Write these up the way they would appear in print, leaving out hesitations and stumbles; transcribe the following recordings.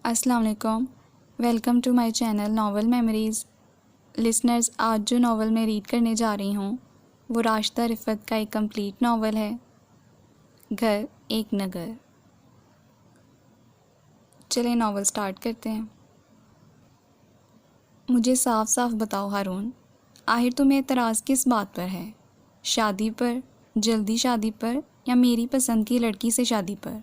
السلام علیکم. Welcome to my channel novel memories. Listeners, آج جو ناول میں ریڈ کرنے جا رہی ہوں وہ راشدہ رفعت کا ایک کمپلیٹ ناول ہے، گھر ایک نگر. چلیں ناول سٹارٹ کرتے ہیں. مجھے صاف صاف بتاؤ ہارون، آخر تمہیں اعتراض کس بات پر ہے؟ شادی پر، جلدی شادی پر، یا میری پسند کی لڑکی سے شادی پر؟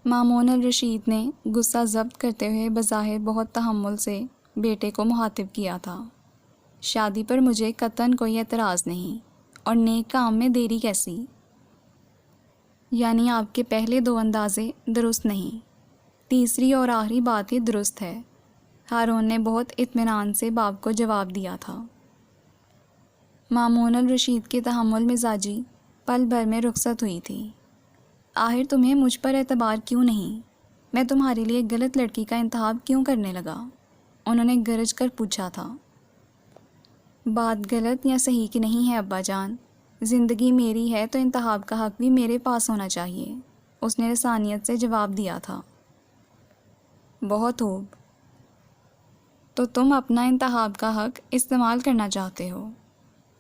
مامون الرشید نے غصہ ضبط کرتے ہوئے بظاہر بہت تحمل سے بیٹے کو مخاطب کیا تھا. شادی پر مجھے قطعاً کوئی اعتراض نہیں، اور نیک کام میں دیری کیسی؟ یعنی آپ کے پہلے دو اندازے درست نہیں، تیسری اور آخری بات ہی درست ہے. ہارون نے بہت اطمینان سے باپ کو جواب دیا تھا. مامون الرشید کی تحمل مزاجی پل بھر میں رخصت ہوئی تھی. آخر تمہیں مجھ پر اعتبار کیوں نہیں؟ میں تمہارے لیے غلط لڑکی کا انتخاب کیوں کرنے لگا؟ انہوں نے گرج کر پوچھا تھا. بات غلط یا صحیح کی نہیں ہے ابا جان، زندگی میری ہے تو انتخاب کا حق بھی میرے پاس ہونا چاہیے، اس نے لسانیت سے جواب دیا تھا. بہت خوب، تو تم اپنا انتخاب کا حق استعمال کرنا چاہتے ہو؟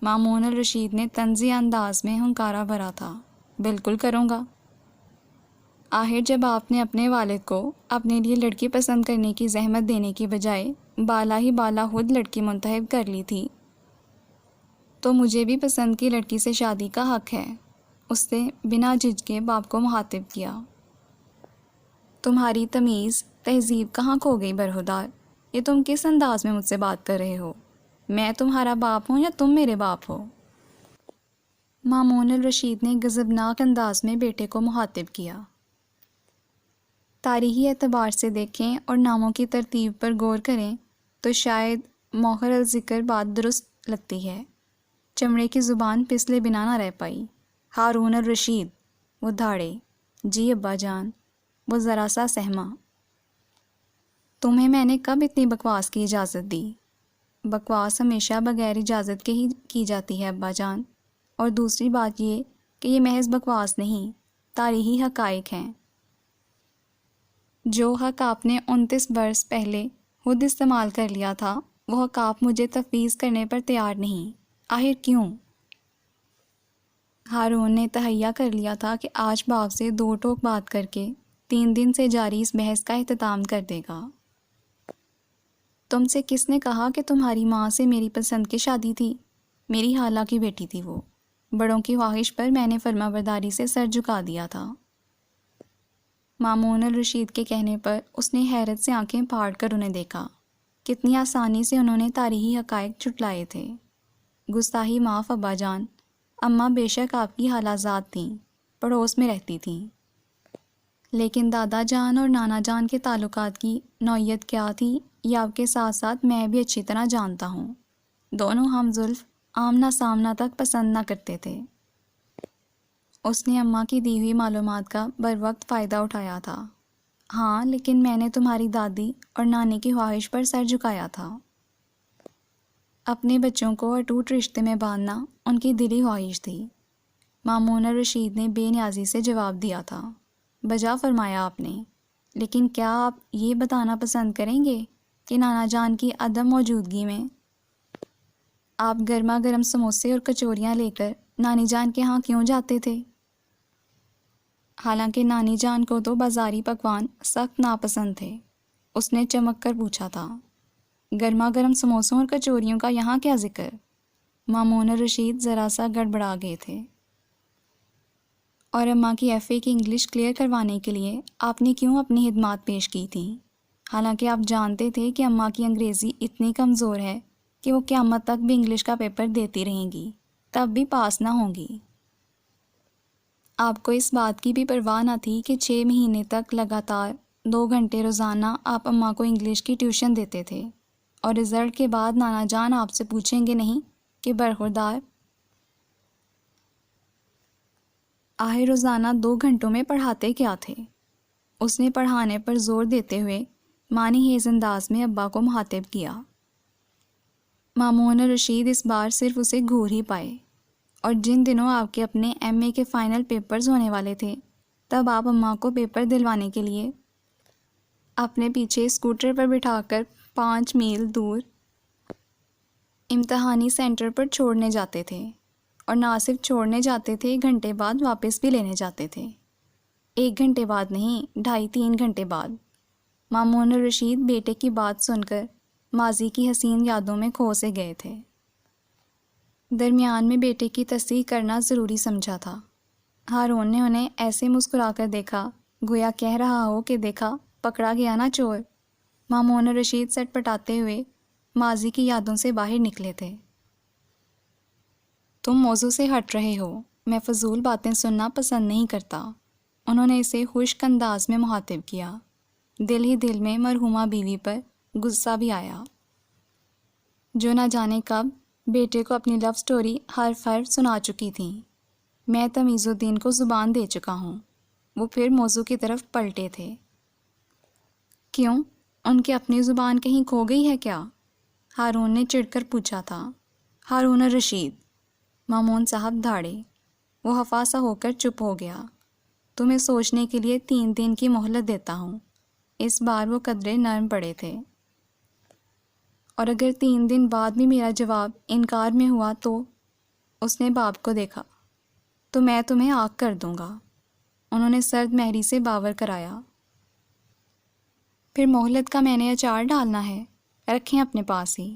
مامون الرشید نے طنزی انداز میں ہنکارا بھرا تھا. بالکل کروں گا. آخر جب آپ نے اپنے والد کو اپنے لیے لڑکی پسند کرنے کی زحمت دینے کی بجائے بالا ہی بالا خود لڑکی منتخب کر لی تھی، تو مجھے بھی پسند کی لڑکی سے شادی کا حق ہے، اس نے بنا جھجکے باپ کو مخاطب کیا. تمہاری تمیز تہذیب کہاں کھو گئی برہودار؟ یہ تم کس انداز میں مجھ سے بات کر رہے ہو؟ میں تمہارا باپ ہوں یا تم میرے باپ ہو؟ مامون الرشید نے غضبناک انداز میں بیٹے کو مخاطب کیا. تاریخی اعتبار سے دیکھیں اور ناموں کی ترتیب پر غور کریں تو شاید مؤخر الذکر بات درست لگتی ہے. چمڑے کی زبان پسلے بنا نہ رہ پائی. ہارون الرشید، وہ دھاڑے. جی ابا جان. وہ ذرا سا سہما. تمہیں میں نے کب اتنی بکواس کی اجازت دی؟ بکواس ہمیشہ بغیر اجازت کے ہی کی جاتی ہے ابا جان، اور دوسری بات یہ کہ یہ محض بکواس نہیں، تاریخی حقائق ہیں. جو حق آپ نے 29 برس پہلے خود استعمال کر لیا تھا، وہ حق آپ مجھے تفویض کرنے پر تیار نہیں. آخر کیوں؟ ہارون نے تہیہ کر لیا تھا کہ آج باپ سے دو ٹوک بات کر کے 3 دن سے جاری اس بحث کا اختتام کر دے گا. تم سے کس نے کہا کہ تمہاری ماں سے میری پسند کی شادی تھی؟ میری خالہ کی بیٹی تھی وہ. بڑوں کی خواہش پر میں نے فرما برداری سے سر جھکا دیا تھا. مامون الرشید کے کہنے پر اس نے حیرت سے آنکھیں پھاڑ کر انہیں دیکھا. کتنی آسانی سے انہوں نے تاریخی حقائق جھٹلائے تھے. گستاخی معاف ابا جان. اماں بے شک آپ کی خالہ زاد تھیں، پڑوس میں رہتی تھیں، لیکن دادا جان اور نانا جان کے تعلقات کی نوعیت کیا تھی یہ آپ کے ساتھ ساتھ میں بھی اچھی طرح جانتا ہوں. دونوں ہم زلف آمنا سامنا تک پسند نہ کرتے تھے. اس نے اماں کی دی ہوئی معلومات کا بر وقت فائدہ اٹھایا تھا. ہاں، لیکن میں نے تمہاری دادی اور نانی کی خواہش پر سر جھکایا تھا. اپنے بچوں کو اٹوٹ رشتے میں باندھنا ان کی دلی خواہش تھی. مامون الرشید نے بے نیازی سے جواب دیا تھا. بجا فرمایا آپ نے. لیکن کیا آپ یہ بتانا پسند کریں گے کہ نانا جان کی عدم موجودگی میں آپ گرما گرم سموسے اور کچوریاں لے کر نانی جان کے ہاں کیوں جاتے تھے؟ حالانکہ نانی جان کو تو بازاری پکوان سخت ناپسند تھے. اس نے چمک کر پوچھا تھا. گرما گرم سموسوں اور کچوریوں کا یہاں کیا ذکر؟ مامون الرشید ذرا سا گڑبڑا گئے تھے. اور اماں کی ایف اے کی انگلش کلیئر کروانے کے لیے آپ نے کیوں اپنی خدمات پیش کی تھیں؟ حالانکہ آپ جانتے تھے کہ اماں کی انگریزی اتنی کمزور ہے کہ وہ قیامت تک بھی انگلش کا پیپر دیتی رہیں گی، تب بھی پاس نہ ہوں گی. آپ کو اس بات کی بھی پرواہ نہ تھی کہ 6 مہینے تک لگاتار 2 گھنٹے روزانہ آپ اماں کو انگلش کی ٹیوشن دیتے تھے، اور رزلٹ کے بعد نانا جان آپ سے پوچھیں گے نہیں کہ برخوردار آخر روزانہ 2 گھنٹوں میں پڑھاتے کیا تھے؟ اس نے پڑھانے پر زور دیتے ہوئے معنی خیز انداز میں ابا کو مخاطب کیا. مامون الرشید اس بار صرف اسے گھور ہی پائے. اور جن دنوں آپ کے اپنے ایم اے کے فائنل پیپرز ہونے والے تھے، تب آپ اماں کو پیپر دلوانے کے لیے اپنے پیچھے اسکوٹر پر بٹھا کر 5 میل دور امتحانی سینٹر پر چھوڑنے جاتے تھے، اور نہ صرف چھوڑنے جاتے تھے، 1 گھنٹے بعد واپس بھی لینے جاتے تھے۔ 1 گھنٹے بعد نہیں، 2.5-3 گھنٹے بعد۔ مامون اور رشید بیٹے کی بات سن کر ماضی کی حسین یادوں میں کھو سے گئے تھے۔ درمیان میں بیٹے کی تصحیح کرنا ضروری سمجھا تھا۔ ہارون نے انہیں ایسے مسکرا کر دیکھا گویا کہہ رہا ہو کہ دیکھا، پکڑا گیا نا چور۔ مامون اور رشید سٹ پٹاتے ہوئے ماضی کی یادوں سے باہر نکلے تھے۔ تم موضوع سے ہٹ رہے ہو، میں فضول باتیں سننا پسند نہیں کرتا۔ انہوں نے اسے خشک انداز میں مخاطب کیا۔ دل ہی دل میں مرحومہ بیوی پر غصہ بھی آیا، جو نہ جانے کب بیٹے کو اپنی لو سٹوری حرف حرف سنا چکی تھیں۔ میں تمیز الدین کو زبان دے چکا ہوں۔ وہ پھر موضوع کی طرف پلٹے تھے۔ کیوں؟ ان کی اپنی زبان کہیں کھو گئی ہے کیا؟ ہارون نے چڑھ کر پوچھا تھا۔ ہارون اور رشید، مامون صاحب دھاڑے۔ وہ خفا سا ہو کر چپ ہو گیا۔ تمہیں سوچنے کے لیے 3 دن کی مہلت دیتا ہوں۔ اس بار وہ قدرے نرم پڑے تھے۔ اور اگر 3 دن بعد بھی میرا جواب انکار میں ہوا تو؟ اس نے باپ کو دیکھا۔ تو میں تمہیں آگ کر دوں گا۔ انہوں نے سرد مہری سے باور کرایا۔ پھر مہلت کا میں نے اچار ڈالنا ہے، رکھیں اپنے پاس ہی۔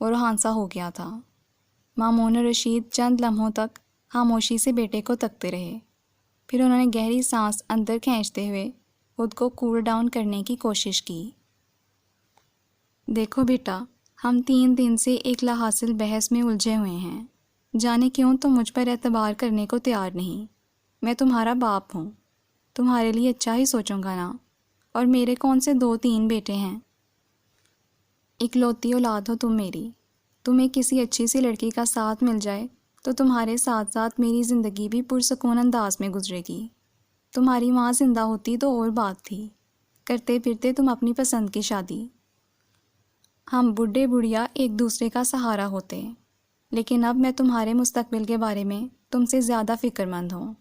وہ روحانسا ہو گیا تھا۔ مامون اور رشید چند لمحوں تک خاموشی سے بیٹے کو تکتے رہے۔ پھر انہوں نے گہری سانس اندر کھینچتے ہوئے خود کو کول ڈاؤن کرنے کی کوشش کی۔ دیکھو بیٹا، ہم 3 دن سے ایک لا حاصل بحث میں الجھے ہوئے ہیں۔ جانے کیوں تم مجھ پر اعتبار کرنے کو تیار نہیں۔ میں تمہارا باپ ہوں، تمہارے لیے اچھا ہی سوچوں گا نا۔ اور میرے کون سے 2-3 بیٹے ہیں؟ اکلوتی اولاد ہو تم میری۔ تمہیں کسی اچھی سی لڑکی کا ساتھ مل جائے تو تمہارے ساتھ ساتھ میری زندگی بھی پرسکون انداز میں گزرے گی۔ تمہاری ماں زندہ ہوتی تو اور بات تھی، کرتے پھرتے تم اپنی پسند کی شادی۔ ہم بڈھے بڑھیا ایک دوسرے کا سہارا ہوتے، لیکن اب میں تمہارے مستقبل کے بارے میں تم سے زیادہ فکر مند ہوں۔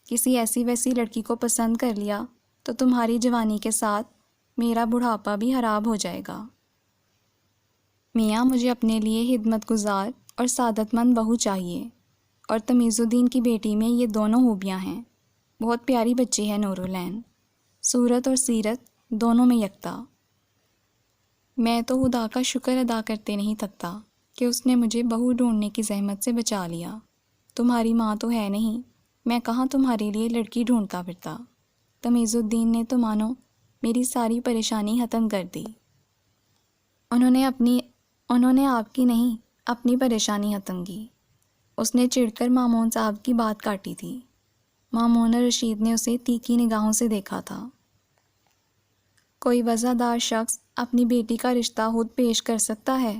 کسی ایسی ویسی لڑکی کو پسند کر لیا تو تمہاری جوانی کے ساتھ میرا بڑھاپا بھی خراب ہو جائے گا۔ میاں، مجھے اپنے لیے خدمت گزار اور سعادت مند بہو چاہیے، اور تمیز الدین کی بیٹی میں یہ دونوں خوبیاں ہیں۔ بہت پیاری بچی ہے نورالعین، صورت اور سیرت دونوں میں یکتا۔ میں تو خدا کا شکر ادا کرتے نہیں تھکتا کہ اس نے مجھے بہو ڈھونڈنے کی زحمت سے بچا لیا۔ تمہاری ماں تو ہے نہیں، میں کہاں تمہارے لیے لڑکی ڈھونڈتا پھرتا۔ تمیز الدین نے تو مانو میری ساری پریشانی ختم کر دی۔ انہوں نے آپ کی نہیں، اپنی پریشانی ختم کی۔ اس نے چڑھ کر مامون صاحب کی بات کاٹی تھی۔ مامون اور رشید نے اسے تیکھی نگاہوں سے دیکھا تھا۔ کوئی وضع دار شخص اپنی بیٹی کا رشتہ خود پیش کر سکتا ہے،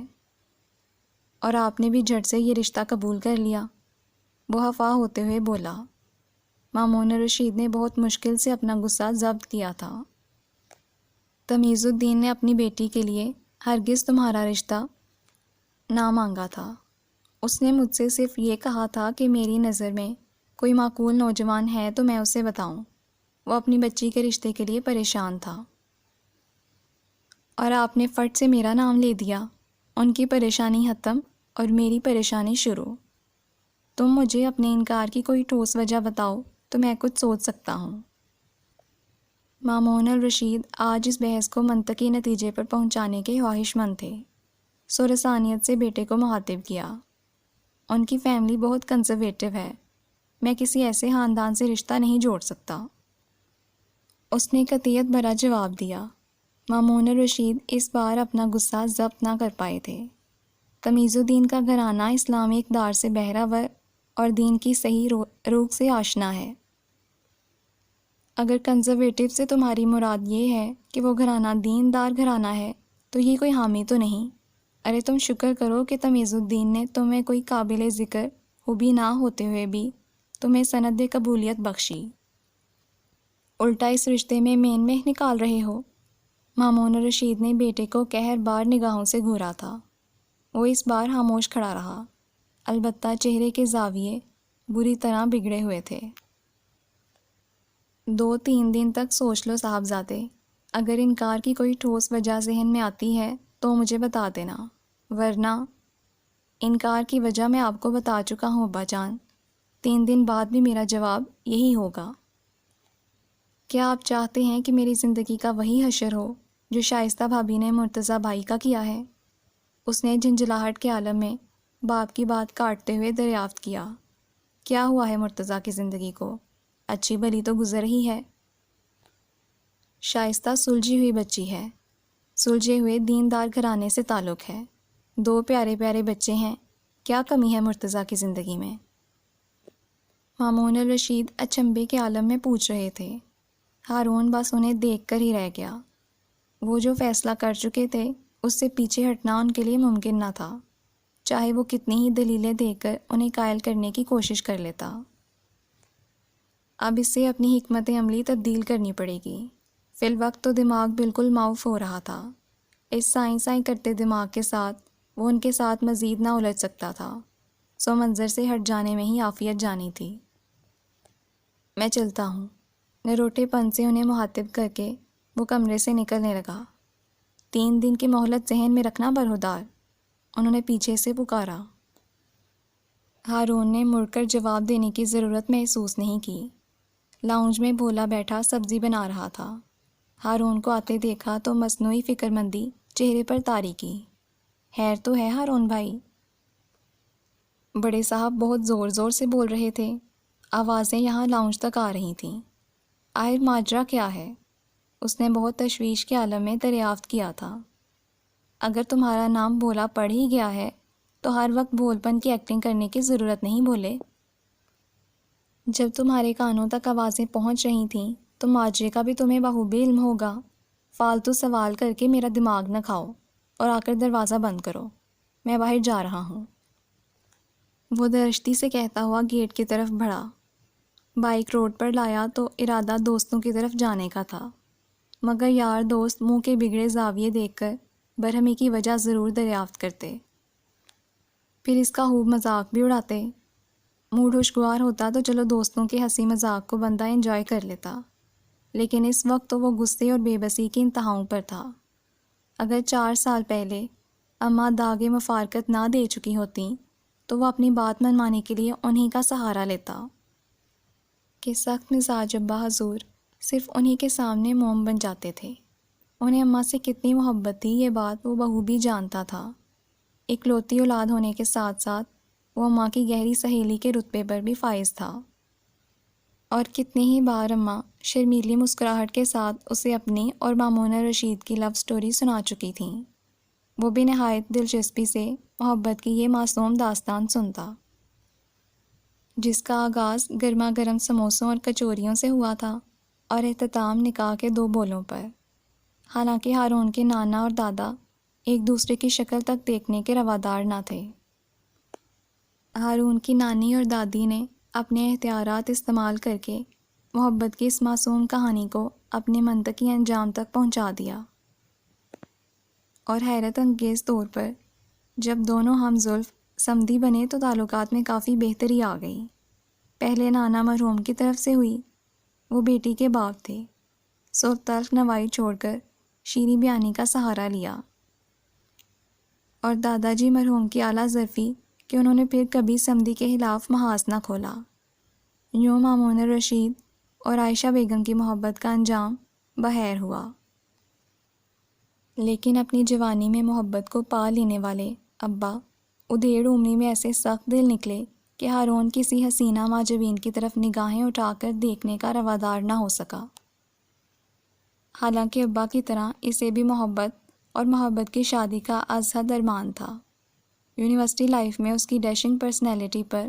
اور آپ نے بھی جھٹ سے یہ رشتہ قبول کر لیا؟ وہ خفا ہوتے ہوئے بولا۔ مامون اور رشید نے بہت مشکل سے اپنا غصہ ضبط کیا تھا۔ تمیز الدین نے اپنی بیٹی کے لیے ہرگز تمہارا رشتہ نہ مانگا تھا۔ اس نے مجھ سے صرف یہ کہا تھا کہ میری نظر میں کوئی معقول نوجوان ہے تو میں اسے بتاؤں۔ وہ اپنی بچی کے رشتے کے لیے پریشان تھا، اور آپ نے فٹ سے میرا نام لے دیا۔ ان کی پریشانی ختم اور میری پریشانی شروع۔ تم مجھے اپنے انکار کی کوئی ٹھوس وجہ بتاؤ تو میں کچھ سوچ سکتا ہوں۔ مامون اور رشید آج اس بحث کو منطقی نتیجے پر پہنچانے کے خواہش مند تھے، سو رسانیت سے بیٹے کو مخاطب کیا۔ ان کی فیملی بہت کنزرویٹو ہے، میں کسی ایسے خاندان سے رشتہ نہیں جوڑ سکتا۔ اس نے قطعیت بھرا جواب دیا۔ مامون اور رشید اس بار اپنا غصہ ضبط نہ کر پائے تھے۔ تمیز الدین کا گھرانہ اسلامی اقدار سے بہرہ اور دین کی صحیح روح سے آشنا ہے۔ اگر کنزرویٹو سے تمہاری مراد یہ ہے کہ وہ گھرانہ دیندار گھرانہ ہے تو یہ کوئی حامی تو نہیں۔ ارے تم شکر کرو کہ تمیز الدین نے تمہیں کوئی قابل ذکر خوبی نہ ہوتے ہوئے بھی تمہیں سند قبولیت بخشی، الٹا اس رشتے میں مین میں نکال رہے ہو۔ مامون اور رشید نے بیٹے کو قہر بار نگاہوں سے گھورا تھا۔ وہ اس بار خاموش کھڑا رہا، البتہ چہرے کے زاویے بری طرح بگڑے ہوئے تھے۔ 2-3 دن تک سوچ لو صاحبزادے، اگر انکار کی کوئی ٹھوس وجہ ذہن میں آتی ہے تو مجھے بتا دینا، ورنہ انکار کی وجہ میں آپ کو بتا چکا ہوں ابا جان۔ 3 دن بعد بھی میرا جواب یہی ہوگا۔ کیا آپ چاہتے ہیں کہ میری زندگی کا وہی حشر ہو جو شائستہ بھابھی نے مرتضیٰ بھائی کا کیا ہے؟ اس نے جھنجھلاہٹ کے عالم میں باپ کی بات کاٹتے ہوئے دریافت کیا۔ کیا ہوا ہے مرتضیٰ کی زندگی کو؟ اچھی بھلی تو گزر ہی ہے۔ شائستہ سلجھی ہوئی بچی ہے، سلجھے ہوئے دیندار گھرانے سے تعلق ہے، 2 پیارے پیارے بچے ہیں، کیا کمی ہے مرتضیٰ کی زندگی میں؟ مامون الرشید اچنبے کے عالم میں پوچھ رہے تھے۔ ہارون بس انہیں دیکھ کر ہی رہ گیا۔ وہ جو فیصلہ کر چکے تھے اس سے پیچھے ہٹنا ان کے لیے ممکن نہ تھا، چاہے وہ کتنی ہی دلیلیں دے کر انہیں قائل کرنے کی کوشش کر لیتا۔ اب اس سے اپنی حکمت عملی تبدیل کرنی پڑے گی۔ فی الوقت تو دماغ بالکل معاف ہو رہا تھا۔ اس سائیں سائیں کرتے دماغ کے ساتھ وہ ان کے ساتھ مزید نہ الجھ سکتا تھا، سو منظر سے ہٹ جانے میں ہی عافیت جانی تھی۔ میں چلتا ہوں، نروٹے پن سے انہیں مخاطب کر کے وہ کمرے سے نکلنے لگا۔ 3 دن کی مہلت ذہن میں رکھنا برہودار، انہوں نے پیچھے سے پکارا۔ ہارون نے مڑ کر جواب دینے کی ضرورت محسوس نہیں کی۔ لاؤنج میں بھولا بیٹھا سبزی بنا رہا تھا۔ ہارون کو آتے دیکھا تو مصنوعی فکر مندی چہرے پر طاری کی۔ خیر تو ہے ہارون بھائی؟ بڑے صاحب بہت زور زور سے بول رہے تھے، آوازیں یہاں لاؤنج تک آ رہی تھیں۔ آخر ماجرا کیا ہے؟ اس نے بہت تشویش کے عالم میں دریافت کیا تھا۔ اگر تمہارا نام بھولا پڑ ہی گیا ہے تو ہر وقت بھول پن کی ایکٹنگ کرنے کی ضرورت نہیں بھولے۔ جب تمہارے کانوں تک آوازیں پہنچ رہی تھیں تو ماجرے کا بھی تمہیں بخوبی علم ہوگا۔ فالتو سوال کر کے میرا دماغ نہ کھاؤ اور آ کر دروازہ بند کرو، میں باہر جا رہا ہوں۔ وہ درشتی سے کہتا ہوا گیٹ کی طرف بڑھا۔ بائک روڈ پر لایا تو ارادہ دوستوں کی طرف جانے کا تھا، مگر یار دوست منہ کے بگڑے زاویے دیکھ کر برہمی کی وجہ ضرور دریافت کرتے، پھر اس کا خوب مذاق بھی اڑاتے۔ موڈ خوشگوار ہوتا تو چلو دوستوں کے ہنسی مذاق کو بندہ انجوائے کر لیتا، لیکن اس وقت تو وہ غصے اور بے بسی کی انتہاؤں پر تھا۔ اگر 4 سال پہلے اماں داغ مفارقت نہ دے چکی ہوتیں تو وہ اپنی بات منوانے کے لیے انہی کا سہارا لیتا کہ سخت مزاج ابا حضور صرف انہی کے سامنے موم بن جاتے تھے۔ انہیں اماں سے کتنی محبت تھی یہ بات وہ بخوبی جانتا تھا۔ اکلوتی اولاد ہونے کے ساتھ ساتھ وہ اماں کی گہری سہیلی کے رتبے پر بھی فائز تھا، اور کتنی ہی بار اماں شرمیلی مسکراہٹ کے ساتھ اسے اپنی اور مامون رشید کی لو سٹوری سنا چکی تھیں۔ وہ بھی نہایت دلچسپی سے محبت کی یہ معصوم داستان سنتا، جس کا آغاز گرما گرم سموسوں اور کچوریوں سے ہوا تھا اور اختتام نکاح کے 2 بولوں پر۔ حالانکہ ہارون کے نانا اور دادا ایک دوسرے کی شکل تک دیکھنے کے روادار نہ تھے۔ ہارون کی نانی اور دادی نے اپنے اختیارات استعمال کر کے محبت کی اس معصوم کہانی کو اپنے منطقی انجام تک پہنچا دیا، اور حیرت انگیز طور پر جب دونوں ہم زلف سمدی بنے تو تعلقات میں کافی بہتری آ گئی۔ پہلے نانا مرحوم کی طرف سے ہوئی، وہ بیٹی کے باپ تھے، سو تلخ نوائی چھوڑ کر شیریں بیانی کا سہارا لیا، اور دادا جی مرحوم کی اعلیٰ ظرفی کہ انہوں نے پھر کبھی سمدی کے خلاف محاذ نہ کھولا۔ یوں مامون رشید اور عائشہ بیگم کی محبت کا انجام بخیر ہوا۔ لیکن اپنی جوانی میں محبت کو پا لینے والے ابا ادھیڑ عمری میں ایسے سخت دل نکلے کہ ہارون کسی حسینہ معجبین کی طرف نگاہیں اٹھا کر دیکھنے کا روادار نہ ہو سکا۔ حالانکہ ابا کی طرح اسے بھی محبت اور محبت کی شادی کا ازحد ارمان تھا۔ یونیورسٹی لائف میں اس کی ڈیشنگ پرسنالٹی پر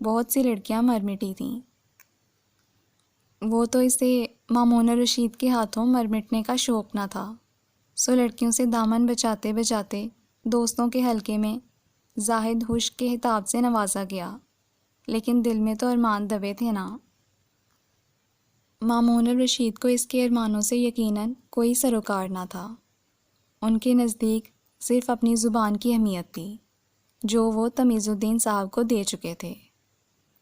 بہت سی لڑکیاں مر مٹی تھیں۔ وہ تو اسے مامون رشید کے ہاتھوں مر مٹنے کا شوق نہ تھا، سو لڑکیوں سے دامن بچاتے بچاتے دوستوں کے حلقے میں زاہد حشق کے خطاب سے نوازا گیا، لیکن دل میں تو ارمان دبے تھے نا۔ مامون رشید کو اس کے ارمانوں سے یقیناً کوئی سروکار نہ تھا۔ ان کے نزدیک صرف اپنی زبان کی اہمیت تھی، جو وہ تمیز الدین صاحب کو دے چکے تھے۔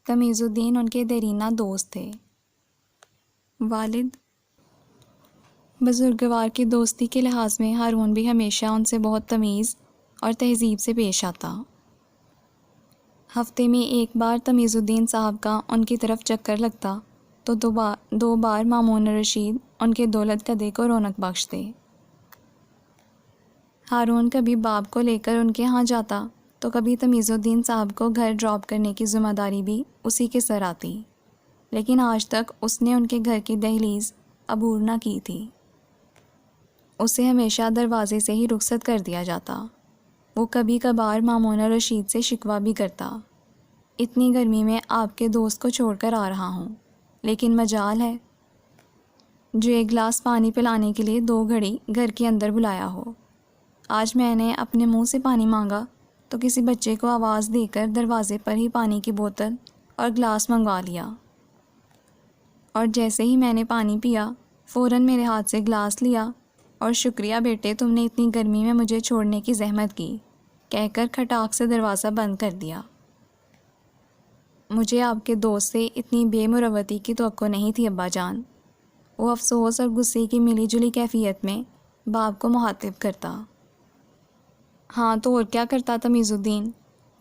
تمیز الدین ان کے دیرینہ دوست تھے۔ بزرگوار کی دوستی کے لحاظ میں ہارون بھی ہمیشہ ان سے بہت تمیز اور تہذیب سے پیش آتا۔ ہفتے میں ایک بار تمیز الدین صاحب کا ان کی طرف چکر لگتا تو دو بار مامون رشید ان کے دولت کدے کو رونق بخشتے۔ ہارون کبھی باپ کو لے کر ان کے ہاں جاتا تو کبھی تمیز الدین صاحب کو گھر ڈراپ کرنے کی ذمہ داری بھی اسی کے سر آتی، لیکن آج تک اس نے ان کے گھر کی دہلیز عبور نہ کی تھی۔ اسے ہمیشہ دروازے سے ہی رخصت کر دیا جاتا۔ وہ کبھی کبھار مامونہ رشید سے شکوہ بھی کرتا، اتنی گرمی میں آپ کے دوست کو چھوڑ کر آ رہا ہوں، لیکن مجال ہے جو ایک گلاس پانی پلانے کے لیے 2 گھڑی گھر کے اندر بلایا ہو۔ آج میں نے اپنے منہ سے پانی مانگا تو کسی بچے کو آواز دے کر دروازے پر ہی پانی کی بوتل اور گلاس منگوا لیا، اور جیسے ہی میں نے پانی پیا فوراً میرے ہاتھ سے گلاس لیا اور شکریہ بیٹے تم نے اتنی گرمی میں مجھے چھوڑنے کی زحمت کی کہہ کر کھٹاک سے دروازہ بند کر دیا۔ مجھے آپ کے دوست سے اتنی بے مروتی کی توقع نہیں تھی ابا جان۔ وہ افسوس اور غصے کی ملی جلی کیفیت میں باپ کو مخاطب کرتا۔ ہاں تو اور کیا کرتا تمیز الدین،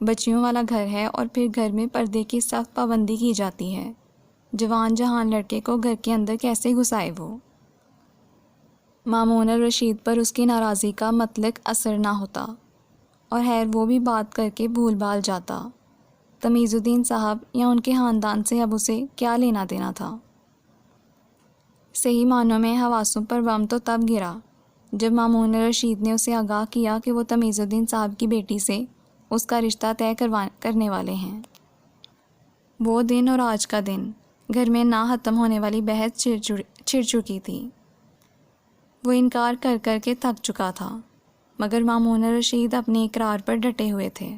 بچیوں والا گھر ہے اور پھر گھر میں پردے کی سخت پابندی کی جاتی ہے، جوان جہان لڑکے کو گھر کے اندر کیسے گھسائے وہ؟ مامون رشید پر اس کی ناراضی کا مطلق اثر نہ ہوتا، اور خیر وہ بھی بات کر کے بھول بھال جاتا۔ تمیز الدین صاحب یا ان کے خاندان سے اب اسے کیا لینا دینا تھا؟ صحیح معنوں میں حواسوں پر بم تو تب گرا جب مامون رشید نے اسے آگاہ کیا کہ وہ تمیز الدین صاحب کی بیٹی سے اس کا رشتہ طے کرنے والے ہیں۔ وہ دن اور آج کا دن گھر میں نہ ختم ہونے والی بحث چھڑ چکی تھی۔ وہ انکار کر کر کے تھک چکا تھا، مگر مامون رشید اپنے اقرار پر ڈٹے ہوئے تھے۔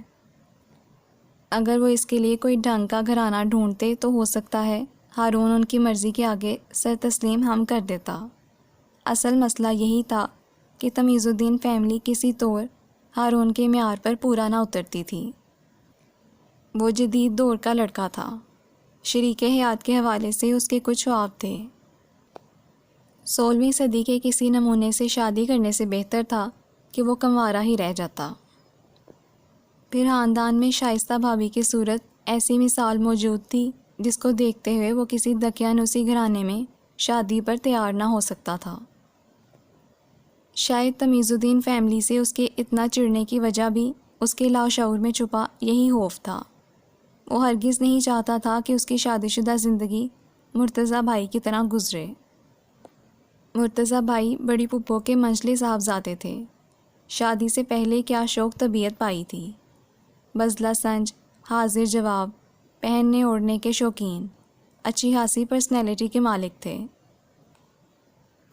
اگر وہ اس کے لیے کوئی ڈھنگ کا گھرانہ ڈھونڈتے تو ہو سکتا ہے ہارون ان کی مرضی کے آگے سر تسلیم ہم کر دیتا۔ اصل مسئلہ یہی تھا کہ تمیز الدین فیملی کسی طور ہارون کے معیار پر پورا نہ اترتی تھی۔ وہ جدید دور کا لڑکا تھا، شریک حیات کے حوالے سے اس کے کچھ خواب تھے۔ 16ویں صدی کے کسی نمونے سے شادی کرنے سے بہتر تھا کہ وہ کنوارا ہی رہ جاتا۔ پھر خاندان میں شائستہ بھابھی کی صورت ایسی مثال موجود تھی جس کو دیکھتے ہوئے وہ کسی دقیانوسی گھرانے میں شادی پر تیار نہ ہو سکتا تھا۔ شاید تمیز الدین فیملی سے اس کے اتنا چڑنے کی وجہ بھی اس کے لاشعور میں چھپا یہی خوف تھا۔ وہ ہرگز نہیں چاہتا تھا کہ اس کی شادی شدہ زندگی مرتضیٰ بھائی کی طرح گزرے۔ مرتضیٰ بھائی بڑی پھپھو کے منجلے صاحبزادے تھے۔ شادی سے پہلے کیا شوق طبیعت پائی تھی، بزلہ سنج، حاضر جواب، پہننے اوڑھنے کے شوقین، اچھی خاصی پرسنالٹی کے مالک تھے۔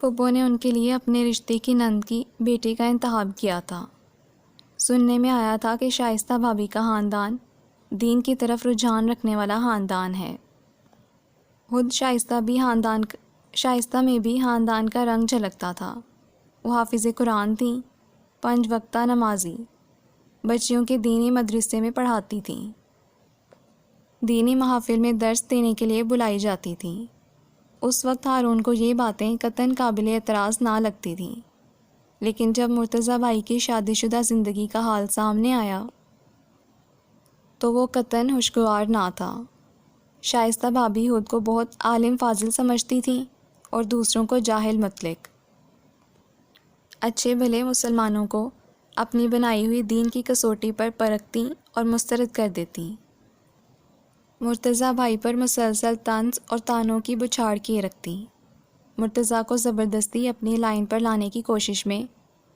پھپھو نے ان کے لیے اپنے رشتے کی نند کی بیٹی کا انتخاب کیا تھا۔ سننے میں آیا تھا کہ شائستہ بھابھی کا خاندان دین کی طرف رجحان رکھنے والا خاندان ہے۔ خود شائستہ میں بھی خاندان کا رنگ جھلکتا تھا۔ وہ حافظ قرآن تھیں، 5 وقتہ نمازی، بچیوں کے دینی مدرسے میں پڑھاتی تھیں، دینی محافل میں درس دینے کے لیے بلائی جاتی تھیں۔ اس وقت ہارون کو یہ باتیں قطعاً قابل اعتراض نہ لگتی تھیں، لیکن جب مرتضیٰ بھائی کی شادی شدہ زندگی کا حال سامنے آیا تو وہ قطعاً خوشگوار نہ تھا۔ شائستہ بھابھی خود کو بہت عالم فاضل سمجھتی تھیں اور دوسروں کو جاہل مطلق۔ اچھے بھلے مسلمانوں کو اپنی بنائی ہوئی دین کی کسوٹی پر پرکھتیں اور مسترد کر دیتیں۔ مرتضیٰ بھائی پر مسلسل طنز اور طعنوں کی بچھاڑ کیے رکھتیں۔ مرتضیٰ کو زبردستی اپنی لائن پر لانے کی کوشش میں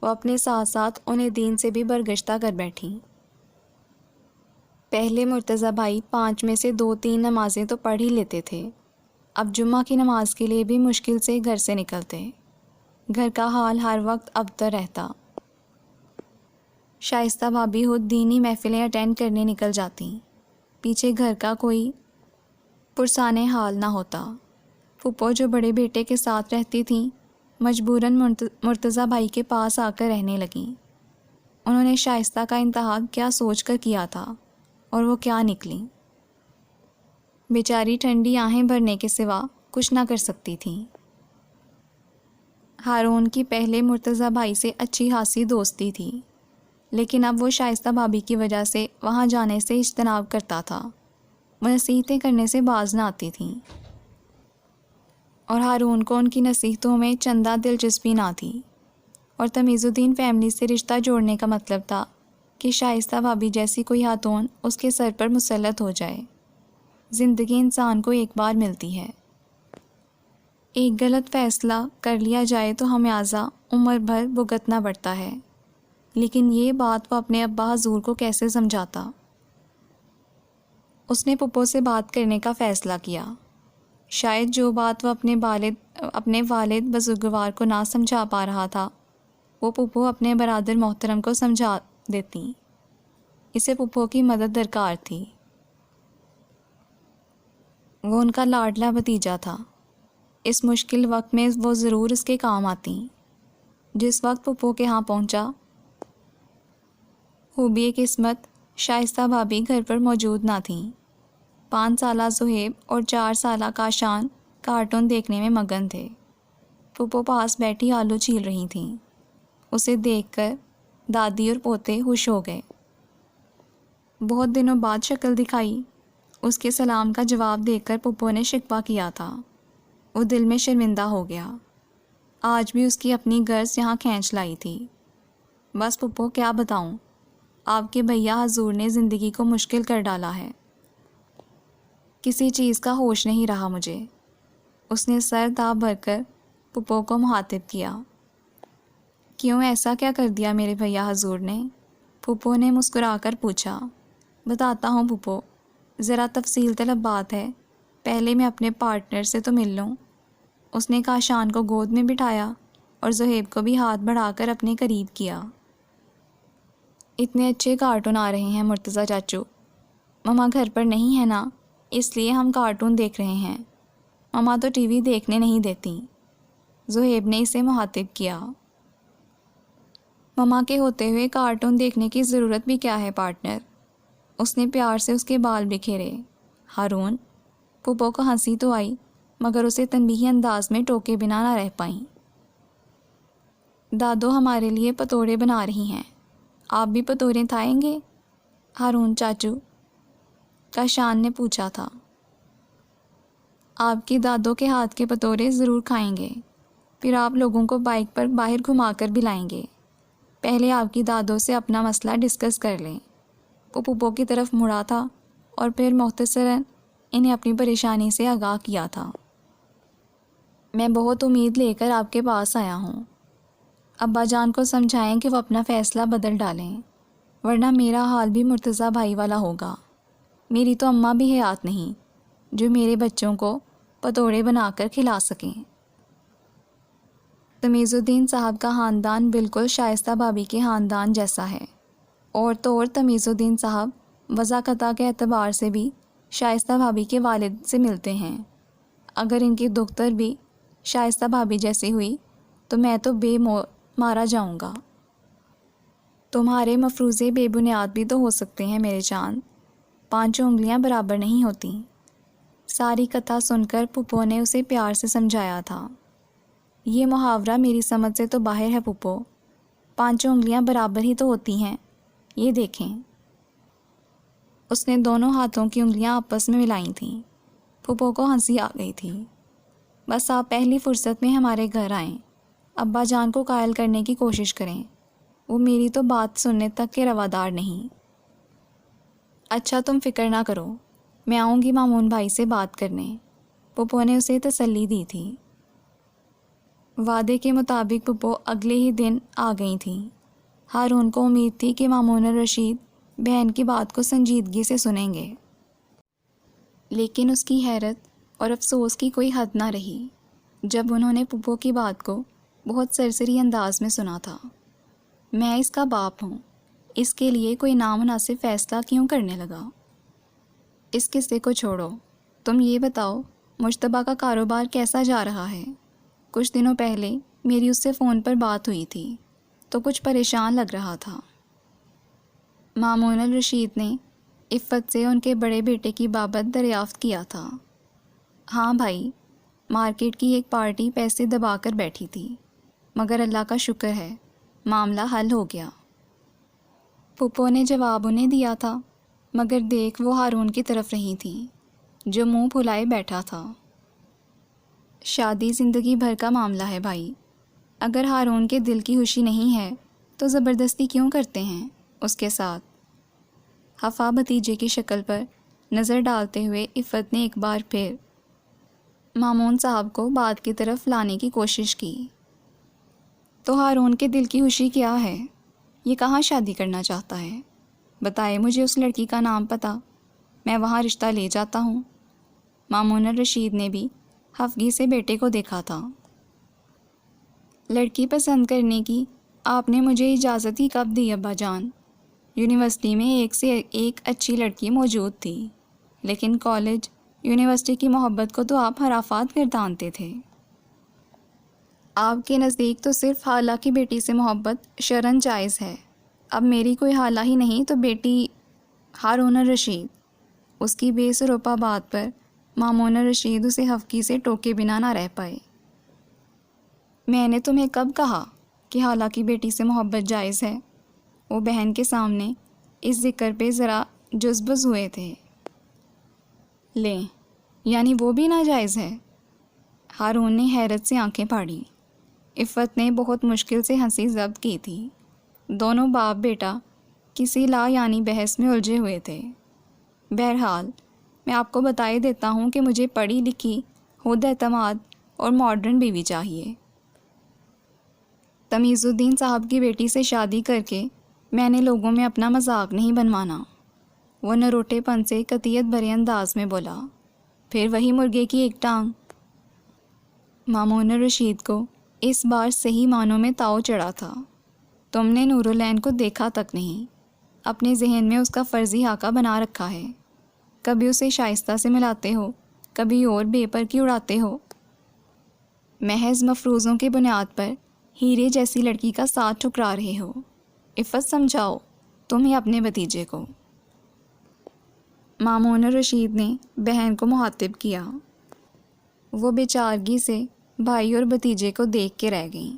وہ اپنے ساتھ ساتھ انہیں دین سے بھی برگشتہ کر بیٹھیں۔ پہلے مرتضیٰ بھائی 5 میں سے 2-3 نمازیں تو پڑھ ہی لیتے تھے، اب جمعہ کی نماز کے لیے بھی مشکل سے گھر سے نکلتے۔ گھر کا حال ہر وقت ابتر رہتا۔ شائستہ بھابھی خود دینی محفلیں اٹینڈ کرنے نکل جاتیں، پیچھے گھر کا کوئی پرسان حال نہ ہوتا۔ پھپھو جو بڑے بیٹے کے ساتھ رہتی تھیں مجبوراً مرتضیٰ بھائی کے پاس آ کر رہنے لگیں۔ انہوں نے شائستہ کا انتخاب کیا سوچ کر کیا تھا اور وہ کیا نکلیں۔ بیچاری ٹھنڈی آہیں بھرنے کے سوا کچھ نہ کر سکتی تھیں۔ ہارون کی پہلے مرتضیٰ بھائی سے اچھی خاصی دوستی تھی، لیکن اب وہ شائستہ بھابھی کی وجہ سے وہاں جانے سے اجتناب کرتا تھا۔ وہ نصیحتیں کرنے سے باز نہ آتی تھیں، اور ہارون کو ان کی نصیحتوں میں چندہ دلچسپی نہ تھی، اور تمیز الدین فیملی سے رشتہ جوڑنے کا مطلب تھا کہ شائستہ بھابھی جیسی کوئی خاتون اس کے سر پر مسلط ہو جائے۔ زندگی انسان کو ایک بار ملتی ہے، ایک غلط فیصلہ کر لیا جائے تو خمیازہ عمر بھر بھگتنا پڑتا ہے، لیکن یہ بات وہ اپنے ابا حضور کو کیسے سمجھاتا؟ اس نے پھپھو سے بات کرنے کا فیصلہ کیا۔ شاید جو بات وہ اپنے والد بزرگوار کو نہ سمجھا پا رہا تھا، وہ پھپھو اپنے برادر محترم کو سمجھا دیتی۔ اسے پھپھو کی مدد درکار تھی، وہ ان کا لاڈلا بھتیجا تھا۔ اس مشکل وقت میں وہ ضرور اس کے کام آتی۔ جس وقت پھپھو کے ہاں پہنچا، خوبی قسمت شائستہ بھابھی گھر پر موجود نہ تھیں۔ 5 سالہ زہیب اور 4 سالہ کاشان کارٹون دیکھنے میں مگن تھے۔ پھپھو پاس بیٹھی آلو چھیل رہی تھیں۔ اسے دیکھ کر دادی اور پوتے خوش ہو گئے۔ بہت دنوں بعد شکل دکھائی۔ اس کے سلام کا جواب دے کر پھپھو نے شکوہ کیا تھا۔ وہ دل میں شرمندہ ہو گیا۔ آج بھی اس کی اپنی غرض یہاں کھینچ لائی تھی۔ بس پھپھو کیا بتاؤں، آپ کے بھیا حضور نے زندگی کو مشکل کر ڈالا ہے۔ کسی چیز کا ہوش نہیں رہا مجھے۔ اس نے سر داب بھر کر پھپھو کو مخاطب کیا۔ کیوں، ایسا کیا کر دیا میرے بھیا حضور نے؟ پھپھو نے مسکرا کر پوچھا۔ بتاتا ہوں پھپھو، ذرا تفصیل طلب بات ہے، پہلے میں اپنے پارٹنر سے تو مل لوں۔ اس نے کاشان کو گود میں بٹھایا اور زہیب کو بھی ہاتھ بڑھا کر اپنے قریب کیا۔ اتنے اچھے کارٹون آ رہے ہیں مرتضیٰ چاچو، مما گھر پر نہیں ہے نا، اس لیے ہم کارٹون دیکھ رہے ہیں۔ مما تو ٹی وی دیکھنے نہیں دیتی۔ زہیب نے اسے مخاطب کیا۔ مما کے ہوتے ہوئے کارٹون دیکھنے کی ضرورت بھی کیا ہے پارٹنر؟ اس نے پیار سے اس کے بال بکھیرے۔ ہارون، پھپھو کو ہنسی تو آئی، مگر اسے تنبیہی انداز میں ٹوکے بنا نہ رہ پائیں۔ دادو ہمارے لیے پتوڑے بنا رہی ہیں، آپ بھی پتوڑے کھائیں گے؟ ہارون چاچو، کاشان نے پوچھا تھا۔ آپ کی دادو کے ہاتھ کے پتوڑے ضرور کھائیں گے، پھر آپ لوگوں کو بائک پر باہر گھما کر بھی لائیں گے۔ پہلے آپ کی دادو سے اپنا مسئلہ ڈسکس کر لیں۔ وہ پھپھو کی طرف مڑا تھا اور پھر مختصراً انہیں اپنی پریشانی سے آگاہ کیا تھا۔ میں بہت امید لے کر آپ کے پاس آیا ہوں۔ ابا جان کو سمجھائیں کہ وہ اپنا فیصلہ بدل ڈالیں، ورنہ میرا حال بھی مرتضیٰ بھائی والا ہوگا۔ میری تو اماں بھی حیات نہیں جو میرے بچوں کو پتوڑے بنا کر کھلا سکیں۔ تمیز الدین صاحب کا خاندان بالکل شائستہ بھابھی کے خاندان جیسا ہے، اور تو اور تمیز الدین صاحب وضاقتہ کے اعتبار سے بھی شائستہ بھابھی کے والد سے ملتے ہیں۔ اگر ان کی دختر بھی شائستہ بھابھی جیسی ہوئی تو میں تو مارا جاؤں گا۔ تمہارے مفروضے بے بنیاد بھی تو ہو سکتے ہیں میرے چاند، 5 انگلیاں برابر نہیں ہوتی۔ ساری کتھا سن کر پھپھو نے اسے پیار سے سمجھایا تھا۔ یہ محاورہ میری سمجھ سے تو باہر ہے پھپھو، 5 انگلیاں برابر ہی تو ہوتی ہیں، یہ دیکھیں۔ اس نے دونوں ہاتھوں کی انگلیاں آپس میں ملائی تھیں۔ پھپھو کو ہنسی آ گئی تھی۔ بس آپ پہلی فرصت میں ہمارے گھر آئیں، ابا جان کو قائل کرنے کی کوشش کریں، وہ میری تو بات سننے تک کے روادار نہیں۔ اچھا تم فکر نہ کرو، میں آؤں گی مامون بھائی سے بات کرنے، پھپھو نے اسے تسلی دی تھی۔ وعدے کے مطابق پھپھو اگلے ہی دن آ گئی تھیں۔ ہارون کو امید تھی کہ مامون الرشید بہن کی بات کو سنجیدگی سے سنیں گے، لیکن اس کی حیرت اور افسوس کی کوئی حد نہ رہی جب انہوں نے پھپھو کی بات کو بہت سرسری انداز میں سنا تھا۔ میں اس کا باپ ہوں، اس کے لیے کوئی نامناسب فیصلہ کیوں کرنے لگا؟ اس قصے کو چھوڑو، تم یہ بتاؤ مجتبیٰ کا کاروبار کیسا جا رہا ہے؟ کچھ دنوں پہلے میری اس سے فون پر بات ہوئی تھی تو کچھ پریشان لگ رہا تھا۔ مامون الرشید نے عفت سے ان کے بڑے بیٹے کی بابت دریافت کیا تھا۔ ہاں بھائی، مارکیٹ کی ایک پارٹی پیسے دبا کر بیٹھی تھی، مگر اللہ کا شکر ہے معاملہ حل ہو گیا۔ پھپھو نے جواب انہیں دیا تھا، مگر دیکھ وہ ہارون کی طرف رہی تھی جو منہ پھلائے بیٹھا تھا۔ شادی زندگی بھر کا معاملہ ہے بھائی، اگر ہارون کے دل کی خوشی نہیں ہے تو زبردستی کیوں کرتے ہیں اس کے ساتھ؟ حفا بھتیجے کی شکل پر نظر ڈالتے ہوئے عفت نے ایک بار پھر مامون صاحب کو بات کی طرف لانے کی کوشش کی۔ تو ہارون کے دل کی خوشی کیا ہے؟ یہ کہاں شادی کرنا چاہتا ہے؟ بتائے مجھے اس لڑکی کا نام پتہ، میں وہاں رشتہ لے جاتا ہوں۔ مامون الرشید نے بھی خفگی سے بیٹے کو دیکھا تھا۔ لڑکی پسند کرنے کی آپ نے مجھے اجازت ہی کب دی ابا جان؟ یونیورسٹی میں ایک سے ایک اچھی لڑکی موجود تھی، لیکن کالج یونیورسٹی کی محبت کو تو آپ خرافات گردانتے تھے۔ آپ کے نزدیک تو صرف خالہ کی بیٹی سے محبت شرعاً جائز ہے، اب میری کوئی خالہ ہی نہیں تو بیٹی۔ ہارون الرشید، اس کی بے سروپا بات پر مامون الرشید اسے خفگی سے ٹوکے بنا نہ رہ پائے۔ میں نے تمہیں کب کہا کہ خالہ کی بیٹی سے محبت جائز ہے؟ وہ بہن کے سامنے اس ذکر پہ ذرا جزبز ہوئے تھے۔ لیں، یعنی وہ بھی ناجائز ہے؟ ہارون نے حیرت سے آنکھیں پھاڑی۔ عفت نے بہت مشکل سے ہنسی ضبط کی تھی۔ دونوں باپ بیٹا کسی لا یعنی بحث میں الجھے ہوئے تھے۔ بہرحال میں آپ کو بتائی دیتا ہوں کہ مجھے پڑھی لکھی، خود اعتماد اور ماڈرن بیوی چاہیے۔ تمیز الدین صاحب کی بیٹی سے شادی کر کے میں نے لوگوں میں اپنا مذاق نہیں بنوانا۔ وہ نروٹے پن سے قطعیت بھرے انداز میں بولا۔ پھر وہی مرغے کی ایک ٹانگ۔ مامون الرشید کو اس بار صحیح معنوں میں تاؤ چڑھا تھا۔ تم نے نور العین کو دیکھا تک نہیں، اپنے ذہن میں اس کا فرضی خاکہ بنا رکھا ہے۔ کبھی اسے شائستہ سے ملاتے ہو، کبھی اور بے پر کی اڑاتے ہو۔ محض مفروضوں کی بنیاد پر ہیرے جیسی لڑکی کا ساتھ ٹھکرا رہے ہو۔ عفت سمجھاؤ تم ہی اپنے بھتیجے کو۔ مامون الرشید نے بہن کو مخاطب کیا۔ وہ بیچارگی سے بھائی اور بھتیجے کو دیکھ کے رہ گئیں۔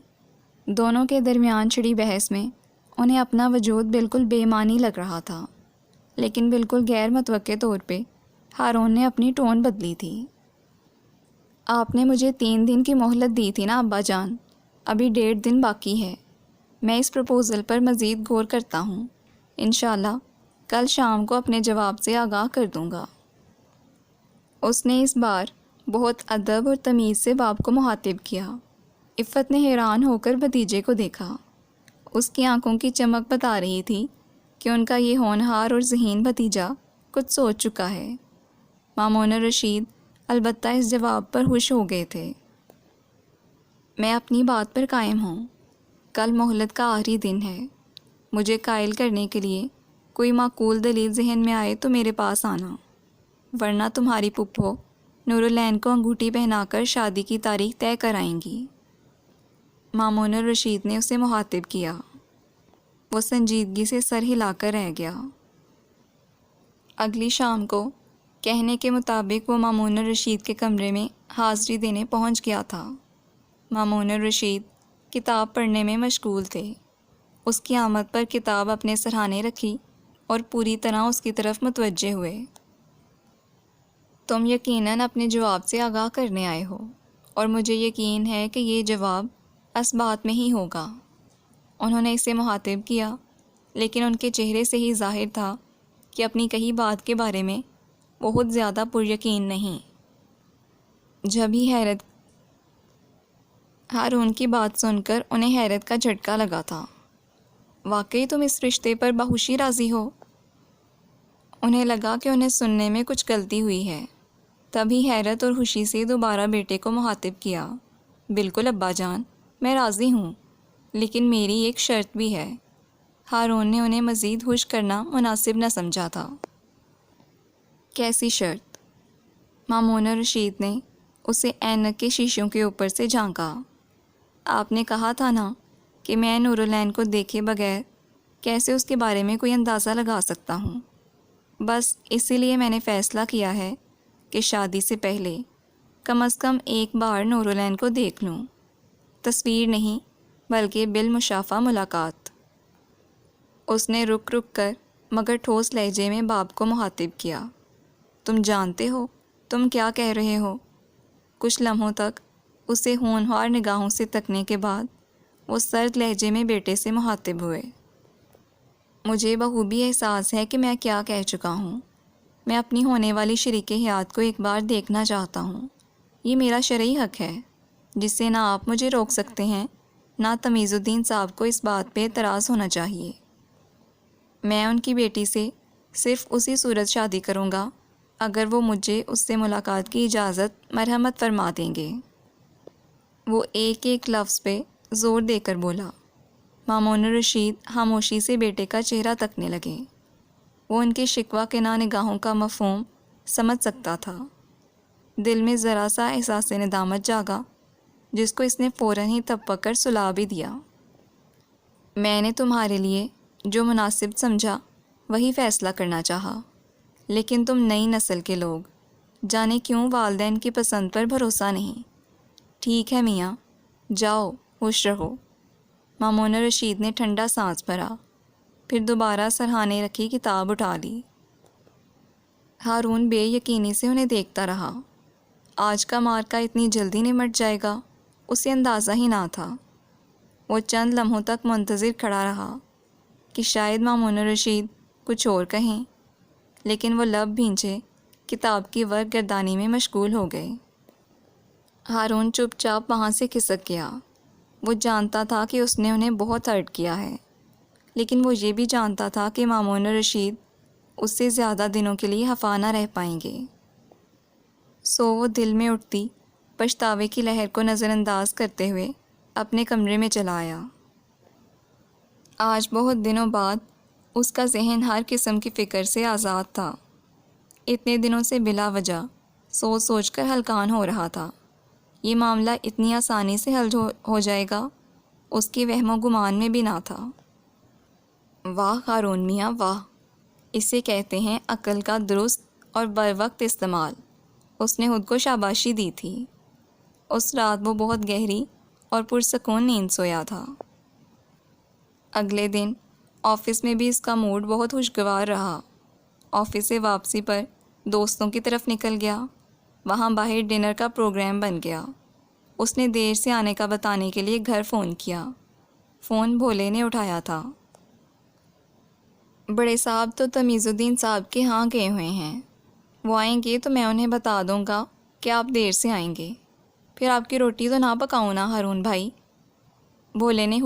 دونوں کے درمیان چھڑی بحث میں انہیں اپنا وجود بالکل بے معنی لگ رہا تھا، لیکن بالکل غیر متوقع طور پہ ہارون نے اپنی ٹون بدلی تھی۔ آپ نے مجھے 3 دن کی مہلت دی تھی نا ابا جان، ابھی 1.5 دن باقی ہے۔ میں اس پروپوزل پر مزید غور کرتا ہوں، انشاءاللہ کل شام کو اپنے جواب سے آگاہ کر دوں گا۔ اس نے اس بار بہت ادب اور تمیز سے باپ کو مخاطب کیا۔ عفت نے حیران ہو کر بھتیجے کو دیکھا۔ اس کی آنکھوں کی چمک بتا رہی تھی کہ ان کا یہ ہونہار اور ذہین بھتیجا کچھ سوچ چکا ہے۔ مامون الرشید البتہ اس جواب پر خوش ہو گئے تھے۔ میں اپنی بات پر قائم ہوں، کل مہلت کا آخری دن ہے۔ مجھے قائل کرنے کے لیے کوئی معقول دلیل ذہن میں آئے تو میرے پاس آنا، ورنہ تمہاری پھپھو نور العین کو انگوٹھی پہنا کر شادی کی تاریخ طے کرائیں گی۔ مامون الرشید نے اسے مخاطب کیا۔ وہ سنجیدگی سے سر ہلا کر رہ گیا۔ اگلی شام کو کہنے کے مطابق وہ مامون الرشید کے کمرے میں حاضری دینے پہنچ گیا تھا۔ مامون الرشید کتاب پڑھنے میں مشغول تھے۔ اس کی آمد پر کتاب اپنے سرہانے رکھی اور پوری طرح اس کی طرف متوجہ ہوئے۔ تم یقیناً اپنے جواب سے آگاہ کرنے آئے ہو، اور مجھے یقین ہے کہ یہ جواب اثبات میں ہی ہوگا۔ انہوں نے اسے مخاطب کیا، لیکن ان کے چہرے سے ہی ظاہر تھا کہ اپنی کہی بات کے بارے میں بہت زیادہ پر یقین نہیں۔ جب ہی ہارون کی بات سن کر انہیں حیرت کا جھٹکا لگا تھا۔ واقعی تم اس رشتے پر بخوشی راضی ہو؟ انہیں لگا کہ انہیں سننے میں کچھ غلطی ہوئی ہے، تبھی حیرت اور خوشی سے دوبارہ بیٹے کو مخاطب کیا۔ بالکل ابا جان، میں راضی ہوں، لیکن میری ایک شرط بھی ہے۔ ہارون نے انہیں مزید خوش کرنا مناسب نہ سمجھا تھا۔ کیسی شرط؟ مامون الرشید نے اسے اینک کے شیشوں کے اوپر سے جھانکا۔ آپ نے کہا تھا نا کہ میں نور العین کو دیکھے بغیر کیسے اس کے بارے میں کوئی اندازہ لگا سکتا ہوں۔ بس اسی لیے میں نے فیصلہ کیا ہے کہ شادی سے پہلے کم از کم ایک بار نور العین کو دیکھ لوں۔ تصویر نہیں، بلکہ بالمشافہ ملاقات۔ اس نے رک رک کر مگر ٹھوس لہجے میں باپ کو مخاطب کیا، تم جانتے ہو تم کیا کہہ رہے ہو؟ کچھ لمحوں تک اسے ہونہار نگاہوں سے تکنے کے بعد وہ سرد لہجے میں بیٹے سے مخاطب ہوئے۔ مجھے بخوبی احساس ہے کہ میں کیا کہہ چکا ہوں۔ میں اپنی ہونے والی شریک حیات کو ایک بار دیکھنا چاہتا ہوں۔ یہ میرا شرعی حق ہے جس سے نہ آپ مجھے روک سکتے ہیں، نہ تمیز الدین صاحب کو اس بات پہ اعتراض ہونا چاہیے۔ میں ان کی بیٹی سے صرف اسی صورت شادی کروں گا اگر وہ مجھے اس سے ملاقات کی اجازت مرحمت فرما دیں گے۔ وہ ایک ایک لفظ پہ زور دے کر بولا۔ مامون الرشید خاموشی سے بیٹے کا چہرہ تکنے لگے۔ وہ ان کے شکوہ کناہ نگاہوں کا مفہوم سمجھ سکتا تھا۔ دل میں ذرا سا احساس ندامت جاگا جس کو اس نے فوراً ہی تب پکڑ سلا بھی دیا۔ میں نے تمہارے لیے جو مناسب سمجھا وہی فیصلہ کرنا چاہا، لیکن تم نئی نسل کے لوگ جانے کیوں والدین کی پسند پر بھروسہ نہیں۔ ٹھیک ہے میاں، جاؤ خوش رہو۔ مامون رشید نے ٹھنڈا سانس بھرا، پھر دوبارہ سرہانے رکھی کتاب اٹھا لی۔ ہارون بے یقینی سے انہیں دیکھتا رہا۔ آج کا مارکا اتنی جلدی نمٹ جائے گا اسے اندازہ ہی نہ تھا۔ وہ چند لمحوں تک منتظر کھڑا رہا کہ شاید مامون رشید کچھ اور کہیں، لیکن وہ لب بھینچے کتاب کی ورق گردانی میں مشغول ہو گئے۔ ہارون چپ چاپ وہاں سے کھسک گیا۔ وہ جانتا تھا کہ اس نے انہیں بہت ہرٹ کیا ہے، لیکن وہ یہ بھی جانتا تھا کہ مامون رشید اس سے زیادہ دنوں کے لیے خفا نہ رہ پائیں گے۔ سو وہ دل میں اٹھتی پچھتاوے کی لہر کو نظر انداز کرتے ہوئے اپنے کمرے میں چلا آیا۔ آج بہت دنوں بعد اس کا ذہن ہر قسم کی فکر سے آزاد تھا۔ اتنے دنوں سے بلا وجہ سوچ سوچ کر ہلکان ہو رہا تھا۔ یہ معاملہ اتنی آسانی سے حل ہو جائے گا اس کی وہم و گمان میں بھی نہ تھا۔ واہ ہارون میاں واہ، اسے کہتے ہیں عقل کا درست اور بر وقت استعمال۔ اس نے خود کو شاباشی دی تھی۔ اس رات وہ بہت گہری اور پرسکون نیند سویا تھا۔ اگلے دن آفس میں بھی اس کا موڈ بہت خوشگوار رہا۔ آفس سے واپسی پر دوستوں کی طرف نکل گیا۔ وہاں باہر ڈنر کا پروگرام بن گیا۔ اس نے دیر سے آنے کا بتانے کے لیے گھر فون کیا۔ فون بھولے نے اٹھایا تھا۔ بڑے صاحب تو تمیز الدین صاحب کے ہاں گئے ہوئے ہیں، وہ آئیں گے تو میں انہیں بتا دوں گا کہ آپ دیر سے آئیں گے۔ پھر آپ کی روٹی تو نہ پکاؤں نا ہارون بھائی؟ بھولے نے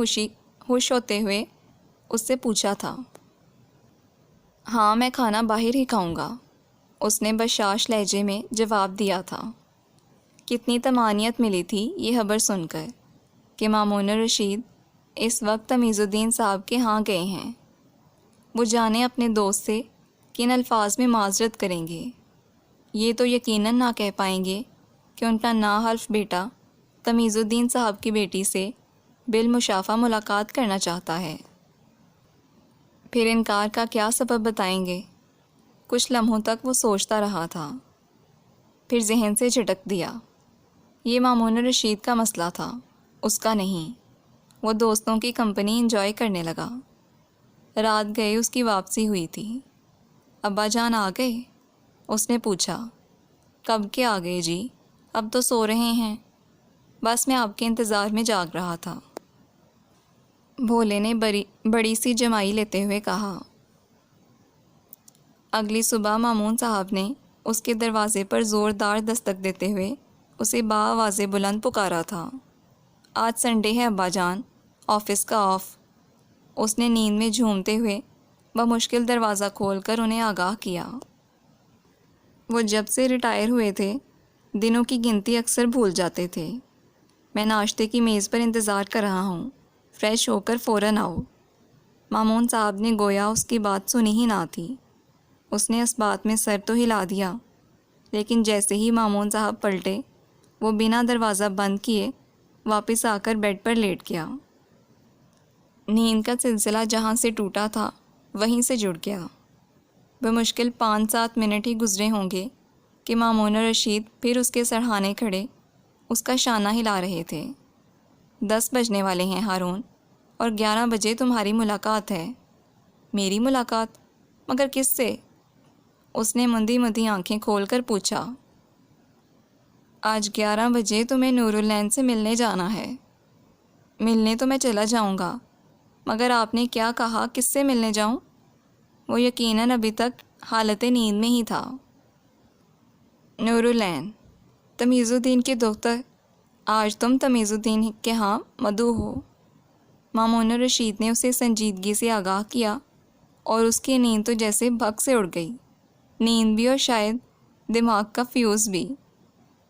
خوش ہوتے ہوئے اس سے پوچھا تھا۔ ہاں میں کھانا باہر ہی کھاؤں گا، اس نے بشاش لہجے میں جواب دیا تھا۔ کتنی طمانینت ملی تھی یہ خبر سن کر کہ مامون رشید اس وقت تمیز الدین صاحب کے ہاں گئے ہیں۔ وہ جانے اپنے دوست سے کن الفاظ میں معذرت کریں گے۔ یہ تو یقیناً نہ کہہ پائیں گے کہ ان کا ناحلف بیٹا تمیز الدین صاحب کی بیٹی سے بالمشافہ ملاقات کرنا چاہتا ہے۔ پھر انکار کا کیا سبب بتائیں گے؟ کچھ لمحوں تک وہ سوچتا رہا تھا، پھر ذہن سے جھٹک دیا۔ یہ مامون رشید کا مسئلہ تھا، اس کا نہیں۔ وہ دوستوں کی کمپنی انجوائے کرنے لگا۔ رات گئے اس کی واپسی ہوئی تھی۔ ابا جان آ گئے؟ اس نے پوچھا۔ کب کے آ گئے جی، اب تو سو رہے ہیں۔ بس میں آپ کے انتظار میں جاگ رہا تھا، بھولے نے بڑی سی جمائی لیتے ہوئے کہا۔ اگلی صبح مامون صاحب نے اس کے دروازے پر زوردار دستک دیتے ہوئے اسے بآواز بلند پکارا تھا۔ آج سنڈے ہے ابا جان، آفس کا آف۔ اس نے نیند میں جھومتے ہوئے بمشکل دروازہ کھول کر انہیں آگاہ کیا۔ وہ جب سے ریٹائر ہوئے تھے دنوں کی گنتی اکثر بھول جاتے تھے۔ میں ناشتے کی میز پر انتظار کر رہا ہوں، فریش ہو کر فوراً آؤ۔ مامون صاحب نے گویا اس کی بات سنی ہی نہ تھی۔ اس نے اس بات میں سر تو ہلا دیا، لیکن جیسے ہی مامون صاحب پلٹے وہ بنا دروازہ بند کیے واپس آ کر بیڈ پر لیٹ گیا۔ نیند کا سلسلہ جہاں سے ٹوٹا تھا وہیں سے جڑ گیا۔ بمشکل 5-7 منٹ ہی گزرے ہوں گے کہ مامون رشید پھر اس کے سرہانے کھڑے اس کا شانہ ہلا رہے تھے۔ 10 بجنے والے ہیں ہارون، اور 11 بجے تمہاری ملاقات ہے۔ میری ملاقات؟ مگر کس سے؟ اس نے مندی مندی آنکھیں کھول کر پوچھا۔ آج 11 بجے تمہیں نور العین سے ملنے جانا ہے۔ ملنے تو میں چلا جاؤں گا، مگر آپ نے کیا کہا کس سے ملنے جاؤں؟ وہ یقیناً ابھی تک حالت نیند میں ہی تھا۔ نور العین، تمیز الدین کی دختر، آج تم تمیز الدین کے ہاں مدعو ہو۔ مامون رشید نے اسے سنجیدگی سے آگاہ کیا، اور اس کی نیند تو جیسے بھگ سے اڑ گئی، نیند بھی اور شاید دماغ کا فیوز بھی۔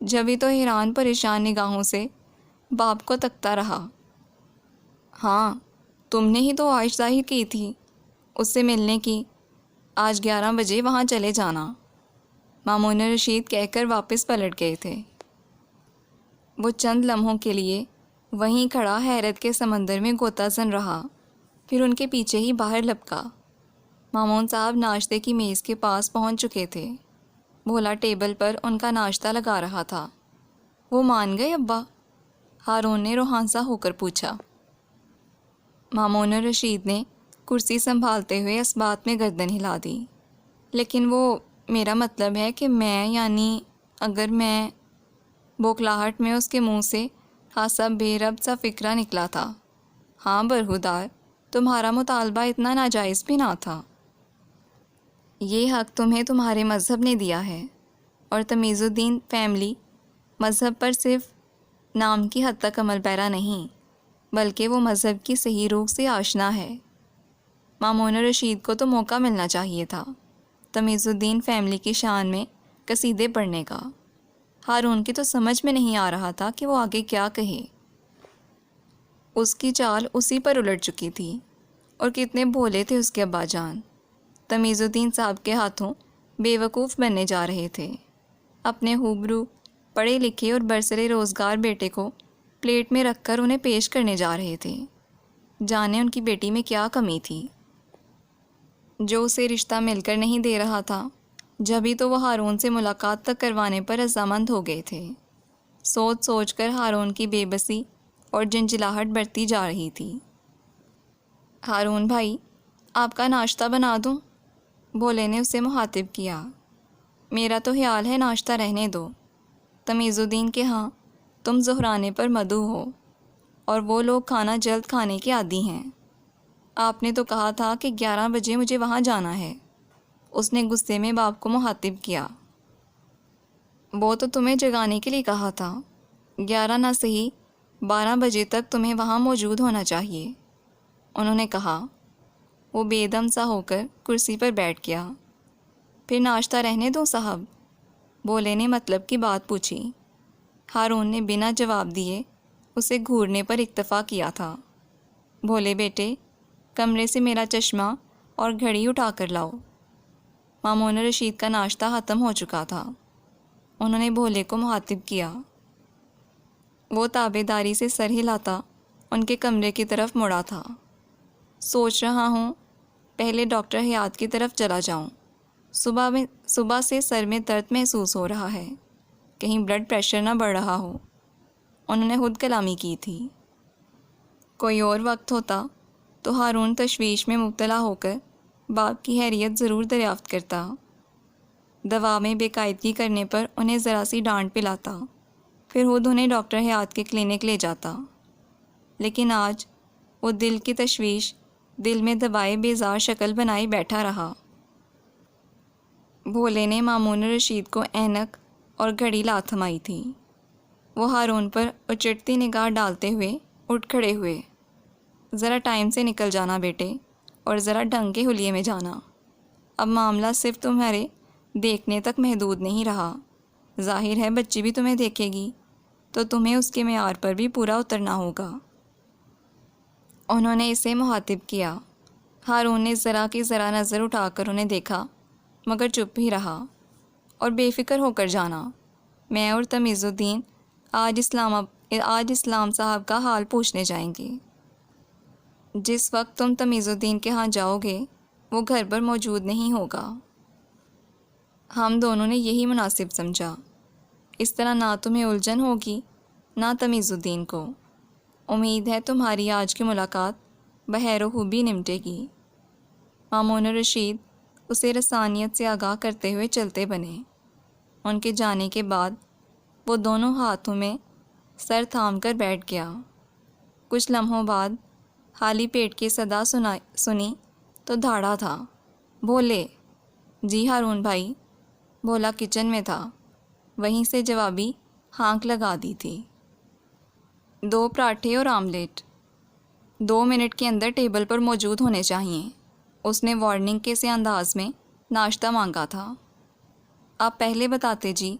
جبھی تو حیران پریشان نگاہوں سے باپ کو تکتا رہا۔ ہاں، تم نے ہی تو آج ظاہر کی تھی اس سے ملنے کی، آج 11 بجے وہاں چلے جانا، مامون رشید کہہ کر واپس پلٹ گئے تھے۔ وہ چند لمحوں کے لیے وہیں کھڑا حیرت کے سمندر میں غوطہ زن رہا، پھر ان کے پیچھے ہی باہر لپکا۔ مامون صاحب ناشتے کی میز کے پاس پہنچ چکے تھے۔ بھولا ٹیبل پر ان کا ناشتہ لگا رہا تھا۔ وہ مان گئے ابا؟ ہارون نے روحانسا ہو کر پوچھا۔ مامون رشید نے کرسی سنبھالتے ہوئے اس بات میں گردن ہلا دی۔ لیکن وہ، میرا مطلب ہے کہ میں، یعنی اگر میں، بوکھلاہٹ میں اس کے منہ سے خاصا بے ربط سا فکرہ نکلا تھا۔ ہاں برہودار، تمہارا مطالبہ اتنا ناجائز بھی نہ تھا۔ یہ حق تمہیں تمہارے مذہب نے دیا ہے، اور تمیز الدین فیملی مذہب پر صرف نام کی حد تک عمل پیرا نہیں، بلکہ وہ مذہب کی صحیح روح سے آشنا ہے۔ مامون رشید کو تو موقع ملنا چاہیے تھا تمیز الدین فیملی کی شان میں قصیدے پڑھنے کا۔ ہارون کی تو سمجھ میں نہیں آ رہا تھا کہ وہ آگے کیا کہے۔ اس کی چال اسی پر الٹ چکی تھی، اور کتنے بھولے تھے اس کے ابا جان۔ تمیز الدین صاحب کے ہاتھوں بے وقوف بننے جا رہے تھے۔ اپنے ہوبرو پڑھے لکھے اور برسر روزگار بیٹے کو پلیٹ میں رکھ کر انہیں پیش کرنے جا رہے تھے۔ جانے ان کی بیٹی میں کیا کمی تھی جو اسے رشتہ مل کر نہیں دے رہا تھا۔ جبھی تو وہ ہارون سے ملاقات تک کروانے پر رضامند ہو گئے تھے۔ سوچ سوچ کر ہارون کی بے بسی اور جنجلاہٹ بڑھتی جا رہی تھی۔ ہارون بھائی، آپ کا ناشتہ بنا دوں؟ بھولے نے اسے مخاطب کیا۔ میرا تو خیال ہے ناشتہ رہنے دو۔ تمیز الدین کے ہاں تم زہرانے پر مدعو ہو، اور وہ لوگ کھانا جلد کھانے کے عادی ہیں۔ آپ نے تو کہا تھا کہ 11 بجے مجھے وہاں جانا ہے۔ اس نے غصے میں باپ کو مخاطب کیا۔ وہ تو تمہیں جگانے کے لیے کہا تھا۔ 11 نہ صحیح 12 بجے تک تمہیں وہاں موجود ہونا چاہیے، انہوں نے کہا۔ وہ بے دم سا ہو کر کرسی پر بیٹھ گیا۔ پھر ناشتہ رہنے دو صاحب؟ بھولے نے مطلب کی بات پوچھی۔ ہارون نے بنا جواب دیے اسے گھورنے پر اکتفا کیا تھا۔ بھولے بیٹے، کمرے سے میرا چشمہ اور گھڑی اٹھا کر لاؤ۔ مامون رشید کا ناشتہ ختم ہو چکا تھا۔ انہوں نے بھولے کو مخاطب کیا۔ وہ تابع داری سے سر ہلاتا ان کے کمرے کی طرف مڑا تھا۔ سوچ رہا ہوں پہلے ڈاکٹر حیات کی طرف چلا جاؤں۔ صبح سے سر میں درد محسوس ہو رہا ہے، کہیں بلڈ پریشر نہ بڑھ رہا ہو، انہوں نے خود کلامی کی تھی۔ کوئی اور وقت ہوتا تو ہارون تشویش میں مبتلا ہو کر باپ کی خیریت ضرور دریافت کرتا، دوا میں بے قاعدگی کرنے پر انہیں ذرا سی ڈانٹ پلاتا، پھر خود انہیں ڈاکٹر حیات کے کلینک لے جاتا۔ لیکن آج وہ دل کی تشویش دل میں دبائے بیزار شکل بنائی بیٹھا رہا۔ بھولے نے مامون رشید کو اینک اور گھڑی لا تھمائی تھی۔ وہ ہارون پر اچٹتی نگاہ ڈالتے ہوئے اٹھ کھڑے ہوئے۔ ذرا ٹائم سے نکل جانا بیٹے، اور ذرا ڈھنگ کے حلیے میں جانا۔ اب معاملہ صرف تمہارے دیکھنے تک محدود نہیں رہا، ظاہر ہے بچی بھی تمہیں دیکھے گی تو تمہیں اس کے معیار پر بھی پورا اترنا ہوگا۔ انہوں نے اسے مخاطب کیا۔ ہارون نے ذرا کی ذرا نظر اٹھا کر انہیں دیکھا، مگر چپ ہی رہا۔ اور بے فکر ہو کر جانا، میں اور تمیز الدین آج اسلام صاحب کا حال پوچھنے جائیں گے۔ جس وقت تم تمیز الدین کے ہاں جاؤ گے وہ گھر پر موجود نہیں ہوگا۔ ہم دونوں نے یہی مناسب سمجھا، اس طرح نہ تمہیں الجھن ہوگی نہ تمیز الدین کو۔ امید ہے تمہاری آج کی ملاقات بخیر و خوبی نمٹے گی۔ مامون رشید اسے رسانیت سے آگاہ کرتے ہوئے چلتے بنے۔ ان کے جانے کے بعد وہ دونوں ہاتھوں میں سر تھام کر بیٹھ گیا۔ کچھ لمحوں بعد خالی پیٹ کی صدا سنی تو دھاڑا تھا۔ بولے، جی ہارون بھائی۔ بولا کچن میں تھا، وہیں سے جوابی ہانک لگا دی تھی۔ 2 پراٹھے اور آملیٹ 2 منٹ کے اندر ٹیبل پر موجود ہونے چاہئیں۔ اس نے وارننگ کے سے انداز میں ناشتہ مانگا تھا۔ آپ پہلے بتاتے جی،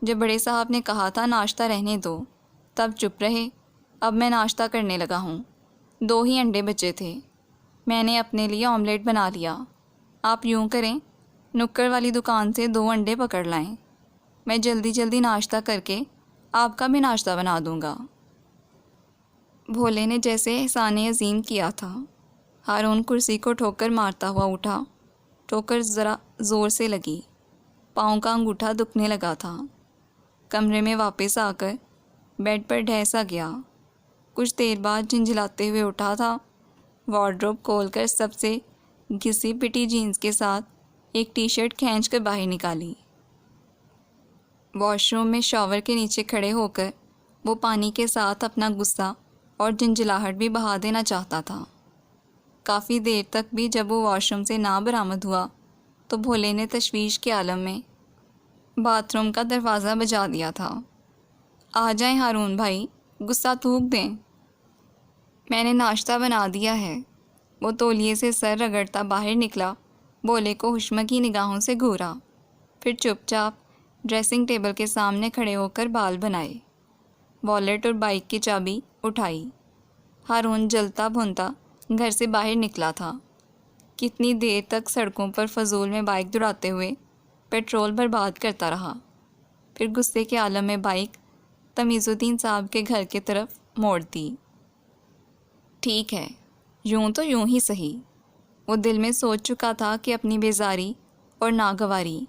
جب بڑے صاحب نے کہا تھا ناشتہ رہنے دو تب چپ رہے۔ اب میں ناشتہ کرنے لگا ہوں۔ 2 ہی انڈے بچے تھے، میں نے اپنے لیے آملیٹ بنا لیا۔ آپ یوں کریں، نکڑ والی دکان سے 2 انڈے پکڑ لائیں، میں جلدی جلدی ناشتہ کر کے آپ کا بھی ناشتہ بنا دوں گا۔ بھولے نے جیسے احسان عظیم کیا تھا۔ ہارون کرسی کو ٹھوکر مارتا ہوا اٹھا۔ ٹھوکر ذرا زور سے لگی، پاؤں کا انگوٹھا دکھنے لگا تھا۔ کمرے میں واپس آ کر بیڈ پر ڈھیسا گیا۔ کچھ دیر بعد جھنجھلاتے ہوئے اٹھا تھا۔ وارڈروب کھول کر سب سے گھسی پٹی جینز کے ساتھ ایک ٹی شرٹ کھینچ کر باہر نکالی۔ واش روم میں شاور کے نیچے کھڑے ہو کر وہ پانی کے ساتھ اپنا غصہ اور جھنجھلاہٹ بھی بہا دینا چاہتا تھا۔ کافی دیر تک بھی جب وہ واش روم سے نہ برآمد ہوا تو بھولے نے تشویش کے عالم میں باتھ روم کا دروازہ بجا دیا تھا۔ آ جائیں ہارون بھائی، غصہ تھوک دیں، میں نے ناشتہ بنا دیا ہے۔ وہ تولیے سے سر رگڑتا باہر نکلا، بھولے کو حشمتی نگاہوں سے گھورا، پھر چپ چاپ ڈریسنگ ٹیبل کے سامنے کھڑے ہو کر بال بنائے، والیٹ اور بائک کی چابی اٹھائی۔ ہارون جلتا بھونتا گھر سے باہر نکلا تھا۔ کتنی دیر تک سڑکوں پر فضول میں بائک دوڑاتے ہوئے پیٹرول برباد کرتا رہا، پھر غصے کے عالم میں بائک تمیز الدین صاحب کے گھر کی طرف موڑ دی۔ ٹھیک ہے، یوں تو یوں ہی صحیح۔ وہ دل میں سوچ چکا تھا کہ اپنی بیزاری اور ناگواری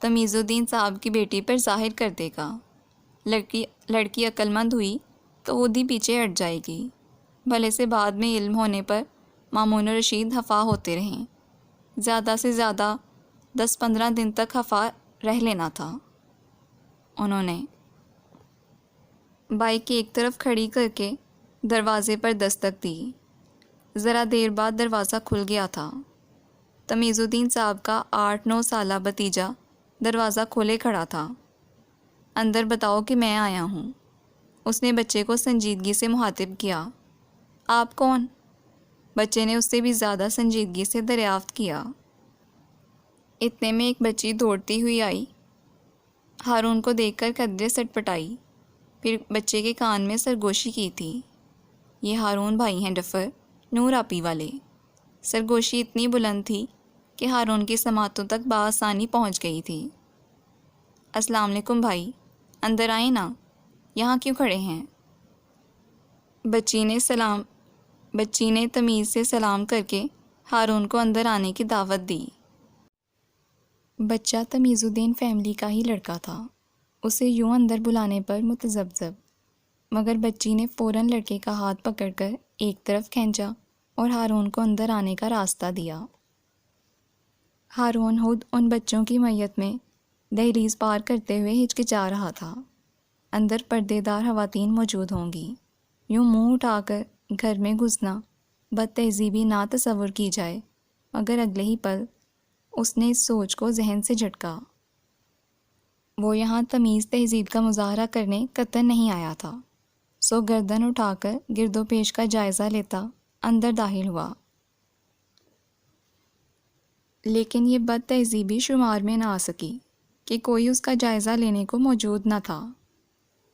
تمیز الدین صاحب کی بیٹی پر ظاہر کر دے گا۔ لڑکی عقل مند ہوئی تو خود ہی پیچھے ہٹ جائے گی، بھلے سے بعد میں علم ہونے پر مامون رشید خفا ہوتے رہیں۔ زیادہ سے زیادہ 10-15 دن تک خفا رہ لینا تھا۔ انہوں نے بائک ایک طرف کھڑی کر کے دروازے پر دستک دی۔ ذرا دیر بعد دروازہ کھل گیا تھا۔ تمیز الدین صاحب کا 8-9 سالہ بھتیجا دروازہ کھولے کھڑا تھا۔ اندر بتاؤ کہ میں آیا ہوں۔ اس نے بچے کو سنجیدگی سے مخاطب کیا۔ آپ کون؟ بچے نے اس سے بھی زیادہ سنجیدگی سے دریافت کیا۔ اتنے میں ایک بچی دوڑتی ہوئی آئی، ہارون کو دیکھ کر قدرے سٹ پٹائی، پھر بچے کے کان میں سرگوشی کی تھی۔ یہ ہارون بھائی ہیں ڈفر، نور آپی والے۔ سرگوشی اتنی بلند تھی کہ ہارون کی سماعتوں تک بآسانی پہنچ گئی تھی۔ السلام علیکم بھائی، اندر آئیں نا، یہاں کیوں کھڑے ہیں؟ بچی نے تمیز سے سلام کر کے ہارون کو اندر آنے کی دعوت دی۔ بچہ تمیز الدین فیملی کا ہی لڑکا تھا، اسے یوں اندر بلانے پر متذبذب، مگر بچی نے فوراً لڑکے کا ہاتھ پکڑ کر ایک طرف کھینچا اور ہارون کو اندر آنے کا راستہ دیا۔ ہارون خود ان بچوں کی میت میں دہلیز پار کرتے ہوئے ہچکچا رہا تھا۔ اندر پردے دار خواتین موجود ہوں گی، یوں منہ اٹھا کر گھر میں گھسنا بد تہذیبی نہ تصور کی جائے، مگر اگلے ہی پل اس نے اس سوچ کو ذہن سے جھٹکا۔ وہ یہاں تمیز تہذیب کا مظاہرہ کرنے قطعاً نہیں آیا تھا، سو گردن اٹھا کر گرد و پیش کا جائزہ لیتا اندر داخل ہوا۔ لیکن یہ بد تہذیبی شمار میں نہ آ سکی کہ کوئی اس کا جائزہ لینے کو موجود نہ تھا۔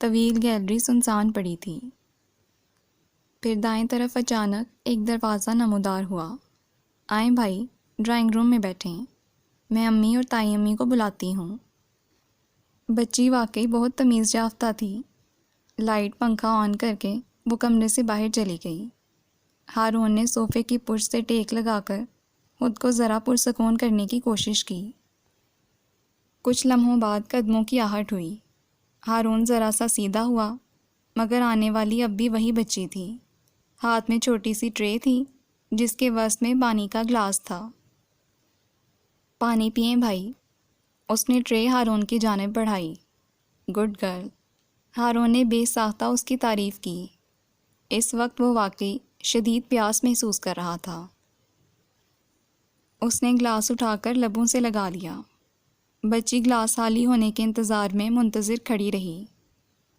طویل گیلری سنسان پڑی تھی۔ پھر دائیں طرف اچانک ایک دروازہ نمودار ہوا۔ آئیں بھائی، ڈرائنگ روم میں بیٹھیں، میں امی اور تائی امی کو بلاتی ہوں۔ بچی واقعی بہت تمیز یافتہ تھی۔ لائٹ پنکھا آن کر کے وہ کمرے سے باہر چلی گئی۔ ہارون نے صوفے کی پشت سے ٹیک لگا کر خود کو ذرا پرسکون کرنے کی کوشش کی۔ کچھ لمحوں بعد قدموں کی آہٹ ہوئی۔ ہارون ذرا سا سیدھا ہوا، مگر آنے والی اب بھی وہی بچی تھی۔ ہاتھ میں چھوٹی سی ٹرے تھی جس کے وسط میں پانی کا گلاس تھا۔ پانی پئیں بھائی۔ اس نے ٹرے ہارون کی جانب بڑھائی۔ Good girl. ہارون نے بے ساختہ اس کی تعریف کی۔ اس وقت وہ واقعی شدید پیاس محسوس کر رہا تھا۔ اس نے گلاس اٹھا کر لبوں سے لگا لیا۔ بچی گلاس خالی ہونے کے انتظار میں منتظر کھڑی رہی۔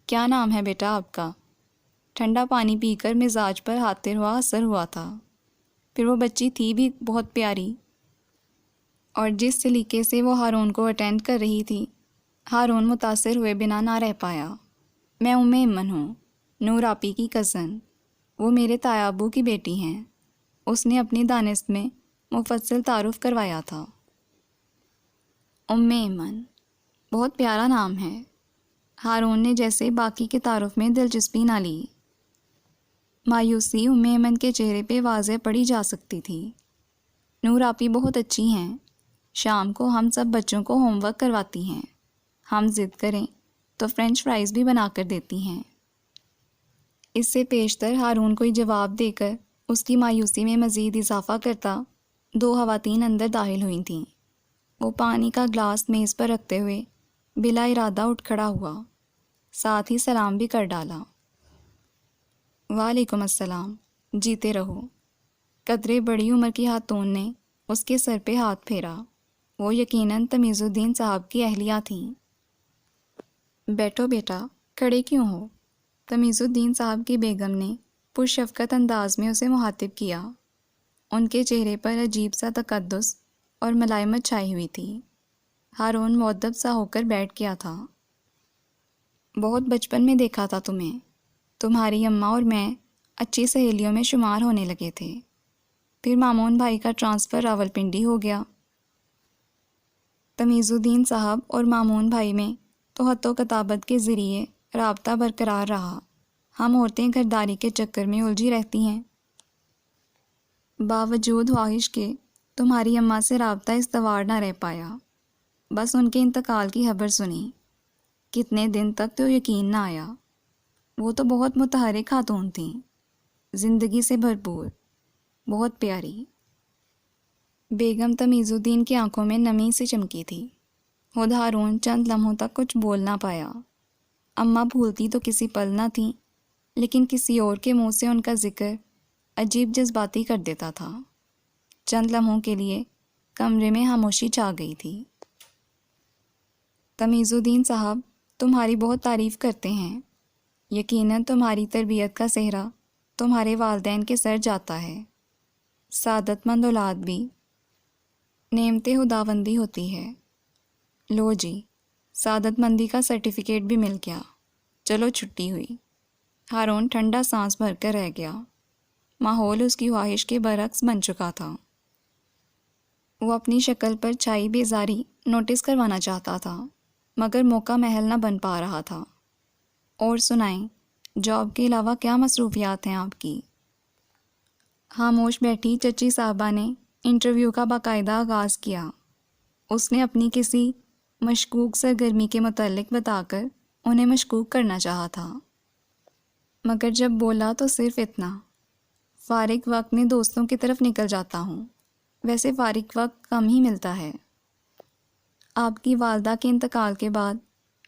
کیا نام ہے بیٹا آپ کا؟ ٹھنڈا پانی پی کر مزاج پر ہاتھ ہوا اثر ہوا تھا۔ پھر وہ بچی تھی بھی بہت پیاری، اور جس سلیقے سے وہ ہارون کو اٹینڈ کر رہی تھی، ہارون متاثر ہوئے بنا نہ رہ پایا۔ میں ایمن ہوں، نور آپی کی کزن۔ وہ میرے تایا ابو کی بیٹی ہیں۔ اس نے اپنی دانست میں مفصل تعارف کروایا تھا۔ ایمن، بہت پیارا نام ہے۔ ہارون نے جیسے باقی کے تعارف میں دلچسپی نہ لی۔ مایوسی ایمن کے چہرے پہ واضح پڑی جا سکتی تھی۔ نور آپی بہت اچھی ہیں۔ شام کو ہم سب بچوں کو ہوم ورک کرواتی ہیں۔ ہم ضد کریں تو فرینچ فرائز بھی بنا کر دیتی ہیں۔ اس سے پیشتر ہارون کوئی جواب دے کر اس کی مایوسی میں مزید اضافہ کرتا 2 خواتین اندر داخل ہوئی تھیں۔ وہ پانی کا گلاس میز پر رکھتے ہوئے بلا ارادہ اٹھ کھڑا ہوا، ساتھ ہی سلام بھی کر ڈالا۔ وعلیکم السلام، جیتے رہو۔ قدرے بڑی عمر کی خاتون نے اس کے سر پہ ہاتھ پھیرا۔ وہ یقیناً تمیز الدین صاحب کی اہلیہ تھیں۔ بیٹھو بیٹا، کھڑے کیوں ہو؟ تمیز الدین صاحب کی بیگم نے پرشفقت انداز میں اسے مخاطب کیا۔ ان کے چہرے پر عجیب سا تقدس اور ملائمت چھائی ہوئی تھی۔ ہارون مؤدب سا ہو کر بیٹھ گیا تھا۔ بہت بچپن میں دیکھا تھا تمہیں۔ تمہاری اماں اور میں اچھی سہیلیوں میں شمار ہونے لگے تھے۔ پھر مامون بھائی کا ٹرانسفر راولپنڈی ہو گیا۔ تمیز الدین صاحب اور مامون بھائی میں تو خط و کتابت کے ذریعے رابطہ برقرار رہا۔ ہم عورتیں گھرداری کے چکر میں الجھی رہتی ہیں۔ باوجود خواہش کے تمہاری اماں سے رابطہ استوار نہ رہ پایا۔ بس ان کے انتقال کی خبر سنی، کتنے دن تک تو یقین نہ آیا۔ وہ تو بہت متحرک خاتون تھیں، زندگی سے بھرپور، بہت پیاری۔ بیگم تمیز الدین کی آنکھوں میں نمی سی چمکی تھی۔ خود ہارون چند لمحوں تک کچھ بول نہ پایا۔ اماں بھولتی تو کسی پل نہ تھیں، لیکن کسی اور کے منہ سے ان کا ذکر عجیب جذباتی کر دیتا تھا۔ چند لمحوں کے لیے کمرے میں خاموشی چھا گئی تھی۔ تمیز الدین صاحب تمہاری بہت تعریف کرتے ہیں۔ یقیناً تمہاری تربیت کا سہرا تمہارے والدین کے سر جاتا ہے۔ سعادت مند اولاد بھی نعمت خداوندی ہوتی ہے۔ لو جی، سعادت مندی کا سرٹیفکیٹ بھی مل گیا۔ چلو چھٹی ہوئی۔ ہارون ٹھنڈا سانس بھر کر رہ گیا۔ ماحول اس کی خواہش کے برعکس بن چکا تھا۔ وہ اپنی شکل پر چھائی بیزاری نوٹس کروانا چاہتا تھا، مگر موقع محل نہ بن پا رہا تھا۔ اور سنائیں، جاب کے علاوہ کیا مصروفیات ہیں آپ کی؟ خاموش بیٹھی چچی صاحبہ نے انٹرویو کا باقاعدہ آغاز کیا۔ اس نے اپنی کسی مشکوک سرگرمی کے متعلق بتا کر انہیں مشکوک کرنا چاہا تھا، مگر جب بولا تو صرف اتنا: فارغ وقت میں دوستوں کی طرف نکل جاتا ہوں۔ ویسے فارغ وقت کم ہی ملتا ہے۔ آپ کی والدہ کے انتقال کے بعد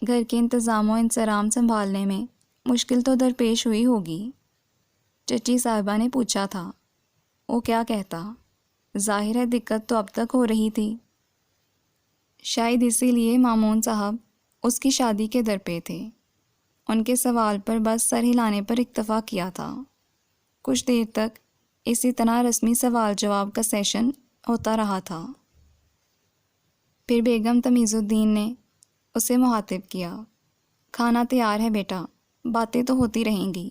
گھر کے انتظام و انصرام سنبھالنے میں مشکل تو درپیش ہوئی ہوگی؟ چچی صاحبہ نے پوچھا تھا۔ وہ کیا کہتا؟ ظاہر ہے دقت تو اب تک ہو رہی تھی۔ شاید اسی لیے مامون صاحب اس کی شادی کے در پہ تھے۔ ان کے سوال پر بس سر ہلانے پر اکتفا کیا تھا۔ کچھ دیر تک اسی طرح رسمی سوال جواب کا سیشن ہوتا رہا تھا۔ پھر بیگم تمیز الدین نے اسے مخاطب کیا۔ کھانا تیار ہے بیٹا، باتیں تو ہوتی رہیں گی،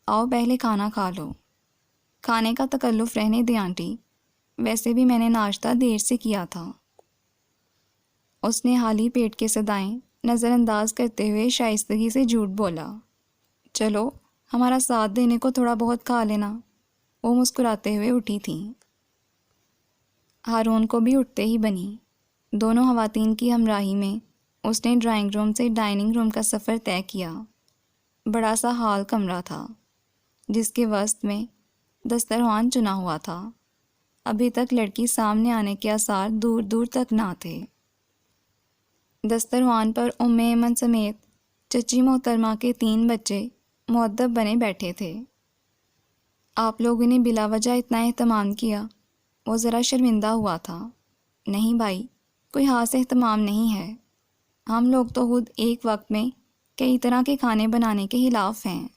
آؤ پہلے کھانا کھا لو۔ کھانے کا تکلف رہنے دیں آنٹی، ویسے بھی میں نے ناشتہ دیر سے کیا تھا۔ اس نے خالی پیٹ کے صدائیں نظر انداز کرتے ہوئے شائستگی سے جھوٹ بولا۔ چلو ہمارا ساتھ دینے کو تھوڑا بہت کھا لینا۔ وہ مسکراتے ہوئے اٹھی تھیں۔ ہارون کو بھی اٹھتے ہی بنی۔ دونوں خواتین کی ہمراہی میں اس نے ڈرائنگ روم سے ڈائننگ روم کا سفر طے کیا۔ بڑا سا ہال کمرہ تھا جس کے وسط میں دسترخوان چنا ہوا تھا۔ ابھی تک لڑکی سامنے آنے کے آثار دور دور تک نہ تھے۔ دسترخوان پر ایمن سمیت چچی محترمہ کے 3 بچے مؤدب بنے بیٹھے تھے۔ آپ لوگوں نے بلا وجہ اتنا اہتمام کیا؟ وہ ذرا شرمندہ ہوا تھا۔ نہیں بھائی، کوئی خاص اہتمام نہیں ہے، ہم لوگ تو خود ایک وقت میں کئی طرح کے کھانے بنانے کے خلاف ہیں۔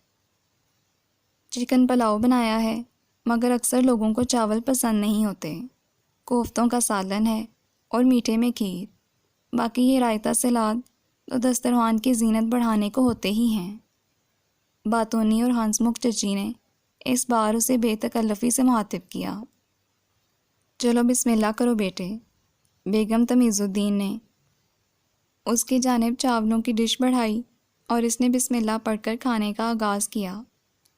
چکن پلاؤ بنایا ہے، مگر اکثر لوگوں کو چاول پسند نہیں ہوتے۔ کوفتوں کا سالن ہے اور میٹھے میں کھیر، باقی یہ رائتہ سلاد تو دسترخوان کی زینت بڑھانے کو ہوتے ہی ہیں۔ باتونی اور ہنس مکھ چچی نے اس بار اسے بے تکلفی سے مخاطب کیا۔ چلو بسم اللہ کرو بیٹے۔ بیگم تمیز الدین نے اس کی جانب چاولوں کی ڈش بڑھائی اور اس نے بسم اللہ پڑھ کر کھانے کا آغاز کیا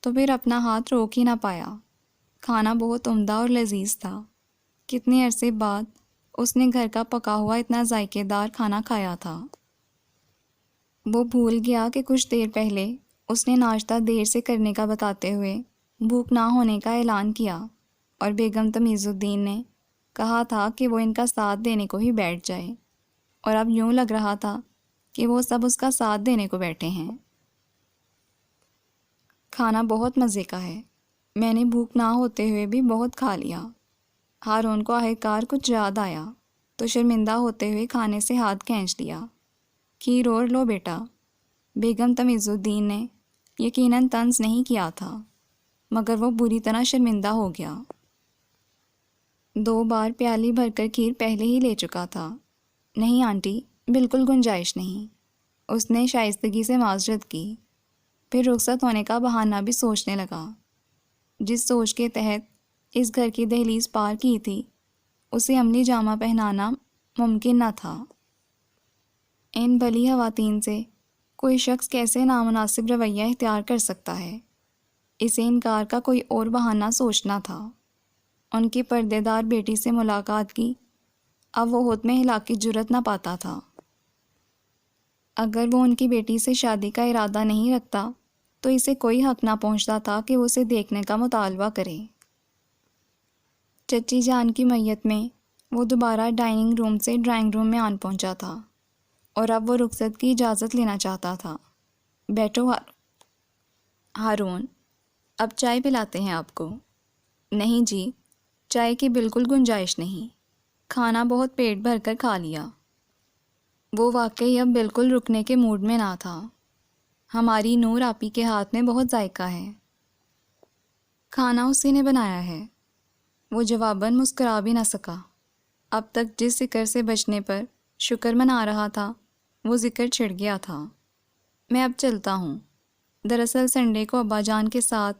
تو پھر اپنا ہاتھ روک ہی نہ پایا۔ کھانا بہت عمدہ اور لذیذ تھا۔ کتنے عرصے بعد اس نے گھر کا پکا ہوا اتنا ذائقے دار کھانا کھایا تھا۔ وہ بھول گیا کہ کچھ دیر پہلے اس نے ناشتہ دیر سے کرنے کا بتاتے ہوئے بھوک نہ ہونے کا اعلان کیا، اور بیگم تمیز الدین نے کہا تھا کہ وہ ان کا ساتھ دینے کو ہی بیٹھ جائے، اور اب یوں لگ رہا تھا کہ وہ سب اس کا ساتھ دینے کو بیٹھے ہیں۔ کھانا بہت مزے کا ہے، میں نے بھوک نہ ہوتے ہوئے بھی بہت کھا لیا۔ ہارون کو آخرکار کچھ یاد آیا تو شرمندہ ہوتے ہوئے کھانے سے ہاتھ کھینچ لیا۔ کھیر اور لو بیٹا۔ بیگم تمیز الدین نے یقیناً طنز نہیں کیا تھا، مگر وہ بری طرح شرمندہ ہو گیا۔ 2 بار پیالی بھر کر کھیر پہلے ہی لے چکا تھا۔ نہیں آنٹی، بالکل گنجائش نہیں، اس نے شائستگی سے معذرت کی۔ پھر رخصت ہونے کا بہانہ بھی سوچنے لگا۔ جس سوچ کے تحت اس گھر کی دہلیز پار کی تھی، اسے عملی جامہ پہنانا ممکن نہ تھا۔ ان بھلی خواتین سے کوئی شخص کیسے نامناسب رویہ اختیار کر سکتا ہے؟ اسے انکار کا کوئی اور بہانہ سوچنا تھا۔ ان کی پردے دار بیٹی سے ملاقات کی اب وہ ہود میں ہلا کی جرت نہ پاتا تھا۔ اگر وہ ان کی بیٹی سے شادی کا ارادہ نہیں رکھتا تو اسے کوئی حق نہ پہنچتا تھا کہ وہ اسے دیکھنے کا مطالبہ کرے۔ چچی جان کی میت میں وہ دوبارہ ڈائننگ روم سے ڈرائنگ روم میں آن پہنچا تھا، اور اب وہ رخصت کی اجازت لینا چاہتا تھا۔ بیٹھو ہارون، اب چائے پلاتے ہیں آپ کو۔ نہیں جی، چائے کی بالکل گنجائش نہیں، کھانا بہت پیٹ بھر کر کھا لیا۔ وہ واقعی اب بالکل رکنے کے موڈ میں نہ تھا۔ ہماری نور آپی کے ہاتھ میں بہت ذائقہ ہے، کھانا اسی نے بنایا ہے۔ وہ جواباً مسکرا بھی نہ سکا۔ اب تک جس ذکر سے بچنے پر شکر منا رہا تھا وہ ذکر چھڑ گیا تھا۔ میں اب چلتا ہوں۔ دراصل سنڈے کو ابا جان کے ساتھ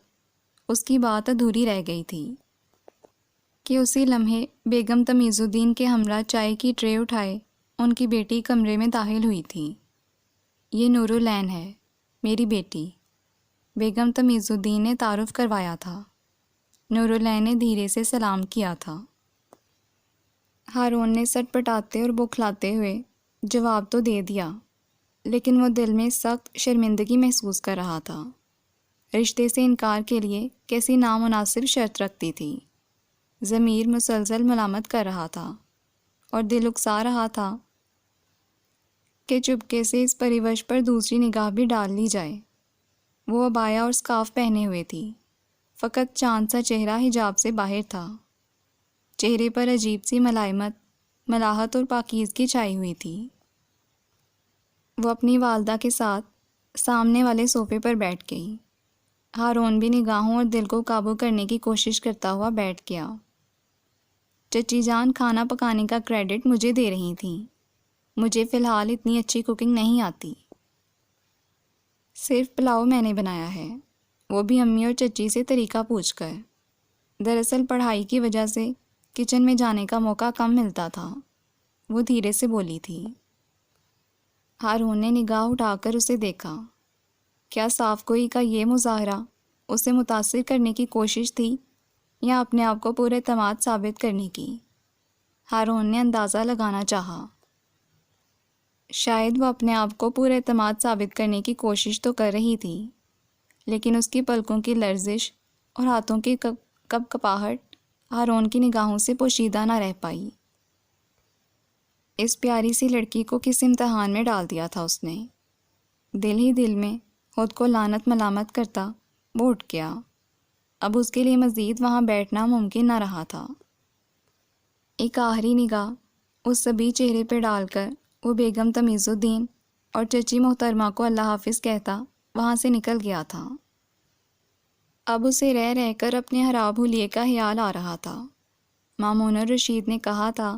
اس کی بات ادھوری رہ گئی تھی کہ اسی لمحے بیگم تمیز الدین کے ہمراہ چائے کی ٹرے اٹھائے ان کی بیٹی کمرے میں داخل ہوئی تھی۔ یہ نورالعین ہے، میری بیٹی، بیگم تمیز الدین نے تعارف کروایا تھا۔ نورالعین نے دھیرے سے سلام کیا تھا۔ ہارون نے سٹ پٹاتے اور بوکھلاتے ہوئے جواب تو دے دیا، لیکن وہ دل میں سخت شرمندگی محسوس کر رہا تھا۔ رشتے سے انکار کے لیے کیسی نامناسب شرط رکھتی تھی۔ ضمیر مسلسل ملامت کر رہا تھا اور دل اکسا رہا تھا کہ چپکے سے اس پریوش پر دوسری نگاہ بھی ڈال لی جائے۔ وہ عبایا اور سکارف پہنے ہوئے تھی، فقط چاند سا چہرہ حجاب سے باہر تھا۔ چہرے پر عجیب سی ملائمت، ملاحت اور پاکیزگی چھائی ہوئی تھی۔ وہ اپنی والدہ کے ساتھ سامنے والے صوفے پر بیٹھ گئی۔ ہارون بھی نگاہوں اور دل کو قابو کرنے کی کوشش کرتا ہوا بیٹھ گیا۔ چچی جان کھانا پکانے کا کریڈٹ مجھے دے رہی تھیں۔ مجھے فی الحال اتنی اچھی کوکنگ نہیں آتی۔ صرف پلاؤ میں نے بنایا ہے، وہ بھی امی اور چچی سے طریقہ پوچھ کر۔ دراصل پڑھائی کی وجہ سے کچن میں جانے کا موقع کم ملتا تھا، وہ دھیرے سے بولی تھی۔ ہارون نے نگاہ اٹھا کر اسے دیکھا۔ کیا صاف گوئی کا یہ مظاہرہ اسے متاثر کرنے کی کوشش تھی یا اپنے آپ کو پورے اعتماد ثابت کرنے کی؟ ہارون نے اندازہ لگانا چاہا۔ شاید وہ اپنے آپ کو پورے اعتماد ثابت کرنے کی کوشش تو کر رہی تھی، لیکن اس کی پلکوں کی لرزش اور ہاتھوں کی کپاہٹ ہارون کی نگاہوں سے پوشیدہ نہ رہ پائی۔ اس پیاری سی لڑکی کو کس امتحان میں ڈال دیا تھا اس نے؟ دل ہی دل میں خود کو لعنت ملامت کرتا وہ اٹھ گیا۔ اب اس کے لیے مزید وہاں بیٹھنا ممکن نہ رہا تھا۔ ایک آخری نگاہ اس سبھی چہرے پہ ڈال کر وہ بیگم تمیز الدین اور چچی محترمہ کو اللہ حافظ کہتا وہاں سے نکل گیا تھا۔ اب اسے رہ رہ کر اپنے خراب حلیے کا خیال آ رہا تھا۔ مامون الرشید نے کہا تھا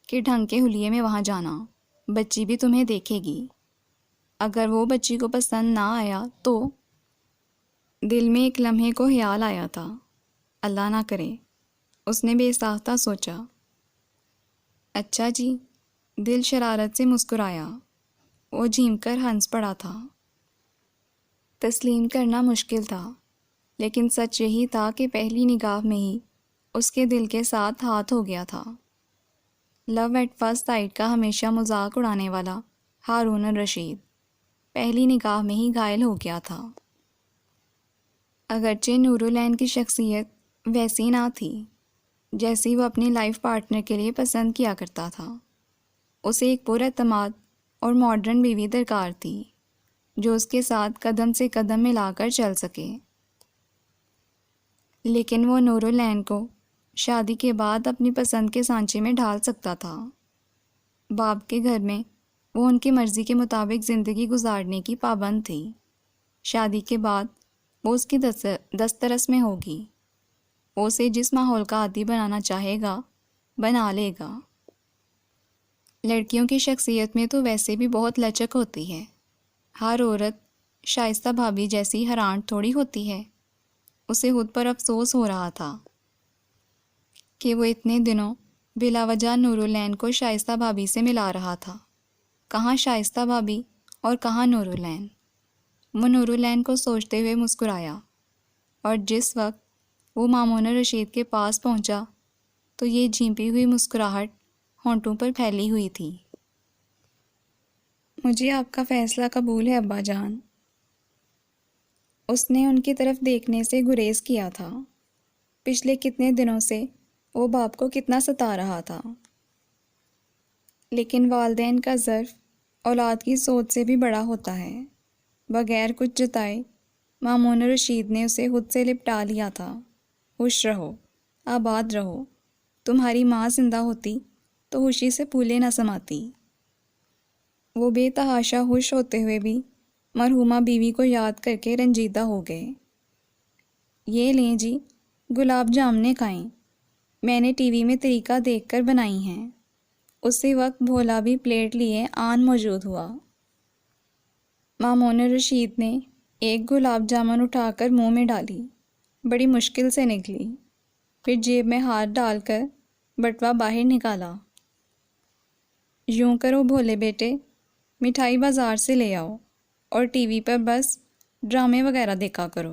کہ ڈھنگ کے حلیے میں وہاں جانا، بچی بھی تمہیں دیکھے گی۔ اگر وہ بچی کو پسند نہ آیا تو؟ دل میں ایک لمحے کو خیال آیا تھا، اللہ نہ کرے، اس نے بے ساختہ سوچا۔ اچھا جی، دل شرارت سے مسکرایا۔ وہ جھیم کر ہنس پڑا تھا۔ تسلیم کرنا مشکل تھا، لیکن سچ یہی تھا کہ پہلی نگاہ میں ہی اس کے دل کے ساتھ ہاتھ ہو گیا تھا۔ لو ایٹ فرسٹ سائٹ کا ہمیشہ مذاق اڑانے والا ہارون الرشید پہلی نگاہ میں ہی گھائل ہو گیا تھا۔ اگرچہ نور العین کی شخصیت ویسی نہ تھی جیسی وہ اپنی لائف پارٹنر کے لیے پسند کیا کرتا تھا۔ اسے ایک پر اعتماد اور ماڈرن بیوی درکار تھی جو اس کے ساتھ قدم سے قدم ملا کر چل سکے، لیکن وہ نور العین کو شادی کے بعد اپنی پسند کے سانچے میں ڈھال سکتا تھا۔ باپ کے گھر میں وہ ان کی مرضی کے مطابق زندگی گزارنے کی پابند تھی۔ شادی کے بعد وہ اس کی دسترس میں ہوگی۔ وہ اسے جس ماحول کا عادی بنانا چاہے گا بنا لے گا۔ لڑکیوں کی شخصیت میں تو ویسے بھی بہت لچک ہوتی ہے۔ ہر عورت شائستہ بھابھی جیسی ہرانٹ تھوڑی ہوتی ہے۔ اسے خود پر افسوس ہو رہا تھا کہ وہ اتنے دنوں بلا وجہ نور العین کو شائستہ بھابھی سے ملا رہا تھا۔ کہاں شائستہ بھابھی اور کہاں نور العین؟ وہ نور العین کو سوچتے ہوئے مسکرایا، اور جس وقت وہ مامون الرشید کے پاس پہنچا تو یہ جھیمپی ہوئی مسکراہٹ ہونٹوں پر پھیلی ہوئی تھی۔ مجھے آپ کا فیصلہ قبول ہے ابا جان۔ اس نے ان کی طرف دیکھنے سے گریز کیا تھا۔ پچھلے کتنے دنوں سے وہ باپ کو کتنا ستا رہا تھا، لیکن والدین کا ظرف اولاد کی سوچ سے بھی بڑا ہوتا ہے۔ بغیر کچھ جتائے مامون الرشید نے اسے خود سے لپٹا لیا تھا۔ خوش رہو، آباد رہو، تمہاری ماں زندہ ہوتی تو خوشی سے پھولے نہ سماتی۔ وہ بے تحاشا خوش ہوتے ہوئے بھی مرحومہ بیوی کو یاد کر کے رنجیدہ ہو گئے۔ یہ لیں جی، گلاب جامنیں کھائیں، میں نے ٹی وی میں طریقہ دیکھ کر بنائی ہیں۔ اسی وقت بھولا بھی پلیٹ لیے آن موجود ہوا۔ مامون الرشید نے ایک گلاب جامن اٹھا کر منہ میں ڈالی، بڑی مشکل سے نکلی، پھر جیب میں ہاتھ ڈال کر بٹوا باہر نکالا۔ یوں کرو بھولے بیٹے، مٹھائی بازار سے لے آؤ اور ٹی وی پر بس ڈرامے وغیرہ دیکھا کرو۔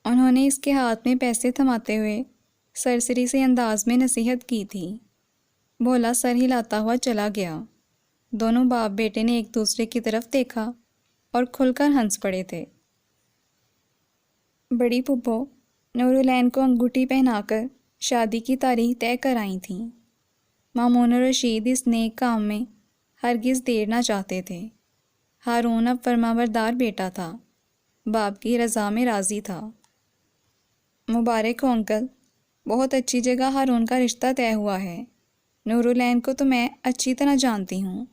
انہوں نے اس کے ہاتھ میں پیسے تھماتے ہوئے سرسری سے انداز میں نصیحت کی تھی۔ بھولا سر ہلاتا ہوا چلا گیا۔ دونوں باپ بیٹے نے ایک دوسرے کی طرف دیکھا اور کھل کر ہنس پڑے تھے۔ بڑی پھپھو نور العین کو انگوٹھی پہنا کر شادی کی تاریخ طے کرائی تھیں۔ مامون الرشید اس نیک کام میں ہرگز دیر نہ چاہتے تھے۔ ہارون اب فرمانبردار بیٹا تھا، باپ کی رضا میں راضی تھا۔ مبارک ہو انکل، بہت اچھی جگہ ہارون کا رشتہ طے ہوا ہے۔ نور العین کو تو میں اچھی طرح جانتی ہوں۔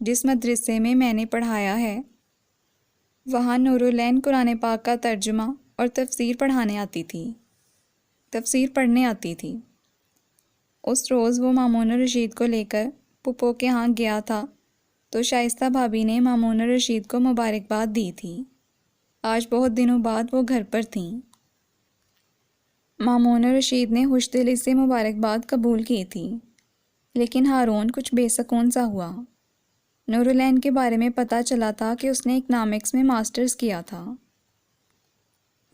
جس مدرسے میں میں نے پڑھایا ہے وہاں نور العین قرآن پاک کا ترجمہ اور تفسیر پڑھنے آتی تھی۔ اس روز وہ مامون الرشید کو لے کر پھپھو کے ہاں گیا تھا تو شائستہ بھابھی نے مامون الرشید کو مبارکباد دی تھی۔ آج بہت دنوں بعد وہ گھر پر تھیں۔ مامون الرشید نے خوش دلی سے مبارکباد قبول کی تھی، لیکن ہارون کچھ بے سکون سا ہوا۔ نور العین کے بارے میں پتہ چلا تھا کہ اس نے اکنامکس میں ماسٹرز کیا تھا،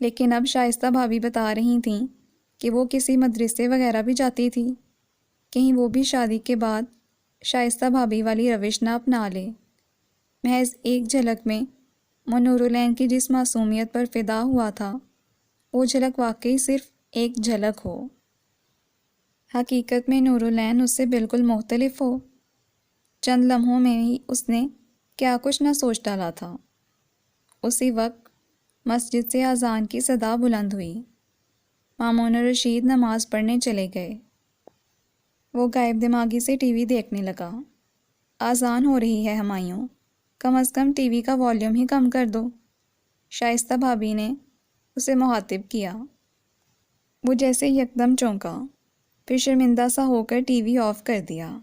لیکن اب شائستہ بھابھی بتا رہی تھیں کہ وہ کسی مدرسے وغیرہ بھی جاتی تھی، کہیں وہ بھی شادی کے بعد شائستہ بھابھی والی روش نہ اپنا لے۔ محض ایک جھلک میں وہ نورالعین کی جس معصومیت پر فدا ہوا تھا وہ جھلک واقعی صرف ایک جھلک ہو، حقیقت میں نورالعین اس سے بالکل مختلف ہو۔ چند لمحوں میں ہی اس نے کیا کچھ نہ سوچ ڈالا تھا۔ اسی وقت مسجد سے اذان کی صدا بلند ہوئی۔ مامون رشید نماز پڑھنے چلے گئے۔ وہ غائب دماغی سے ٹی وی دیکھنے لگا۔ اذان ہو رہی ہے ہمایوں، کم از کم ٹی وی کا والیوم ہی کم کر دو، شائستہ بھابی نے اسے مخاطب کیا۔ وہ جیسے یکدم چونکا، پھر شرمندہ سا ہو کر ٹی وی آف کر دیا۔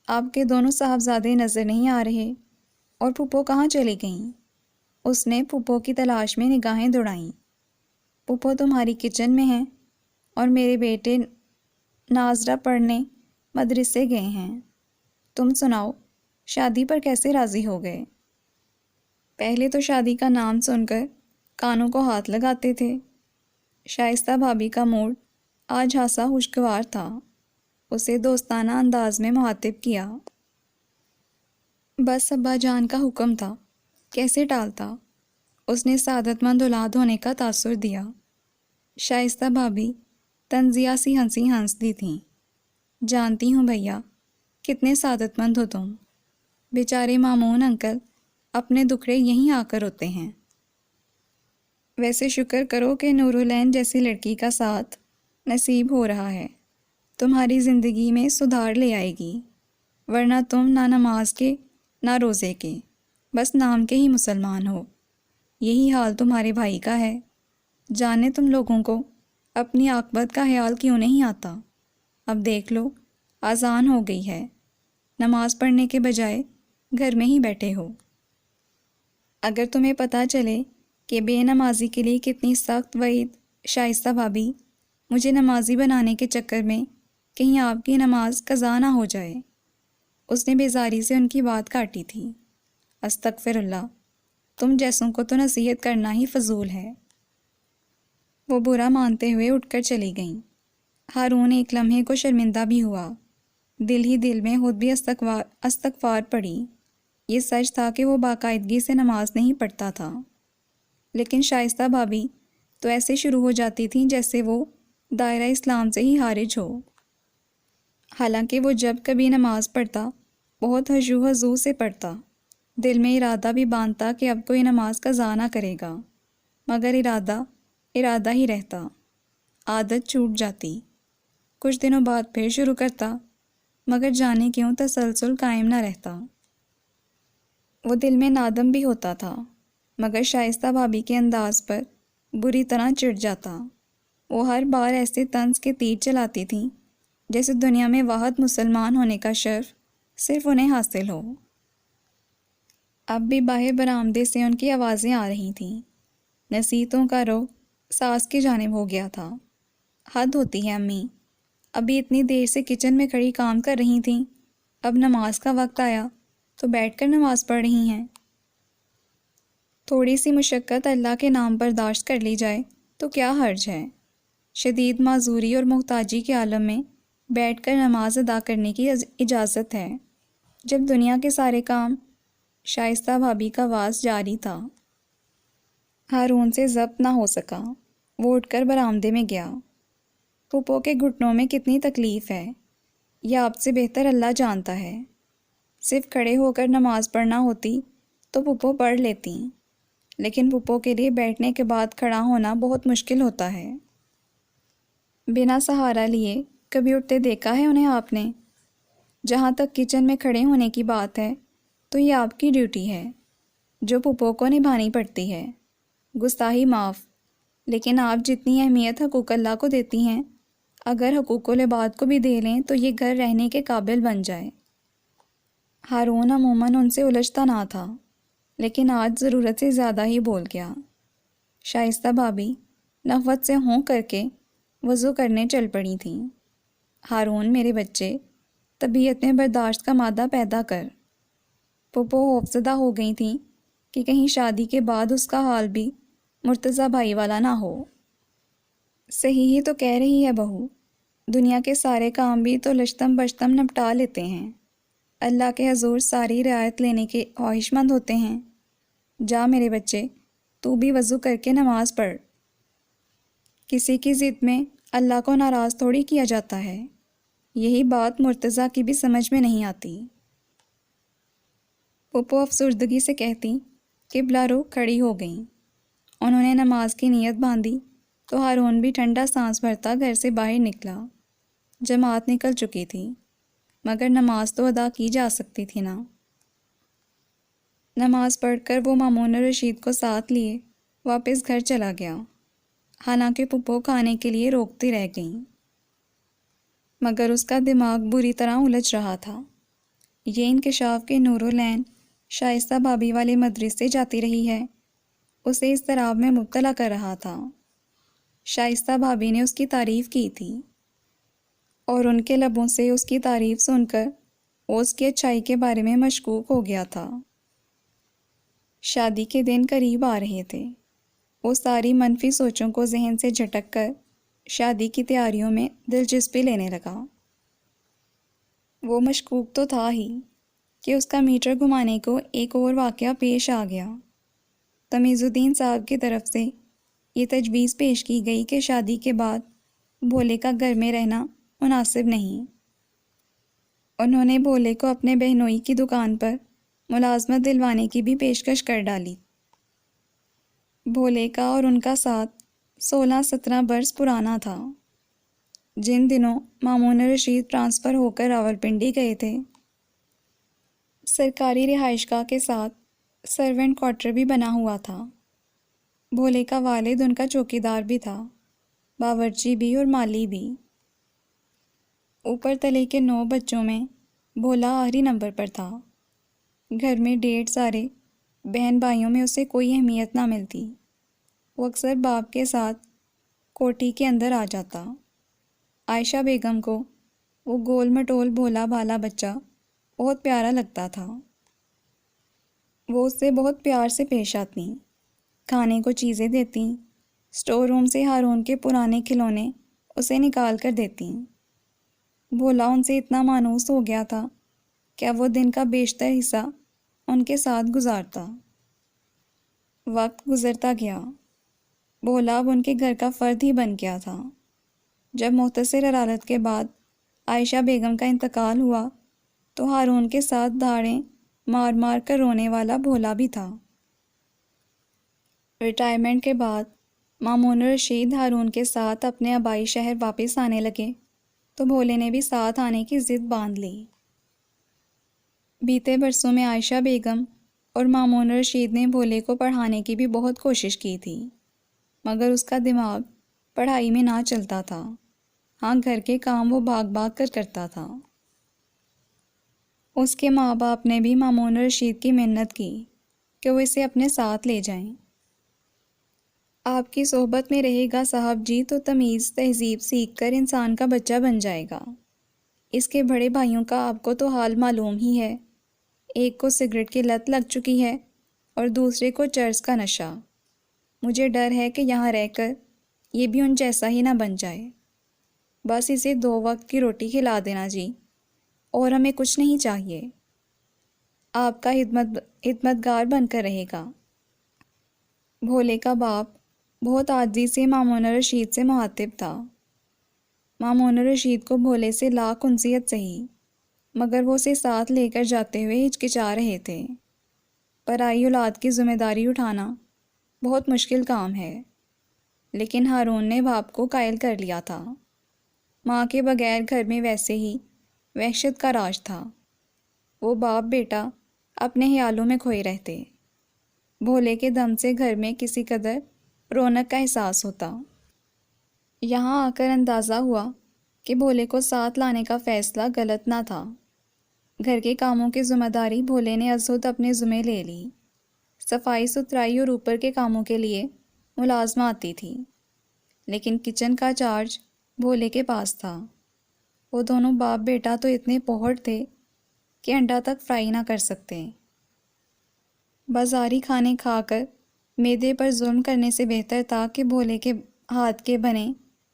آپ کے دونوں صاحبزادے نظر نہیں آ رہے، اور پھپھو کہاں چلی گئیں؟ اس نے پھپھو کی تلاش میں نگاہیں دوڑائیں۔ پھپھو تمہاری کچن میں ہیں، اور میرے بیٹے ناظرہ پڑھنے مدرسے گئے ہیں۔ تم سناؤ، شادی پر کیسے راضی ہو گئے؟ پہلے تو شادی کا نام سن کر کانوں کو ہاتھ لگاتے تھے۔ شائستہ بھابی کا موڈ آج خاصا خوشگوار تھا۔ اسے دوستانہ انداز میں مخاطب کیا۔ بس ابا جان کا حکم تھا، کیسے ٹالتا؟ اس نے سعادت مند اولاد ہونے کا تاثر دیا۔ شائستہ بھابی تنزیہ سی ہنسی ہنس دی تھیں۔ جانتی ہوں بھیا، کتنے سعادت مند ہو تم۔ بیچارے مامون انکل اپنے دکھڑے یہیں آ کر ہوتے ہیں۔ ویسے شکر کرو کہ نورالعین جیسی لڑکی کا ساتھ نصیب ہو رہا ہے، تمہاری زندگی میں سدھار لے آئے گی، ورنہ تم نہ نماز کے نہ روزے کے، بس نام کے ہی مسلمان ہو۔ یہی حال تمہارے بھائی کا ہے۔ جانے تم لوگوں کو اپنی عاقبت کا خیال کیوں نہیں آتا؟ اب دیکھ لو، اذان ہو گئی ہے، نماز پڑھنے کے بجائے گھر میں ہی بیٹھے ہو۔ اگر تمہیں پتہ چلے کہ بے نمازی کے لیے کتنی سخت وعید، شائستہ بھابی، مجھے نمازی بنانے کے چکر میں کہیں آپ کی نماز قضا نہ ہو جائے۔ اس نے بیزاری سے ان کی بات کاٹی تھی۔ استغفر اللہ، تم جیسوں کو تو نصیحت کرنا ہی فضول ہے۔ وہ برا مانتے ہوئے اٹھ کر چلی گئیں۔ ہارون ایک لمحے کو شرمندہ بھی ہوا، دل ہی دل میں خود بھی استغفار پڑھی۔ یہ سچ تھا کہ وہ باقاعدگی سے نماز نہیں پڑھتا تھا، لیکن شائستہ بھابی تو ایسے شروع ہو جاتی تھیں جیسے وہ دائرہ اسلام سے ہی خارج ہو۔ حالانکہ وہ جب کبھی نماز پڑھتا بہت خشوع و خضوع سے پڑھتا، دل میں ارادہ بھی باندھتا کہ اب کوئی نماز قضا نہ کرے گا، مگر ارادہ ہی رہتا، عادت چھوٹ جاتی۔ کچھ دنوں بعد پھر شروع کرتا، مگر جانے کیوں تسلسل قائم نہ رہتا۔ وہ دل میں نادم بھی ہوتا تھا، مگر شائستہ بھابی کے انداز پر بری طرح چڑ جاتا۔ وہ ہر بار ایسے طنز کے تیر چلاتی تھیں جیسے دنیا میں واحد مسلمان ہونے کا شرف صرف انہیں حاصل ہو۔ اب بھی باہر برآمدے سے ان کی آوازیں آ رہی تھیں۔ نصیحتوں کا رخ ساس کی جانب ہو گیا تھا۔ حد ہوتی ہے امی، ابھی اتنی دیر سے کچن میں کھڑی کام کر رہی تھیں، اب نماز کا وقت آیا تو بیٹھ کر نماز پڑھ رہی ہیں۔ تھوڑی سی مشقت اللہ کے نام برداشت کر لی جائے تو کیا حرج ہے؟ شدید معذوری اور محتاجی کے عالم میں بیٹھ کر نماز ادا کرنے کی اجازت ہے، جب دنیا کے سارے کام۔ شائستہ بھابی کا واز جاری تھا۔ ہارون سے ضبط نہ ہو سکا، وہ اٹھ کر برآمدے میں گیا۔ پھپھو کے گھٹنوں میں کتنی تکلیف ہے، یہ آپ سے بہتر اللہ جانتا ہے۔ صرف کھڑے ہو کر نماز پڑھنا ہوتی تو پھپھو پڑھ لیتی، لیکن پھپھو کے لیے بیٹھنے کے بعد کھڑا ہونا بہت مشکل ہوتا ہے۔ بنا سہارا لیے کبھی اٹھتے دیکھا ہے انہیں آپ نے؟ جہاں تک کچن میں کھڑے ہونے کی بات ہے تو یہ آپ کی ڈیوٹی ہے، جو پھپھو کو نبھانی پڑتی ہے۔ گستاخی معاف، لیکن آپ جتنی اہمیت حقوق اللہ کو دیتی ہیں، اگر حقوق العباد کو بھی دے لیں تو یہ گھر رہنے کے قابل بن جائے۔ ہارون عموماً ان سے الجھتا نہ تھا، لیکن آج ضرورت سے زیادہ ہی بول گیا۔ شائستہ بھابی نخوت سے ہوں کر کے وضو کرنے چل پڑی تھیں۔ ہارون میرے بچے، طبیعت میں برداشت کا مادہ پیدا کر۔ پھپھو خوفزدہ ہو گئی تھیں کہ کہیں شادی کے بعد اس کا حال بھی مرتضیٰ بھائی والا نہ ہو۔ صحیح ہی تو کہہ رہی ہے بہو، دنیا کے سارے کام بھی تو لشتم بشتم نپٹا لیتے ہیں، اللہ کے حضور ساری رعایت لینے کے خواہش مند ہوتے ہیں۔ جا میرے بچے، تو بھی وضو کر کے نماز پڑھ۔ کسی کی ضد میں اللہ کو ناراض تھوڑی کیا جاتا ہے۔ یہی بات مرتضیٰ کی بھی سمجھ میں نہیں آتی۔ پھپھو افسردگی سے کہتی کہ بلارو کھڑی ہو گئیں۔ انہوں نے نماز کی نیت باندھی تو ہارون بھی ٹھنڈا سانس بھرتا گھر سے باہر نکلا۔ جماعت نکل چکی تھی، مگر نماز تو ادا کی جا سکتی تھی نا۔ نماز پڑھ کر وہ مامون رشید کو ساتھ لیے واپس گھر چلا گیا، حالانکہ پھپھو کھانے کے لیے روکتی رہ گئیں، مگر اس کا دماغ بری طرح الجھ رہا تھا۔ یہ انکشاف کے نور العین شائستہ بھابھی والے مدرسے جاتی رہی ہے اسے اضطراب میں مبتلا کر رہا تھا۔ شائستہ بھابھی نے اس کی تعریف کی تھی، اور ان کے لبوں سے اس کی تعریف سن کر وہ اس کی اچھائی کے بارے میں مشکوک ہو گیا تھا۔ شادی کے دن قریب آ رہے تھے۔ وہ ساری منفی سوچوں کو ذہن سے جھٹک کر شادی کی تیاریوں میں دلچسپی لینے لگا۔ وہ مشکوک تو تھا ہی کہ اس کا میٹر گھمانے کو ایک اور واقعہ پیش آ گیا۔ تمیز الدین صاحب کی طرف سے یہ تجویز پیش کی گئی کہ شادی کے بعد بھولے کا گھر میں رہنا مناسب نہیں۔ انہوں نے بھولے کو اپنے بہنوئی کی دکان پر ملازمت دلوانے کی بھی پیشکش کر ڈالی۔ بھولے کا اور ان کا ساتھ 16-17 برس پرانا تھا۔ جن دنوں مامون رشید ٹرانسفر ہو کر راولپنڈی گئے تھے، سرکاری رہائش گاہ کے ساتھ سرونٹ کوارٹر بھی بنا ہوا تھا۔ بھولے کا والد ان کا چوکیدار بھی تھا، باورچی بھی اور مالی بھی۔ اوپر تلے کے 9 بچوں میں بھولا آخری نمبر پر تھا۔ گھر میں ڈھیر سارے بہن بھائیوں میں اسے کوئی اہمیت نہ ملتی۔ وہ اکثر باپ کے ساتھ کوٹھی کے اندر آ جاتا۔ عائشہ بیگم کو وہ گول مٹول بھولا بھالا بچہ بہت پیارا لگتا تھا۔ وہ اس سے بہت پیار سے پیش آتیں، کھانے کو چیزیں دیتیں، اسٹور روم سے ہارون کے پرانے کھلونے اسے نکال کر دیتیں۔ بھولا ان سے اتنا مانوس ہو گیا تھا کہ اب وہ دن کا بیشتر حصہ ان کے ساتھ گزارتا۔ وقت گزرتا گیا، بھولا اب ان کے گھر کا فرد ہی بن گیا تھا۔ جب مختصر عرالت کے بعد عائشہ بیگم کا انتقال ہوا تو ہارون کے ساتھ دھاڑیں مار مار کر رونے والا بھولا بھی تھا۔ ریٹائرمنٹ کے بعد مامون رشید ہارون کے ساتھ اپنے آبائی شہر واپس آنے لگے تو بھولے نے بھی ساتھ آنے کی ضد باندھ لی۔ بیتے برسوں میں عائشہ بیگم اور مامون رشید نے بھولے کو پڑھانے کی بھی بہت کوشش کی تھی، مگر اس کا دماغ پڑھائی میں نہ چلتا تھا۔ ہاں، گھر کے کام وہ بھاگ بھاگ کر کرتا تھا۔ اس کے ماں باپ نے بھی مامون رشید کی منت کی کہ وہ اسے اپنے ساتھ لے جائیں۔ آپ کی صحبت میں رہے گا صاحب جی تو تمیز تہذیب سیکھ کر انسان کا بچہ بن جائے گا۔ اس کے بڑے بھائیوں کا آپ کو تو حال معلوم ہی ہے، ایک کو سگریٹ کی لت لگ چکی ہے اور دوسرے کو چرس کا نشہ۔ مجھے ڈر ہے کہ یہاں رہ کر یہ بھی ان جیسا ہی نہ بن جائے۔ بس اسے 2 وقت کی روٹی کھلا دینا جی، اور ہمیں کچھ نہیں چاہیے۔ آپ کا خدمتگار بن کر رہے گا۔ بھولے کا باپ بہت عاجزی سے مامون رشید سے مخاطب تھا۔ مامون رشید کو بھولے سے لاکھ انسیت سہی، مگر وہ اسے ساتھ لے کر جاتے ہوئے ہچکچا رہے تھے۔ پرائی اولاد کی ذمہ داری اٹھانا بہت مشکل کام ہے، لیکن ہارون نے باپ کو قائل کر لیا تھا۔ ماں کے بغیر گھر میں ویسے ہی وحشت کا راج تھا۔ وہ باپ بیٹا اپنے خیالوں میں کھوئے رہتے۔ بھولے کے دم سے گھر میں کسی قدر رونق کا احساس ہوتا۔ یہاں آ کر اندازہ ہوا کہ بھولے کو ساتھ لانے کا فیصلہ غلط نہ تھا۔ گھر کے کاموں کی ذمہ داری بھولے نے ازخود اپنے ذمہ لے لی۔ صفائی ستھرائی اور اوپر کے کاموں کے لیے ملازمہ آتی تھی، لیکن کچن کا چارج بھولے کے پاس تھا۔ وہ دونوں باپ بیٹا تو اتنے پوہڑ تھے کہ انڈا تک فرائی نہ کر سکتے۔ بازاری کھانے کھا کر معدے پر ظلم کرنے سے بہتر تھا کہ بھولے کے ہاتھ کے بنے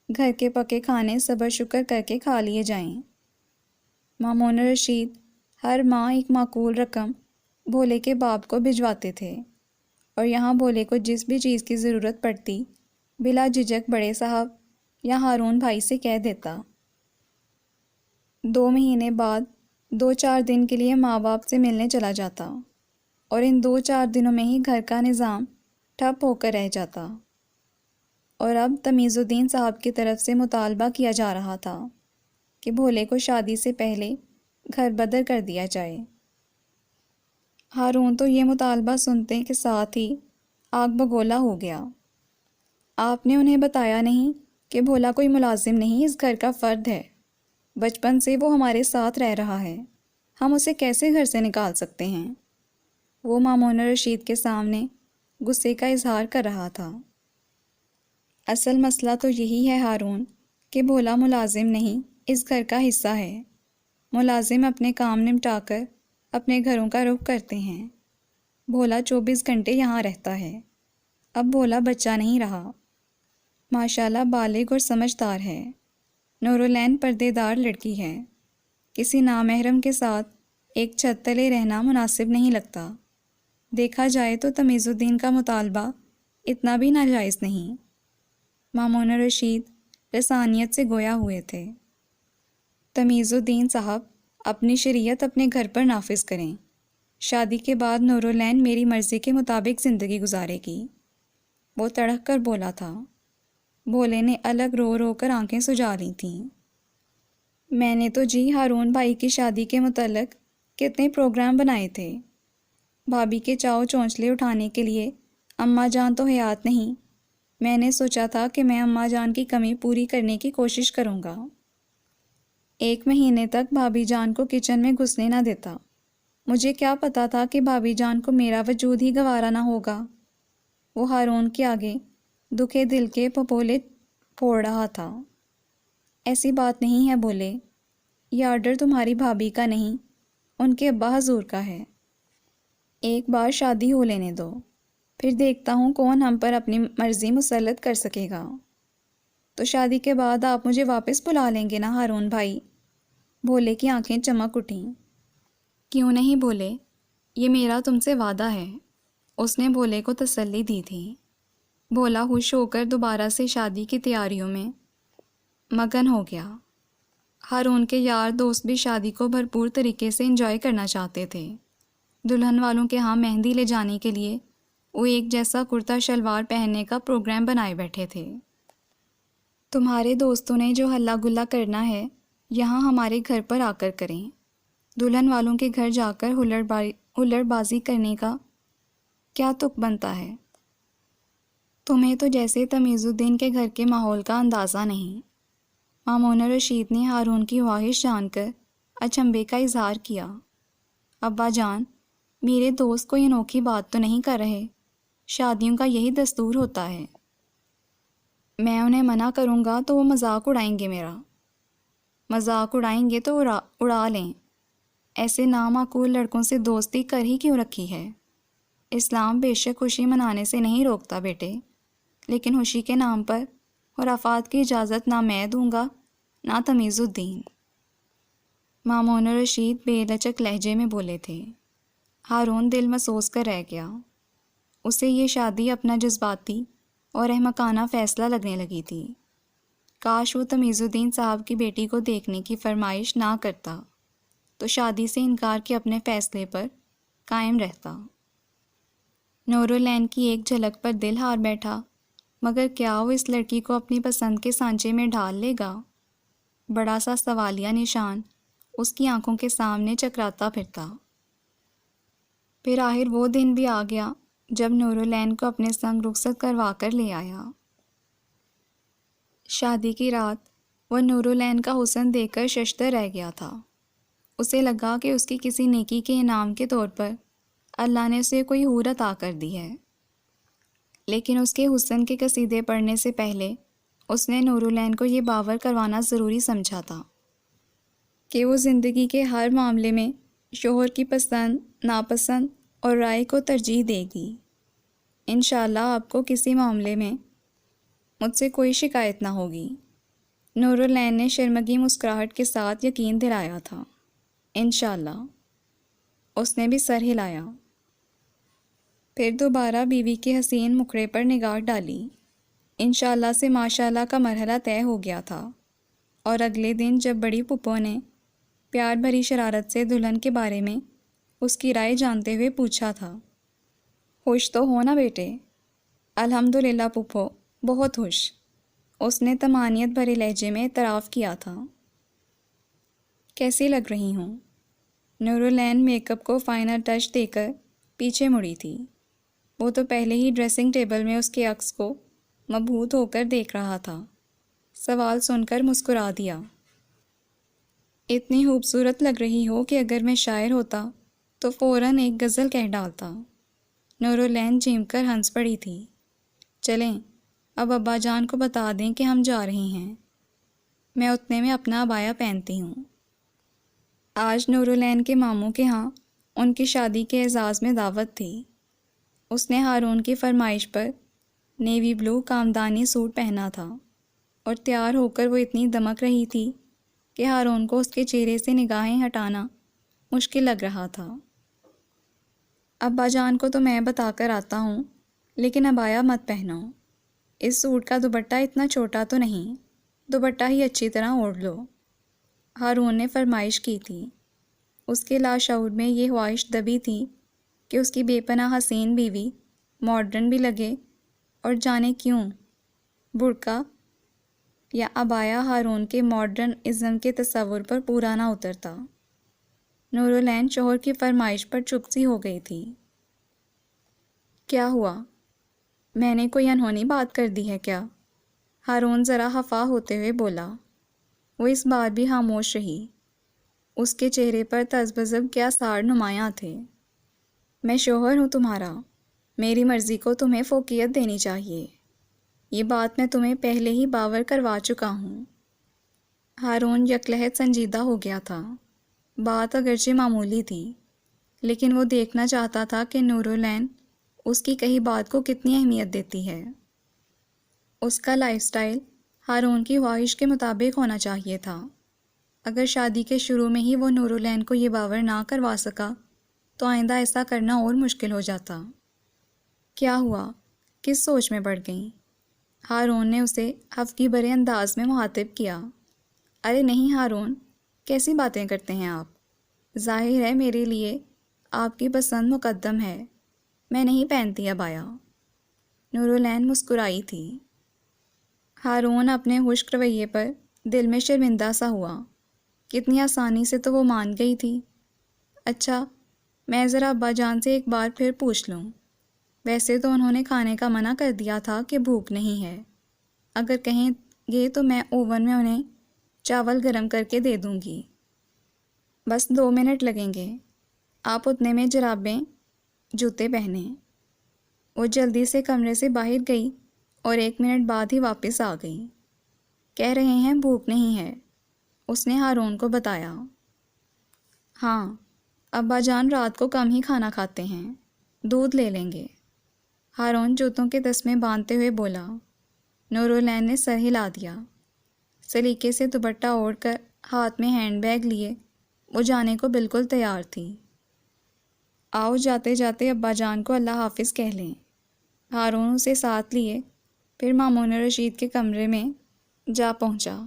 گھر کے پکے کھانے صبر شکر کر کے کھا لیے جائیں۔ مامون رشید ہر ماہ ایک معقول رقم بھولے کے باپ کو بھجواتے تھے، اور یہاں بھولے کو جس بھی چیز کی ضرورت پڑتی بلا جھجک بڑے صاحب یا ہارون بھائی سے کہہ دیتا۔ 2 مہینے بعد 2-4 دن کے لیے ماں باپ سے ملنے چلا جاتا اور ان 2-4 دنوں میں ہی گھر کا نظام ٹھپ ہو کر رہ جاتا۔ اور اب تمیز الدین صاحب کی طرف سے مطالبہ کیا جا رہا تھا کہ بھولے کو شادی سے پہلے گھر بدر کر دیا جائے۔ ہارون تو یہ مطالبہ سنتے کے ساتھ ہی آگ بگولا ہو گیا۔ آپ نے انہیں بتایا نہیں کہ بھولا کوئی ملازم نہیں، اس گھر کا فرد ہے، بچپن سے وہ ہمارے ساتھ رہ رہا ہے، ہم اسے کیسے گھر سے نکال سکتے ہیں؟ وہ مامون رشید کے سامنے غصے کا اظہار کر رہا تھا۔ اصل مسئلہ تو یہی ہے ہارون کہ بھولا ملازم نہیں، اس گھر کا حصہ ہے۔ ملازم اپنے کام نمٹا کر اپنے گھروں کا رخ کرتے ہیں، بھولا 24 گھنٹے یہاں رہتا ہے۔ اب بھولا بچہ نہیں رہا، ماشاءاللہ بالغ اور سمجھدار ہے۔ نورالعین پردے دار لڑکی ہے، کسی نامحرم کے ساتھ ایک چھت تلے رہنا مناسب نہیں لگتا۔ دیکھا جائے تو تمیز الدین کا مطالبہ اتنا بھی ناجائز نہیں۔ مامون رشید لسانیت سے گویا ہوئے تھے۔ تمیز الدین صاحب اپنی شریعت اپنے گھر پر نافذ کریں، شادی کے بعد نورالعین میری مرضی کے مطابق زندگی گزارے گی، وہ تڑک کر بولا تھا۔ بھولے نے الگ رو رو کر آنکھیں سجا لی تھیں۔ میں نے تو جی ہارون بھائی کی شادی کے متعلق کتنے پروگرام بنائے تھے، بھابھی کے چاؤ چونچلے اٹھانے کے لیے اماں جان تو حیات نہیں، میں نے سوچا تھا کہ میں اماں جان کی کمی پوری کرنے کی کوشش کروں گا۔ 1 مہینے تک بھابھی جان کو کچن میں گھسنے نہ دیتا، مجھے کیا پتا تھا کہ بھابھی جان کو میرا وجود ہی گوارا نہ ہوگا۔ وہ ہارون کے آگے دکھے دل کے پھپولے پھوڑ رہا تھا۔ ایسی بات نہیں ہے بولے، یہ آرڈر تمہاری بھابھی کا نہیں، ان کے ابا حضور کا ہے۔ ایک بار شادی ہو لینے دو، پھر دیکھتا ہوں کون ہم پر اپنی مرضی مسلط کر سکے گا۔ تو شادی کے بعد آپ مجھے واپس بلا لیں گے نا ہارون بھائی؟ بھولے کی آنکھیں چمک اٹھیں۔ کیوں نہیں بولے، یہ میرا تم سے وعدہ ہے، اس نے بھولے کو تسلی دی تھی۔ بھولا خوش ہو کر دوبارہ سے شادی کی تیاریوں میں مگن ہو گیا۔ ہارون کے یار دوست بھی شادی کو بھرپور طریقے سے انجوائے کرنا چاہتے تھے۔ دلہن والوں کے ہاں مہندی لے جانے کے لیے وہ ایک جیسا کرتا شلوار پہننے کا پروگرام بنائے بیٹھے تھے۔ تمہارے دوستوں نے جو ہلا گلا کرنا ہے یہاں ہمارے گھر پر آ کر کریں، دلہن والوں کے گھر جا کر ہلڑ بازی کرنے کا کیا تک بنتا ہے؟ تمہیں تو جیسے تمیز الدین کے گھر کے ماحول کا اندازہ نہیں۔ مامون رشید نے ہارون کی خواہش جان کر اچنبھے کا اظہار کیا۔ ابا جان، میرے دوست کوئی انوکھی بات تو نہیں کر رہے، شادیوں کا یہی دستور ہوتا ہے۔ میں انہیں منع کروں گا تو وہ مذاق اڑائیں گے میرا۔ مذاق اڑائیں گے تو اڑا لیں، ایسے نامعقول لڑکوں سے دوستی کر ہی کیوں رکھی ہے؟ اسلام بے شک خوشی منانے سے نہیں روکتا بیٹے، لیکن خوشی کے نام پر خرافات کی اجازت نہ میں دوں گا نہ تمیز الدین۔ مامون رشید بے لچک لہجے میں بولے تھے۔ ہارون دل مسوس کر رہ گیا، اسے یہ شادی اپنا جذباتی اور احمقانہ فیصلہ لگنے لگی تھی۔ کاش وہ تمیز الدین صاحب کی بیٹی کو دیکھنے کی فرمائش نہ کرتا تو شادی سے انکار کے اپنے فیصلے پر قائم رہتا۔ نورالعین کی ایک جھلک پر دل ہار بیٹھا، مگر کیا وہ اس لڑکی کو اپنی پسند کے سانچے میں ڈھال لے گا؟ بڑا سا سوالیہ نشان اس کی آنکھوں کے سامنے چکراتا پھرتا۔ پھر آخر وہ دن بھی آ گیا جب نورالعین کو اپنے سنگ رخصت کروا کر لے آیا۔ شادی کی رات وہ نورالعین کا حسن دیکھ کر ششدر رہ گیا تھا۔ اسے لگا کہ اس کی کسی نیکی کے انعام کے طور پر اللہ نے اسے کوئی حور عطا کر دی ہے، لیکن اس کے حسن کے قصیدے پڑھنے سے پہلے اس نے نورالعین کو یہ باور کروانا ضروری سمجھا تھا کہ وہ زندگی کے ہر معاملے میں شوہر کی پسند، ناپسند اور رائے کو ترجیح دے گی۔ انشاءاللہ آپ کو کسی معاملے میں مجھ سے کوئی شکایت نہ ہوگی۔ نورالعین نے شرمگی مسکراہٹ کے ساتھ یقین دلایا تھا۔ انشاءاللہ۔ اس نے بھی سر ہلایا۔ پھر دوبارہ بیوی کے حسین مکھڑے پر نگاہ ڈالی۔ انشاءاللہ سے ماشاءاللہ کا مرحلہ طے ہو گیا تھا، اور اگلے دن جب بڑی پھپھو نے پیار بھری شرارت سے دلہن کے بارے میں اس کی رائے جانتے ہوئے پوچھا تھا، خوش تو ہو نا بیٹے؟ الحمدللہ پھپھو، بہت خوش، اس نے طمانینت بھرے لہجے میں اعتراف کیا تھا۔ کیسی لگ رہی ہوں؟ نورالعین میک اپ کو فائنل ٹچ دے کر پیچھے مڑی تھی۔ وہ تو پہلے ہی ڈریسنگ ٹیبل میں اس کے عکس کو مبہوت ہو کر دیکھ رہا تھا۔ سوال سن کر مسکرا دیا۔ اتنی خوبصورت لگ رہی ہو کہ اگر میں شاعر ہوتا تو فوراً ایک غزل کہہ ڈالتا۔ نورالعین جھیم کر ہنس پڑی تھی۔ چلیں اب ابا جان کو بتا دیں کہ ہم جا رہے ہیں، میں اتنے میں اپنا عبایا پہنتی ہوں۔ آج نورالعین کے ماموں کے ہاں ان کی شادی کے اعزاز میں دعوت تھی۔ اس نے ہارون کی فرمائش پر نیوی بلو کامدانی سوٹ پہنا تھا، اور تیار ہو کر وہ اتنی دمک رہی تھی کہ ہارون کو اس کے چہرے سے نگاہیں ہٹانا مشکل لگ رہا تھا۔ ابا جان کو تو میں بتا کر آتا ہوں، لیکن عبایا مت پہنو، اس سوٹ کا دوپٹہ اتنا چھوٹا تو نہیں، دوپٹہ ہی اچھی طرح اوڑھ لو، ہارون نے فرمائش کی تھی۔ اس کے لاشعور میں یہ خواہش دبی تھی کہ اس کی بے پناہ حسین بیوی ماڈرن بھی لگے، اور جانے کیوں برقع یا عبایا ہارون کے ماڈرن ازم کے تصور پر پورا نہ اترتا۔ نورالعین شوہر کی فرمائش پر چپ سی ہو گئی تھی۔ کیا ہوا؟ میں نے کوئی انہونی بات کر دی ہے کیا؟ ہارون ذرا خفا ہوتے ہوئے بولا۔ وہ اس بار بھی خاموش رہی۔ اس کے چہرے پر تذبذب کے آثار نمایاں تھے۔ میں شوہر ہوں تمہارا، میری مرضی کو تمہیں فوقیت دینی چاہیے، یہ بات میں تمہیں پہلے ہی باور کروا چکا ہوں۔ ہارون یکلہت سنجیدہ ہو گیا تھا۔ بات اگرچہ معمولی تھی، لیکن وہ دیکھنا چاہتا تھا کہ نورالعین اس کی کہی بات کو کتنی اہمیت دیتی ہے۔ اس کا لائف سٹائل ہارون کی خواہش کے مطابق ہونا چاہیے تھا۔ اگر شادی کے شروع میں ہی وہ نورالعین کو یہ باور نہ کروا سکا تو آئندہ ایسا کرنا اور مشکل ہو جاتا۔ کیا ہوا؟ کس سوچ میں پڑ گئیں؟ ہارون نے اسے خفگی بھرے انداز میں مخاطب کیا۔ ارے نہیں ہارون، کیسی باتیں کرتے ہیں آپ؟ ظاہر ہے میرے لیے آپ کی پسند مقدم ہے، میں نہیں پہنتی عبایا۔ نورالعین مسکرائی تھی۔ ہارون اپنے خشک رویے پر دل میں شرمندہ سا ہوا۔ کتنی آسانی سے تو وہ مان گئی تھی۔ اچھا، میں ذرا ابا جان سے ایک بار پھر پوچھ لوں۔ ویسے تو انہوں نے کھانے کا منع کر دیا تھا کہ بھوک نہیں ہے، اگر کہیں گے تو میں اوون میں انہیں چاول گرم کر کے دے دوں گی۔ بس 2 منٹ لگیں گے، آپ اتنے میں جرابیں جوتے پہنیں۔ وہ جلدی سے کمرے سے باہر گئی اور 1 منٹ بعد ہی واپس آ گئی۔ کہہ رہے ہیں بھوک نہیں ہے، اس نے ہارون کو بتایا۔ ہاں، ابا جان رات کو کم ہی کھانا کھاتے ہیں، دودھ لے لیں گے، ہارون جوتوں کے تسمے باندھتے ہوئے بولا۔ نورالعین نے سر ہلا دیا۔ سلیقے سے دوپٹہ اوڑھ کر ہاتھ میں ہینڈ بیگ لیے وہ جانے کو بالکل تیار تھی۔ آؤ جاتے جاتے ابا جان کو اللہ حافظ کہہ لیں۔ ہارون اسے ساتھ لیے پھر مامون رشید کے کمرے میں جا پہنچا۔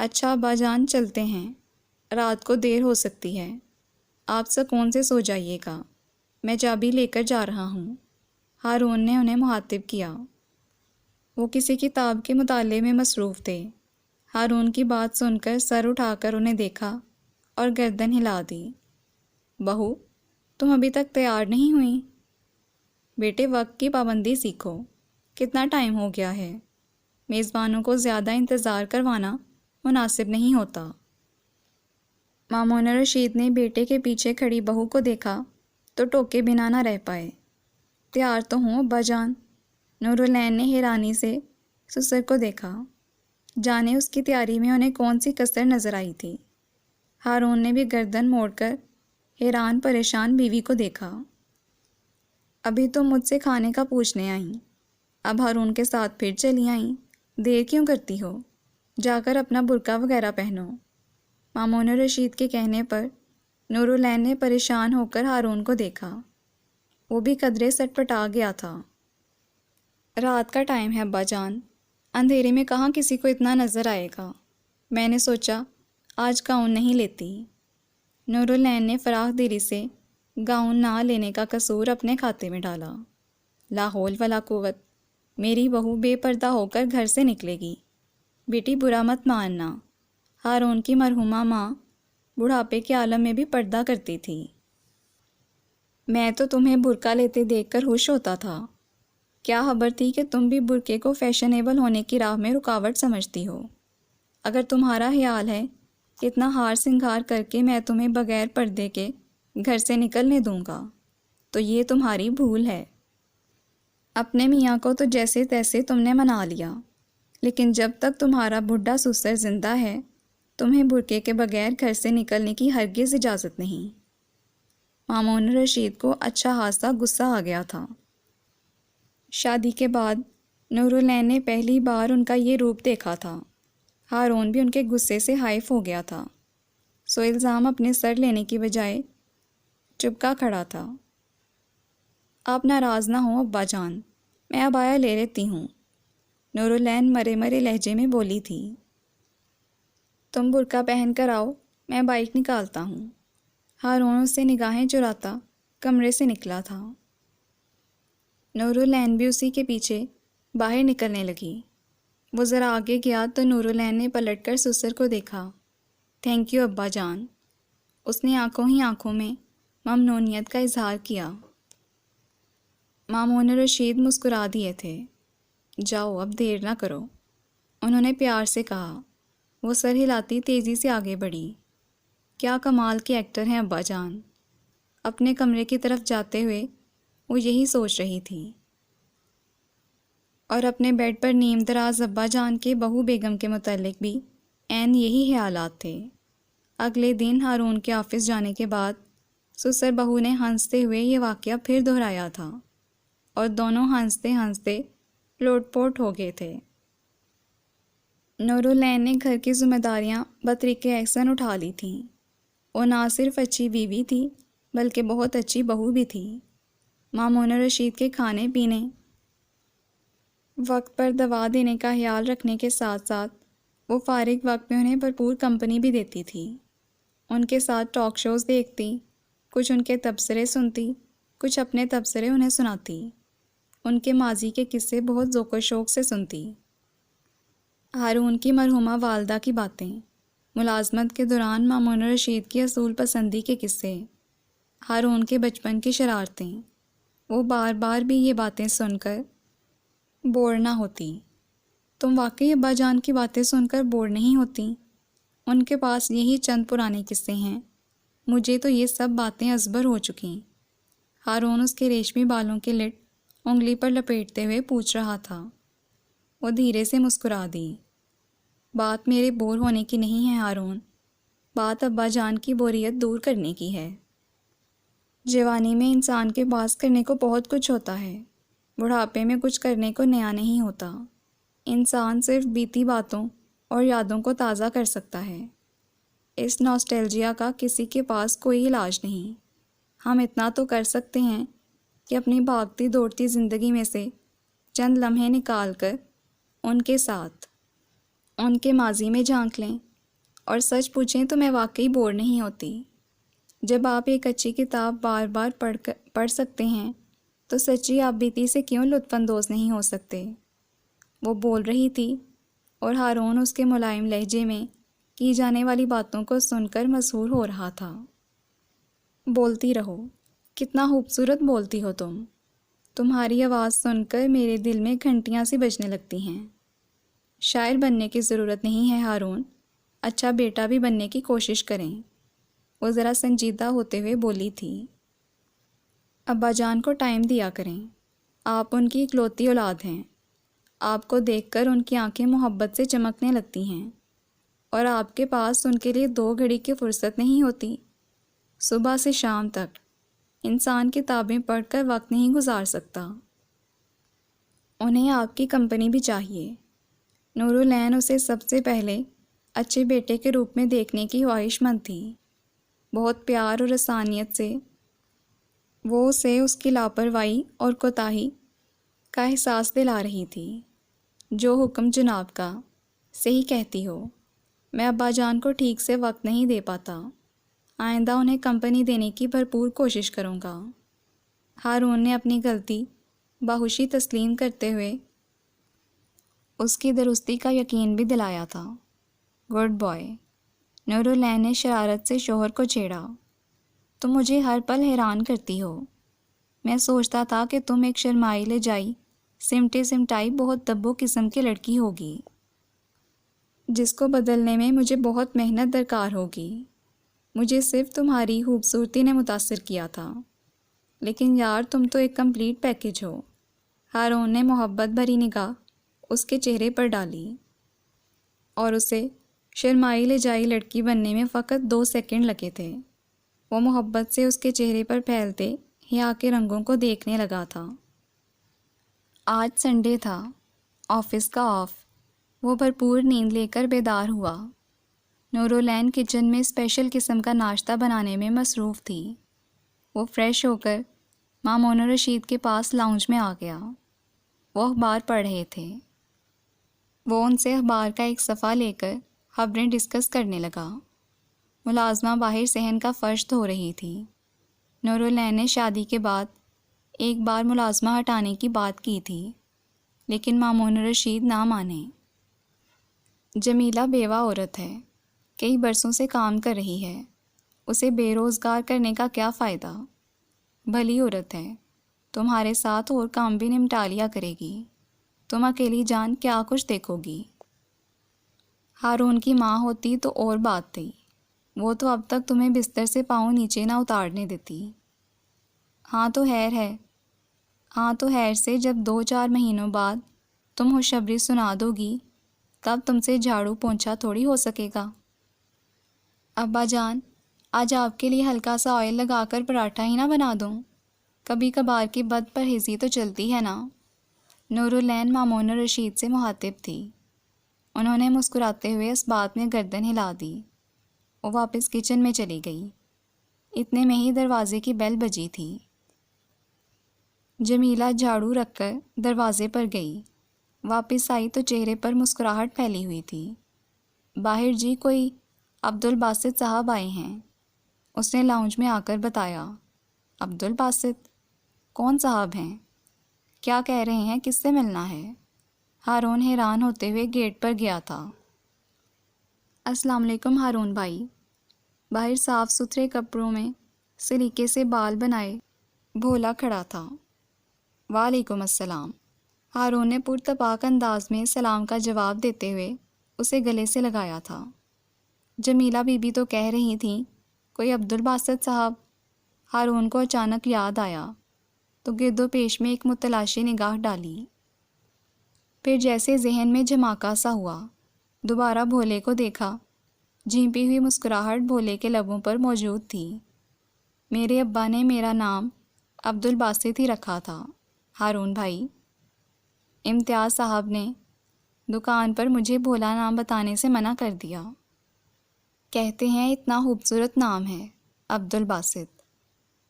اچھا ابا جان، چلتے ہیں، رات کو دیر ہو سکتی ہے، آپ سکون سے سو جائیے گا، میں چابی لے کر جا رہا ہوں، ہارون نے انہیں مخاطب کیا۔ وہ کسی کتاب کے مطالعے میں مصروف تھے۔ ہارون کی بات سن کر سر اٹھا کر انہیں دیکھا اور گردن ہلا دی۔ بہو، تم ابھی تک تیار نہیں ہوئی؟ بیٹے وقت کی پابندی سیکھو، کتنا ٹائم ہو گیا ہے، میزبانوں کو زیادہ انتظار کروانا مناسب نہیں ہوتا۔ مامون رشید نے بیٹے کے پیچھے کھڑی بہو کو دیکھا تو ٹوکے بنا نہ رہ پائے۔ تیار تو ہوں ابا جان؟ نورالعین نے حیرانی سے سسر کو دیکھا، جانے اس کی تیاری میں انہیں کون سی کسر نظر آئی تھی۔ ہارون نے بھی گردن موڑ کر حیران پریشان بیوی کو دیکھا۔ ابھی تو مجھ سے کھانے کا پوچھنے آئیں، اب ہارون کے ساتھ پھر چلی آئیں، دیر کیوں کرتی ہو؟ جا کر اپنا برقع وغیرہ پہنو۔ مامون رشید کے کہنے پر نورالعین نے پریشان ہو کر ہارون کو دیکھا۔ وہ بھی قدرے سٹپٹا گیا تھا۔ رات کا ٹائم ہے ابا جان، اندھیرے میں کہاں کسی کو اتنا نظر آئے گا، میں نے سوچا آج گاؤن نہیں لیتی۔ نورالعین نے فراخ دلی سے گاؤن نہ لینے کا قصور اپنے کھاتے میں ڈالا۔ لا حول ولا قوت، میری بہو بے پردہ ہو کر گھر سے نکلے گی۔ بیٹی برا مت ماننا، ہارون کی مرحومہ ماں بڑھاپے کے عالم میں بھی پردہ کرتی تھی۔ میں تو تمہیں برقع لیتے دیکھ کر خوش ہوتا تھا، کیا خبر تھی کہ تم بھی برقعے کو فیشنیبل ہونے کی راہ میں رکاوٹ سمجھتی ہو۔ اگر تمہارا خیال ہے کہ اتنا ہار سنگھار کر کے میں تمہیں بغیر پردے کے گھر سے نکلنے دوں گا تو یہ تمہاری بھول ہے۔ اپنے میاں کو تو جیسے تیسے تم نے منا لیا، لیکن جب تک تمہارا بڈھا سسر زندہ ہے تمہیں برقعے کے بغیر گھر سے نکلنے کی ہرگز اجازت نہیں۔ مامون رشید کو اچھا خاصا غصہ آ گیا تھا۔ شادی کے بعد نورالعین نے پہلی بار ان کا یہ روپ دیکھا تھا۔ ہارون بھی ان کے غصے سے ہائف ہو گیا تھا، سو الزام اپنے سر لینے کی بجائے چپکا کھڑا تھا۔ آپ ناراض نہ ہوں ابا جان، میں عبایا لے لیتی ہوں، نورالعین مرے مرے لہجے میں بولی تھی۔ تم برقع پہن کر آؤ، میں بائک نکالتا ہوں۔ ہارون اس سے نگاہیں چراتا کمرے سے نکلا تھا۔ نورالعین بھی اسی کے پیچھے باہر نکلنے لگی۔ وہ ذرا آگے گیا تو نورالعین نے پلٹ کر سسر کو دیکھا۔ تھینک یو ابا جان، اس نے آنکھوں ہی آنکھوں میں ممنونیت کا اظہار کیا۔ مامون رشید مسکرا دیے تھے۔ جاؤ اب دیر نہ کرو، انہوں نے پیار سے کہا۔ وہ سر ہلاتی تیزی سے آگے بڑھی۔ کیا کمال کے ایکٹر ہیں ابا جان۔ اپنے کمرے کی طرف جاتے ہوئے وہ یہی سوچ رہی تھی، اور اپنے بیڈ پر نیم دراز ابا جان کے بہو بیگم کے متعلق بھی عین یہی خیالات تھے۔ اگلے دن ہارون کے آفس جانے کے بعد سسر بہو نے ہنستے ہوئے یہ واقعہ پھر دہرایا تھا، اور دونوں ہنستے ہنستے لوٹ پوٹ ہو گئے تھے۔ نورالعین نے گھر کی ذمہ داریاں بطریق احسن اٹھا لی تھیں۔ وہ نہ صرف اچھی بیوی تھی بلکہ بہت اچھی بہو بھی تھی۔ مامون رشید کے کھانے پینے، وقت پر دوا دینے کا خیال رکھنے کے ساتھ ساتھ وہ فارغ وقت میں انہیں بھرپور کمپنی بھی دیتی تھی۔ ان کے ساتھ ٹاک شوز دیکھتی، کچھ ان کے تبصرے سنتی، کچھ اپنے تبصرے انہیں سناتی، ان کے ماضی کے قصے بہت ذوق و شوق سے سنتی۔ ہارون کی مرحومہ والدہ کی باتیں، ملازمت کے دوران مامون رشید کی اصول پسندی کے قصے، ہارون کے بچپن کی شرارتیں، وہ بار بار بھی یہ باتیں سن کر بور نہ ہوتی۔ تم واقعی ابا جان کی باتیں سن کر بور نہیں ہوتی؟ ان کے پاس یہی چند پرانے قصے ہیں، مجھے تو یہ سب باتیں ازبر ہو چکیں۔ ہارون اس کے ریشمی بالوں کے لٹ انگلی پر لپیٹتے ہوئے پوچھ رہا تھا۔ وہ دھیرے سے مسکرا دی۔ بات میرے بور ہونے کی نہیں ہے ہارون، بات ابا جان کی بوریت دور کرنے کی ہے۔ جوانی میں انسان کے پاس کرنے کو بہت کچھ ہوتا ہے، بڑھاپے میں کچھ کرنے کو نیا نہیں ہوتا۔ انسان صرف بیتی باتوں اور یادوں کو تازہ کر سکتا ہے۔ اس ناسٹیلجیا کا کسی کے پاس کوئی علاج نہیں۔ ہم اتنا تو کر سکتے ہیں کہ اپنی بھاگتی دوڑتی زندگی میں سے چند لمحے نکال کر ان کے ساتھ ان کے ماضی میں جھانک لیں، اور سچ پوچھیں تو میں واقعی بور نہیں ہوتی۔ جب آپ ایک اچھی کتاب بار بار پڑھ سکتے ہیں تو سچی آپ بیتی سے کیوں لطف اندوز نہیں ہو سکتے؟ وہ بول رہی تھی اور ہارون اس کے ملائم لہجے میں کی جانے والی باتوں کو سن کر مسحور ہو رہا تھا۔ بولتی رہو، کتنا خوبصورت بولتی ہو تم، تمہاری آواز سن کر میرے دل میں گھنٹیاں سی بجنے لگتی ہیں۔ شاعر بننے کی ضرورت نہیں ہے ہارون، اچھا بیٹا بھی بننے کی کوشش کریں، وہ ذرا سنجیدہ ہوتے ہوئے بولی تھی۔ ابا جان کو ٹائم دیا کریں، آپ ان کی اکلوتی اولاد ہیں، آپ کو دیکھ کر ان کی آنکھیں محبت سے چمکنے لگتی ہیں، اور آپ کے پاس ان کے لیے 2 گھڑی کی فرصت نہیں ہوتی۔ صبح سے شام تک انسان کتابیں پڑھ کر وقت نہیں گزار سکتا۔ انہیں آپ کی کمپنی بھی چاہیے۔ نورالعین اسے سب سے پہلے اچھے بیٹے کے روپ میں دیکھنے کی خواہش مند تھی۔ بہت پیار اور رسانیت سے وہ اسے اس کی لاپرواہی اور کوتاہی کا احساس دلا رہی تھی۔ جو حکم جناب کا، صحیح کہتی ہو، میں ابا جان کو ٹھیک سے وقت نہیں دے پاتا، آئندہ انہیں کمپنی دینے کی بھرپور کوشش کروں گا۔ ہارون نے اپنی غلطی باہوشی تسلیم کرتے ہوئے اس کی درستی کا یقین بھی دلایا تھا۔ گڈ بوائے، نورالعین نے شرارت سے شوہر کو چھیڑا۔ تم مجھے ہر پل حیران کرتی ہو۔ میں سوچتا تھا کہ تم ایک شرمائی لجائی سمٹے سمٹائی بہت دبو قسم کی لڑکی ہوگی، جس کو بدلنے میں مجھے بہت محنت درکار ہوگی۔ مجھے صرف تمہاری خوبصورتی نے متاثر کیا تھا، لیکن یار تم تو ایک کمپلیٹ پیکج ہو۔ ہارون نے محبت بھری نگاہ اس کے چہرے پر ڈالی، اور اسے شرمائی لجائی لڑکی بننے میں فقط 2 سیکنڈ لگے تھے۔ وہ محبت سے اس کے چہرے پر پھیلتے حیا کے رنگوں کو دیکھنے لگا تھا۔ آج سنڈے تھا، آفس کا آف۔ وہ بھرپور نیند لے کر بیدار ہوا۔ نورالعین کچن میں اسپیشل قسم کا ناشتہ بنانے میں مصروف تھی۔ وہ فریش ہو کر مامون رشید کے پاس لاؤنج میں آ گیا۔ وہ اخبار پڑھ رہے تھے۔ وہ ان سے اخبار کا ایک صفحہ لے کر خبریں ڈسکس کرنے لگا۔ ملازمہ باہر صحن کا فرش دھو رہی تھی۔ نورالعین نے شادی کے بعد ایک بار ملازمہ ہٹانے کی بات کی تھی، لیکن مامون رشید نہ مانے۔ جمیلہ بیوہ عورت ہے، کئی برسوں سے کام کر رہی ہے، اسے بے روزگار کرنے کا کیا فائدہ؟ بھلی عورت ہے، تمہارے ساتھ اور کام بھی نمٹا لیا کرے گی، تم اکیلی جان کیا کچھ دیکھو گی؟ ہارون کی ماں ہوتی تو اور بات تھی، وہ تو اب تک تمہیں بستر سے پاؤں نیچے نہ اتارنے دیتی۔ ہاں تو خیر سے جب 2-4 مہینوں بعد تم خوشخبری سنا دو گی، تب تم سے جھاڑو پونچھا تھوڑی ہو سکے گا۔ ابا جان، آج آپ کے لیے ہلکا سا آئل لگا کر پراٹھا ہی نہ بنا دوں؟ کبھی کبھار کی بد پرہیزی تو چلتی ہے نا۔ نورالعین مامون رشید سے مخاطب تھی۔ انہوں نے مسکراتے ہوئے اس بات میں گردن ہلا دی۔ وہ واپس کچن میں چلی گئی۔ اتنے میں ہی دروازے کی بیل بجی تھی۔ جمیلہ جھاڑو رکھ کر دروازے پر گئی۔ واپس آئی تو چہرے پر مسکراہٹ پھیلی ہوئی تھی۔ باہر جی کوئی عبدالباسط صاحب آئے ہیں، اس نے لاؤنج میں آ کر بتایا۔ عبدالباسط؟ کون صاحب ہیں؟ کیا کہہ رہے ہیں، کس سے ملنا ہے؟ ہارون حیران ہوتے ہوئے گیٹ پر گیا تھا۔ السلام علیکم ہارون بھائی۔ باہر صاف ستھرے کپڑوں میں سلیقے سے بال بنائے بھولا کھڑا تھا۔ وعلیکم السلام۔ ہارون نے پرتپاک انداز میں سلام کا جواب دیتے ہوئے اسے گلے سے لگایا تھا۔ جمیلہ بی بی تو کہہ رہی تھیں کوئی عبدالباسط صاحب۔ ہارون کو اچانک یاد آیا تو گرد و پیش میں ایک متلاشی نگاہ ڈالی، پھر جیسے ذہن میں جھماکا سا ہوا، دوبارہ بھولے کو دیکھا۔ جھیمپی ہوئی مسکراہٹ بھولے کے لبوں پر موجود تھی۔ میرے ابا نے میرا نام عبدالباسط ہی رکھا تھا ہارون بھائی۔ امتیاز صاحب نے دکان پر مجھے بھولا نام بتانے سے منع کر دیا۔ کہتے ہیں اتنا خوبصورت نام ہے عبدالباسط،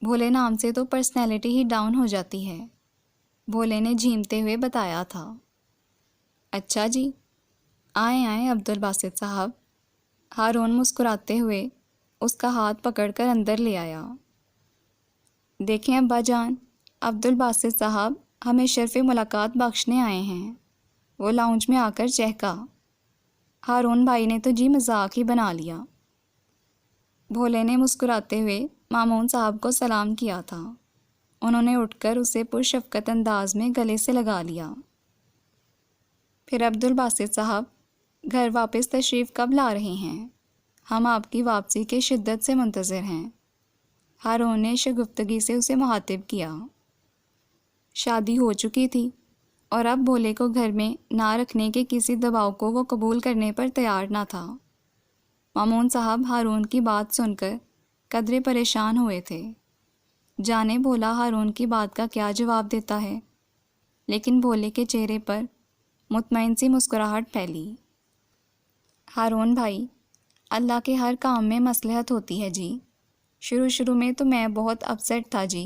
بھولے نام سے تو پرسنالٹی ہی ڈاؤن ہو جاتی ہے، بھولے نے جھیمتے ہوئے بتایا تھا۔ اچھا جی، آئیں عبدالباسط صاحب۔ ہارون مسکراتے ہوئے اس کا ہاتھ پکڑ کر اندر لے آیا۔ دیکھیں ابا جان، عبدالباسط صاحب ہمیں شرف ملاقات بخشنے آئے ہیں۔ وہ لاؤنج میں آ کر چہکا۔ ہارون بھائی نے تو جی مذاق ہی بنا لیا۔ بھولے نے مسکراتے ہوئے مامون صاحب کو سلام کیا تھا۔ انہوں نے اٹھ کر اسے پرشفقت انداز میں گلے سے لگا لیا۔ پھر عبدالباسط صاحب، گھر واپس تشریف کب لا رہے ہیں؟ ہم آپ کی واپسی کے شدت سے منتظر ہیں۔ ہارون نے شگفتگی سے اسے مخاطب کیا۔ شادی ہو چکی تھی اور اب بھولے کو گھر میں نہ رکھنے کے کسی دباؤ کو وہ قبول کرنے پر تیار نہ تھا۔ مامون صاحب ہارون کی بات سن کر قدرے پریشان ہوئے تھے، جانے بھولا ہارون کی بات کا کیا جواب دیتا ہے، لیکن بھولے کے چہرے پر مطمئن سی مسکراہٹ پھیلی۔ ہارون بھائی، اللہ کے ہر کام میں مصلحت ہوتی ہے جی۔ شروع میں تو میں بہت اپسیٹ تھا جی،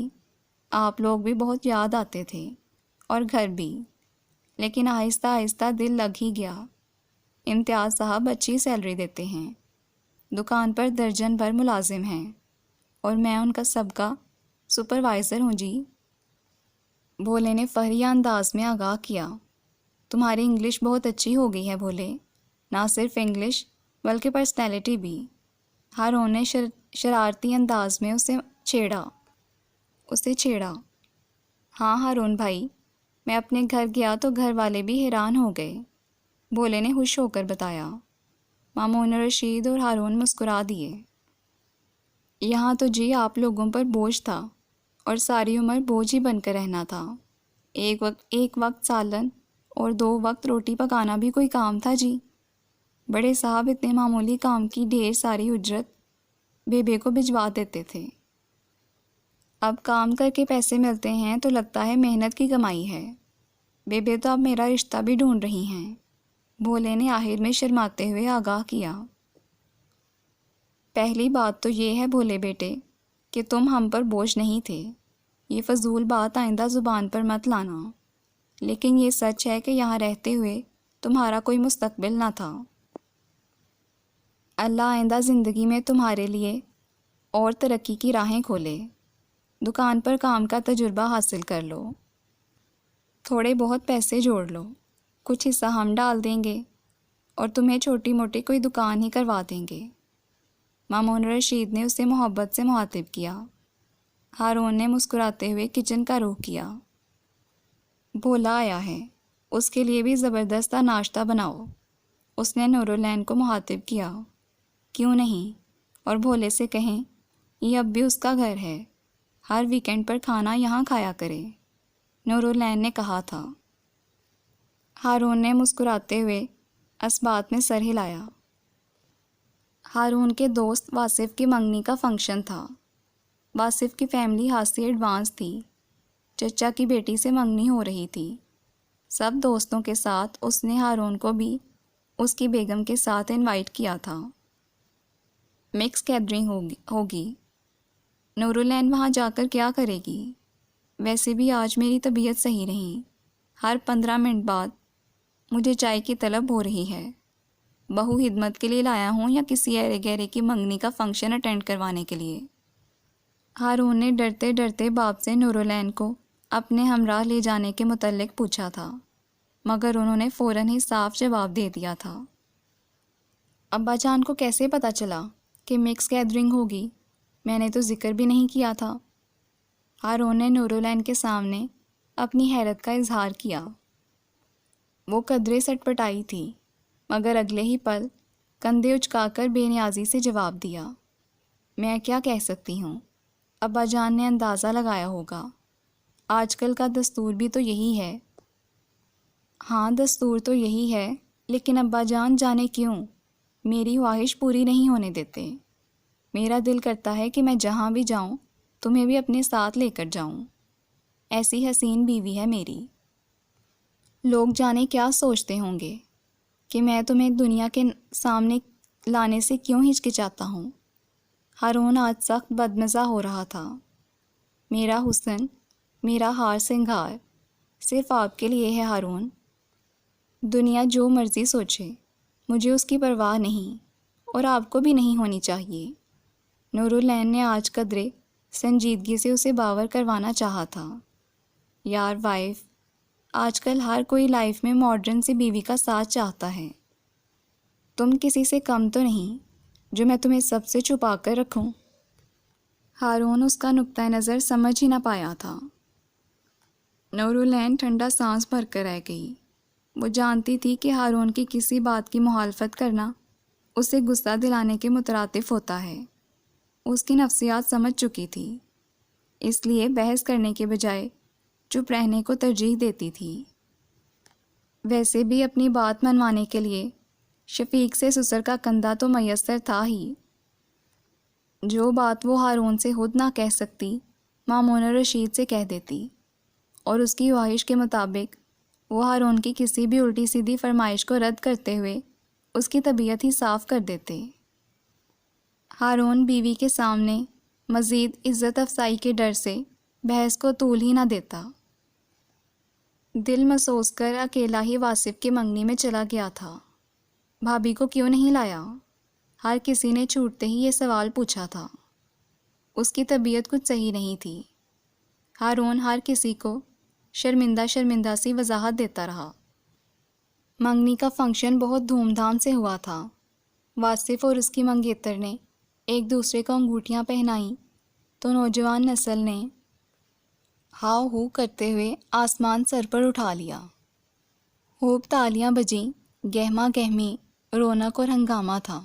آپ لوگ بھی بہت یاد آتے تھے اور گھر بھی، لیکن آہستہ آہستہ دل لگ ہی گیا۔ امتیاز صاحب اچھی سیلری دیتے ہیں، دکان پر درجن بھر ملازم ہیں اور میں ان کا سب کا سپروائزر ہوں جی۔ بھولے نے فخریہ انداز میں آگاہ کیا۔ تمہاری انگلش بہت اچھی ہو گئی ہے بھولے، نہ صرف انگلش بلکہ پرسنالٹی بھی۔ ہارون نے شرارتی انداز میں اسے چھیڑا۔ ہاں ہارون بھائی، میں اپنے گھر گیا تو گھر والے بھی حیران ہو گئے، بھولے نے خوش ہو کر بتایا۔ مامون رشید اور ہارون مسکرا دیے۔ یہاں تو جی آپ لوگوں پر بوجھ تھا اور ساری عمر بوجھ ہی بن کر رہنا تھا۔ ایک وقت سالن اور 2 وقت روٹی پکانا بھی کوئی کام تھا جی۔ بڑے صاحب اتنے معمولی کام کی ڈھیر ساری اجرت بیبے کو بھجوا دیتے تھے۔ اب کام کر کے پیسے ملتے ہیں تو لگتا ہے محنت کی کمائی ہے۔ بیبے تو اب میرا رشتہ بھی ڈھونڈ رہی ہیں، بھولے نے آخر میں شرماتے ہوئے آگاہ کیا۔ پہلی بات تو یہ ہے بھولے بیٹے کہ تم ہم پر بوجھ نہیں تھے، یہ فضول بات آئندہ زبان پر مت لانا، لیکن یہ سچ ہے کہ یہاں رہتے ہوئے تمہارا کوئی مستقبل نہ تھا۔ اللہ آئندہ زندگی میں تمہارے لیے اور ترقی کی راہیں کھولے۔ دکان پر کام کا تجربہ حاصل کر لو، تھوڑے بہت پیسے جوڑ لو، کچھ حصہ ہم ڈال دیں گے اور تمہیں چھوٹی موٹی کوئی دکان ہی کروا دیں گے۔ مامون رشید نے اسے محبت سے مخاطب کیا۔ ہارون نے مسکراتے ہوئے کچن کا رخ کیا۔ بھولا آیا ہے، اس کے لیے بھی زبردست ناشتہ بناؤ، اس نے نورالعین کو مخاطب کیا۔ کیوں نہیں، اور بھولے سے کہیں یہ اب بھی اس کا گھر ہے، ہر ویکنڈ پر کھانا یہاں کھایا کرے، نورالعین نے کہا تھا۔ ہارون نے مسکراتے ہوئے اس بات میں سر ہلایا۔ ہارون کے دوست واصف کی منگنی کا فنکشن تھا۔ واصف کی فیملی خاصی ایڈوانس تھی، چچا کی بیٹی سے منگنی ہو رہی تھی۔ سب دوستوں کے ساتھ اس نے ہارون کو بھی اس کی بیگم کے ساتھ انوائٹ کیا تھا۔ مکس گیدرنگ ہوگی۔ نورالعین وہاں جا کر کیا کرے گی؟ ویسے بھی آج میری طبیعت صحیح نہیں، ہر 15 منٹ بعد مجھے چائے کی طلب ہو رہی ہے۔ بہو خدمت کے لیے لایا ہوں یا کسی ایرے گہرے کی منگنی کا فنکشن اٹینڈ کروانے کے لیے؟ ہارون نے ڈرتے ڈرتے باپ سے نورالعین کو اپنے ہمراہ لے جانے کے متعلق پوچھا تھا، مگر انہوں نے فوراً ہی صاف جواب دے دیا تھا۔ ابا جان کو کیسے پتہ چلا کہ مکس گیدرنگ ہوگی؟ میں نے تو ذکر بھی نہیں کیا تھا۔ ہارون نے نورالعین کے سامنے اپنی حیرت کا اظہار کیا۔ وہ قدرے سٹپٹائی تھی، مگر اگلے ہی پل کندھے اچکا کر بے نیازی سے جواب دیا۔ میں کیا کہہ سکتی ہوں، ابا جان نے اندازہ لگایا ہوگا، آج کل کا دستور بھی تو یہی ہے۔ ہاں دستور تو یہی ہے، لیکن ابا جان جانے کیوں میری خواہش پوری نہیں ہونے دیتے۔ میرا دل کرتا ہے کہ میں جہاں بھی جاؤں تمہیں بھی اپنے ساتھ لے کر جاؤں، ایسی حسین بیوی ہے میری۔ لوگ جانے کیا سوچتے ہوں گے کہ میں تمہیں دنیا کے سامنے لانے سے کیوں ہچکچاتا ہوں۔ ہارون آج سخت بدمزہ ہو رہا تھا۔ میرا حسن، میرا ہار سنگھار صرف آپ کے لیے ہے ہارون، دنیا جو مرضی سوچے، مجھے اس کی پرواہ نہیں اور آپ کو بھی نہیں ہونی چاہیے۔ نورالعین نے آج قدرے سنجیدگی سے اسے باور کروانا چاہا تھا۔ یار وائف، آج کل ہر کوئی لائف میں ماڈرن سی بیوی کا ساتھ چاہتا ہے۔ تم کسی سے کم تو نہیں جو میں تمہیں سب سے چھپا کر رکھوں؟ ہارون اس کا نقطہ نظر سمجھ ہی نہ پایا تھا۔ نورالعین ٹھنڈا سانس بھر کر رہ گئی۔ وہ جانتی تھی کہ ہارون کی کسی بات کی مخالفت کرنا اسے غصہ دلانے کے مترادف ہوتا ہے۔ اس کی نفسیات سمجھ چکی تھی، اس لیے بحث کرنے کے بجائے چپ رہنے کو ترجیح دیتی تھی۔ ویسے بھی اپنی بات منوانے کے لیے شفیق سے سسر کا کندھا تو میسر تھا ہی۔ جو بات وہ ہارون سے خود نہ کہہ سکتی مامون رشید سے کہہ دیتی، اور اس کی خواہش کے مطابق وہ ہارون کی کسی بھی الٹی سیدھی فرمائش کو رد کرتے ہوئے اس کی طبیعت ہی صاف کر دیتے۔ ہارون بیوی کے سامنے مزید عزت افزائی کے ڈر سے بحث کو طول ہی نہ دیتا۔ دل محسوس کر اکیلا ہی واصف کی منگنی میں چلا گیا تھا۔ بھابھی کو کیوں نہیں لایا؟ ہر کسی نے چھوٹتے ہی یہ سوال پوچھا تھا۔ اس کی طبیعت کچھ صحیح نہیں تھی۔ ہارون ہر کسی کو شرمندہ شرمندہ سی وضاحت دیتا رہا۔ منگنی کا فنکشن بہت دھوم دھام سے ہوا تھا۔ واصف اور اس کی منگیتر نے ایک دوسرے کو انگوٹھیاں پہنائیں تو نوجوان نسل نے ہاؤ ہو کرتے ہوئے آسمان سر پر اٹھا لیا۔ خوب تالیاں بجیں، گہما گہمی رونق اور ہنگامہ تھا۔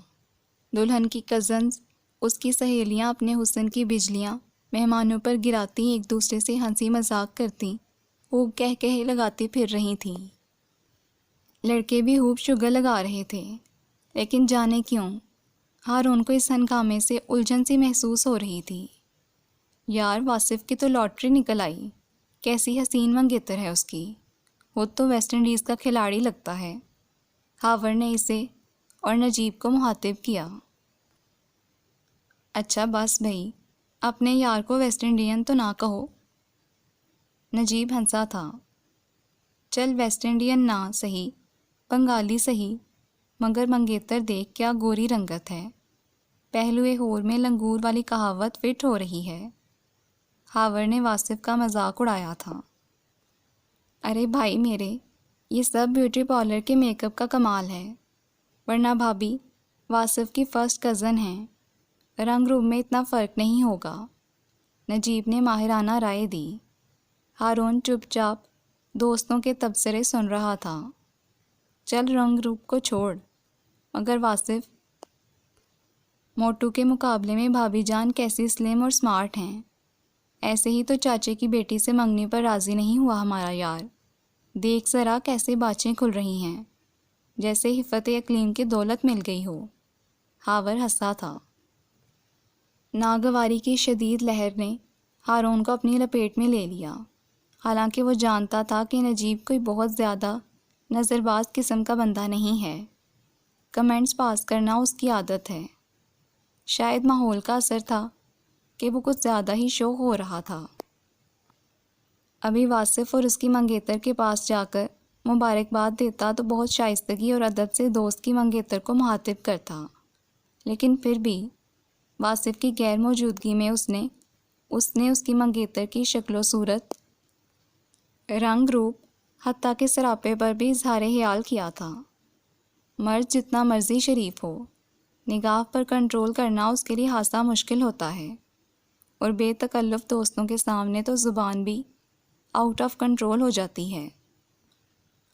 دلہن کی کزنز، اس کی سہیلیاں اپنے حسن کی بجلیاں مہمانوں پر گراتی ایک دوسرے سے ہنسی مذاق کرتی خوب کہہ لگاتی پھر رہی تھیں۔ لڑکے بھی خوب شگل لگا رہے تھے، لیکن جانے کیوں ہارون کو اس ہنگامے سے الجھن سی محسوس ہو رہی تھی۔ یار واصف کی تو لاٹری نکل آئی، کیسی حسین منگیتر ہے اس کی، وہ تو ویسٹ انڈیز کا کھلاڑی لگتا ہے۔ ہاور نے اسے اور نجیب کو مخاطب کیا۔ اچھا بس بھئی، اپنے یار کو ویسٹ انڈین تو نہ کہو۔ نجیب ہنسا تھا۔ چل ویسٹ انڈین نہ صحیح، بنگالی صحیح، مگر منگیتر دیکھ کیا گوری رنگت ہے، پہلوئے ہور میں لنگور والی کہاوت فٹ ہو رہی ہے۔ ہاور نے واصف کا مذاق اڑایا تھا۔ ارے بھائی میرے، یہ سب بیوٹی پارلر کے میک اپ کا کمال ہے، ورنہ بھابھی واصف کی فرسٹ کزن ہیں، رنگ روپ میں اتنا فرق نہیں ہوگا۔ نجیب نے ماہرانہ رائے دی۔ ہارون چپ چاپ دوستوں کے تبصرے سن رہا تھا۔ چل رنگ روپ کو چھوڑ، مگر واصف موٹو کے مقابلے میں بھابھی جان کیسی سلم اور سمارٹ ہیں۔ ایسے ہی تو چاچے کی بیٹی سے منگنی پر راضی نہیں ہوا ہمارا یار، دیکھ ذرا کیسے باچیں کھل رہی ہیں، جیسے حفت اقلیم کی دولت مل گئی ہو۔ ہاور ہنسا تھا۔ ناگواری کی شدید لہر نے ہارون کو اپنی لپیٹ میں لے لیا، حالانکہ وہ جانتا تھا کہ نجیب کوئی بہت زیادہ نظر باز قسم کا بندہ نہیں ہے۔ کمنٹس پاس کرنا اس کی عادت ہے۔ شاید ماحول کا اثر تھا کہ وہ کچھ زیادہ ہی شو ہو رہا تھا۔ ابھی واصف اور اس کی منگیتر کے پاس جا کر مبارکباد دیتا تو بہت شائستگی اور ادب سے دوست کی منگیتر کو مخاطب کرتا، لیکن پھر بھی واصف کی غیر موجودگی میں اس نے اس کی منگیتر کی شکل و صورت، رنگ روپ، حتیٰ کہ سراپے پر بھی اظہار خیال کیا تھا۔ مرد جتنا مرضی شریف ہو، نگاہ پر کنٹرول کرنا اس کے لیے خاصا مشکل ہوتا ہے، اور بے تکلف دوستوں کے سامنے تو زبان بھی آؤٹ آف کنٹرول ہو جاتی ہے۔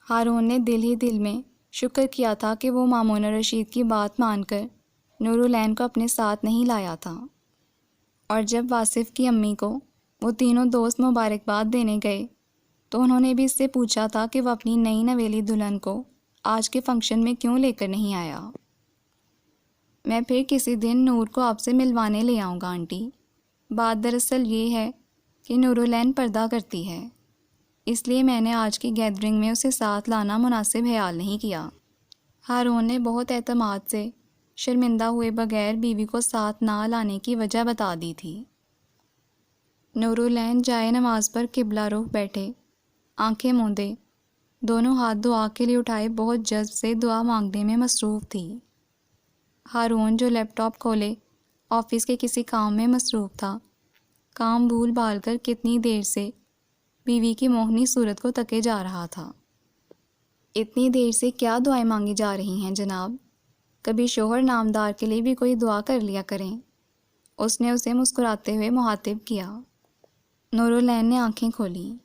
ہارون نے دل ہی دل میں شکر کیا تھا کہ وہ مامون رشید کی بات مان کر نورالعین کو اپنے ساتھ نہیں لایا تھا، اور جب واصف کی امی کو وہ تینوں دوست مبارکباد دینے گئے تو انہوں نے بھی اس سے پوچھا تھا کہ وہ اپنی نئی نویلی دلہن کو آج کے فنکشن میں کیوں لے کر نہیں آیا۔ میں پھر کسی دن نور کو آپ سے ملوانے لے آؤں گا آنٹی۔ بات دراصل یہ ہے کہ نورالعین پردہ کرتی ہے، اس لیے میں نے آج کی گیدرنگ میں اسے ساتھ لانا مناسب خیال نہیں کیا۔ ہارون نے بہت اعتماد سے شرمندہ ہوئے بغیر بیوی کو ساتھ نہ لانے کی وجہ بتا دی تھی۔ نورالعین جائے نماز پر قبلہ رخ بیٹھے، آنکھیں موندے، دونوں ہاتھ دعا کے لیے اٹھائے بہت جذب سے دعا مانگنے میں مصروف تھی۔ ہارون جو لیپ ٹاپ کھولے آفس کے کسی کام میں مصروف تھا، کام بھول بھال کر کتنی دیر سے بیوی کی موہنی صورت کو تکے جا رہا تھا۔ اتنی دیر سے کیا دعائیں مانگی جا رہی ہیں جناب؟ کبھی شوہر نامدار کے لیے بھی کوئی دعا کر لیا کریں۔ اس نے اسے مسکراتے ہوئے مخاطب کیا۔ نورالعین نے آنکھیں کھولیں،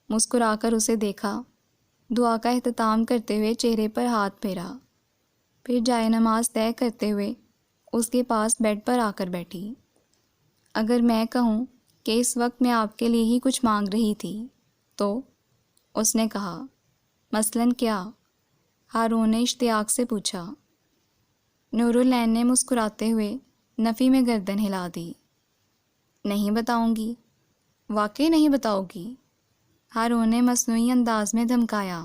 مسکرا کر اسے دیکھا، دعا کا اختتام کرتے ہوئے چہرے پر ہاتھ پھیرا، پھر جائے نماز طے کرتے ہوئے اس کے پاس بیڈ پر آ کر بیٹھی۔ اگر میں کہوں کہ اس وقت میں آپ کے لیے ہی کچھ مانگ رہی تھی تو؟ اس نے کہا۔ مثلاً کیا؟ ہارون نے اشتیاق سے پوچھا۔ نورالعین نے مسکراتے ہوئے نفی میں گردن ہلا دی۔ نہیں بتاؤں گی، واقعی نہیں بتاؤ گی؟ ہارون نے مصنوعی انداز میں دھمکایا۔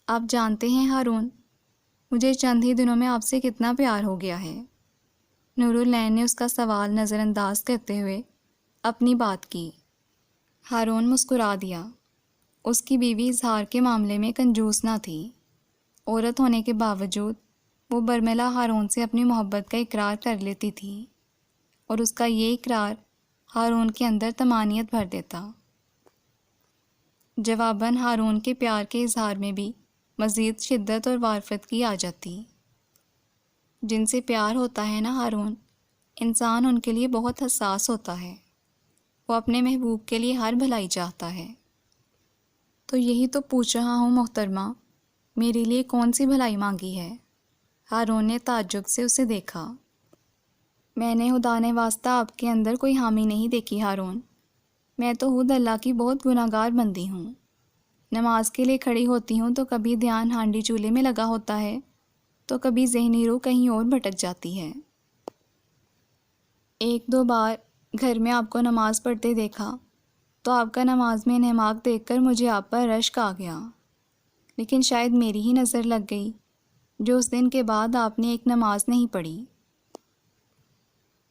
آپ جانتے ہیں ہارون، مجھے چند ہی دنوں میں آپ سے کتنا پیار ہو گیا ہے۔ نورالعین نے اس کا سوال نظر انداز کرتے ہوئے اپنی بات کی۔ ہارون مسکرا دیا۔ اس کی بیوی اظہار کے معاملے میں کنجوس نہ تھی۔ عورت ہونے کے باوجود وہ برملا ہارون سے اپنی محبت کا اقرار کر لیتی تھی، اور اس کا یہ اقرار ہارون کے اندر طمانینت بھر دیتا۔ جواباً ہارون کے پیار کے اظہار میں بھی مزید شدت اور وارفت کی آ جاتی۔ جن سے پیار ہوتا ہے نا ہارون، انسان ان کے لیے بہت حساس ہوتا ہے، وہ اپنے محبوب کے لیے ہر بھلائی چاہتا ہے۔ تو یہی تو پوچھ رہا ہوں محترمہ، میرے لیے کون سی بھلائی مانگی ہے؟ ہارون نے تعجب سے اسے دیکھا۔ میں نے خدا نے واسطہ آپ کے اندر کوئی حامی نہیں دیکھی ہارون، میں تو خود اللہ کی بہت گناہ گار بندی ہوں۔ نماز کے لیے کھڑی ہوتی ہوں تو کبھی دھیان ہانڈی چولہے میں لگا ہوتا ہے، تو کبھی ذہنی روح کہیں اور بھٹک جاتی ہے۔ ایک دو بار گھر میں آپ کو نماز پڑھتے دیکھا تو آپ کا نماز میں انہماک دیکھ کر مجھے آپ پر رشک آ گیا، لیکن شاید میری ہی نظر لگ گئی جو اس دن کے بعد آپ نے ایک نماز نہیں پڑھی۔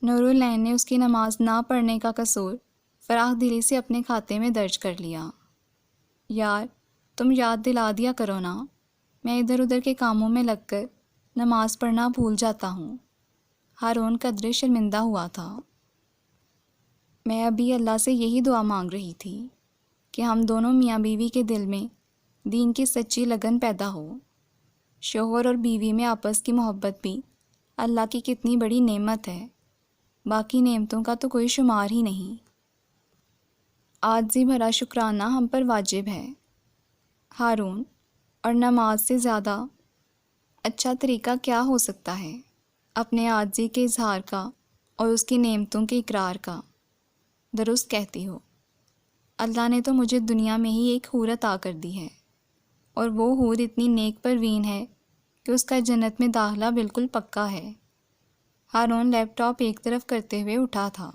نورالعین نے اس کی نماز نہ پڑھنے کا قصور فراخ دلی سے اپنے کھاتے میں درج کر لیا۔ یار تم یاد دلا دیا کرو نا، میں ادھر ادھر کے کاموں میں لگ کر نماز پڑھنا بھول جاتا ہوں۔ ہارون قدرے شرمندہ ہوا تھا۔ میں ابھی اللہ سے یہی دعا مانگ رہی تھی کہ ہم دونوں میاں بیوی کے دل میں دین کی سچی لگن پیدا ہو۔ شوہر اور بیوی میں آپس کی محبت بھی اللہ کی کتنی بڑی نعمت ہے، باقی نعمتوں کا تو کوئی شمار ہی نہیں۔ عاجزی بھرا شکرانہ ہم پر واجب ہے ہارون، اور نماز سے زیادہ اچھا طریقہ کیا ہو سکتا ہے اپنے عاجزی کے اظہار کا اور اس کی نعمتوں کے اقرار کا۔ درست کہتی ہو، اللہ نے تو مجھے دنیا میں ہی ایک حور عطا کر دی ہے، اور وہ حور اتنی نیک پروین ہے کہ اس کا جنت میں داخلہ بالکل پکا ہے۔ ہارون لیپ ٹاپ ایک طرف کرتے ہوئے اٹھا تھا۔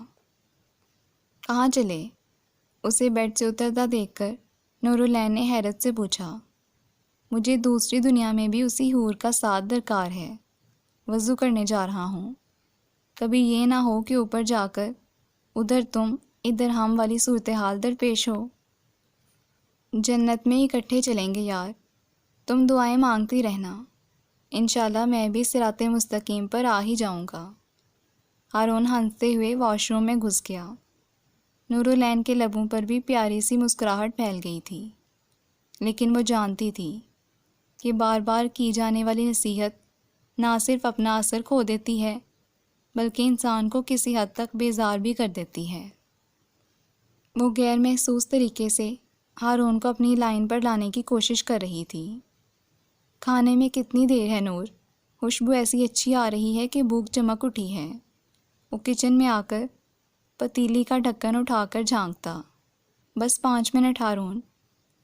کہاں چلے؟ اسے بیڈ سے اترتا دیکھ کر نورالعین نے حیرت سے پوچھا۔ مجھے دوسری دنیا میں بھی اسی حور کا ساتھ درکار ہے، وضو کرنے جا رہا ہوں۔ کبھی یہ نہ ہو کہ اوپر جا کر ادھر تم ادھر ہم والی صورتحال درپیش ہو۔ جنت میں اکٹھے چلیں گے یار، تم دعائیں مانگتی رہنا، انشاءاللہ میں بھی صراط مستقیم پر آ ہی جاؤں گا۔ ہارون ہنستے ہوئے واش روم میں گھس گیا۔ نورالعین کے لبوں پر بھی پیاری سی مسکراہٹ پھیل گئی تھی، لیکن وہ جانتی تھی کہ بار بار کی جانے والی نصیحت نہ صرف اپنا اثر کھو دیتی ہے بلکہ انسان کو کسی حد تک بیزار بھی کر دیتی ہے۔ وہ غیر محسوس طریقے سے ہارون کو اپنی لائن پر لانے کی کوشش کر رہی تھی۔ کھانے میں کتنی دیر ہے نور؟ خوشبو ایسی اچھی آ رہی ہے کہ بھوک چمک اٹھی ہے۔ وہ کچن میں آ کر پتیلی کا ڈھکن اٹھا کر جھانکتا۔ بس 5 منٹ ہارون،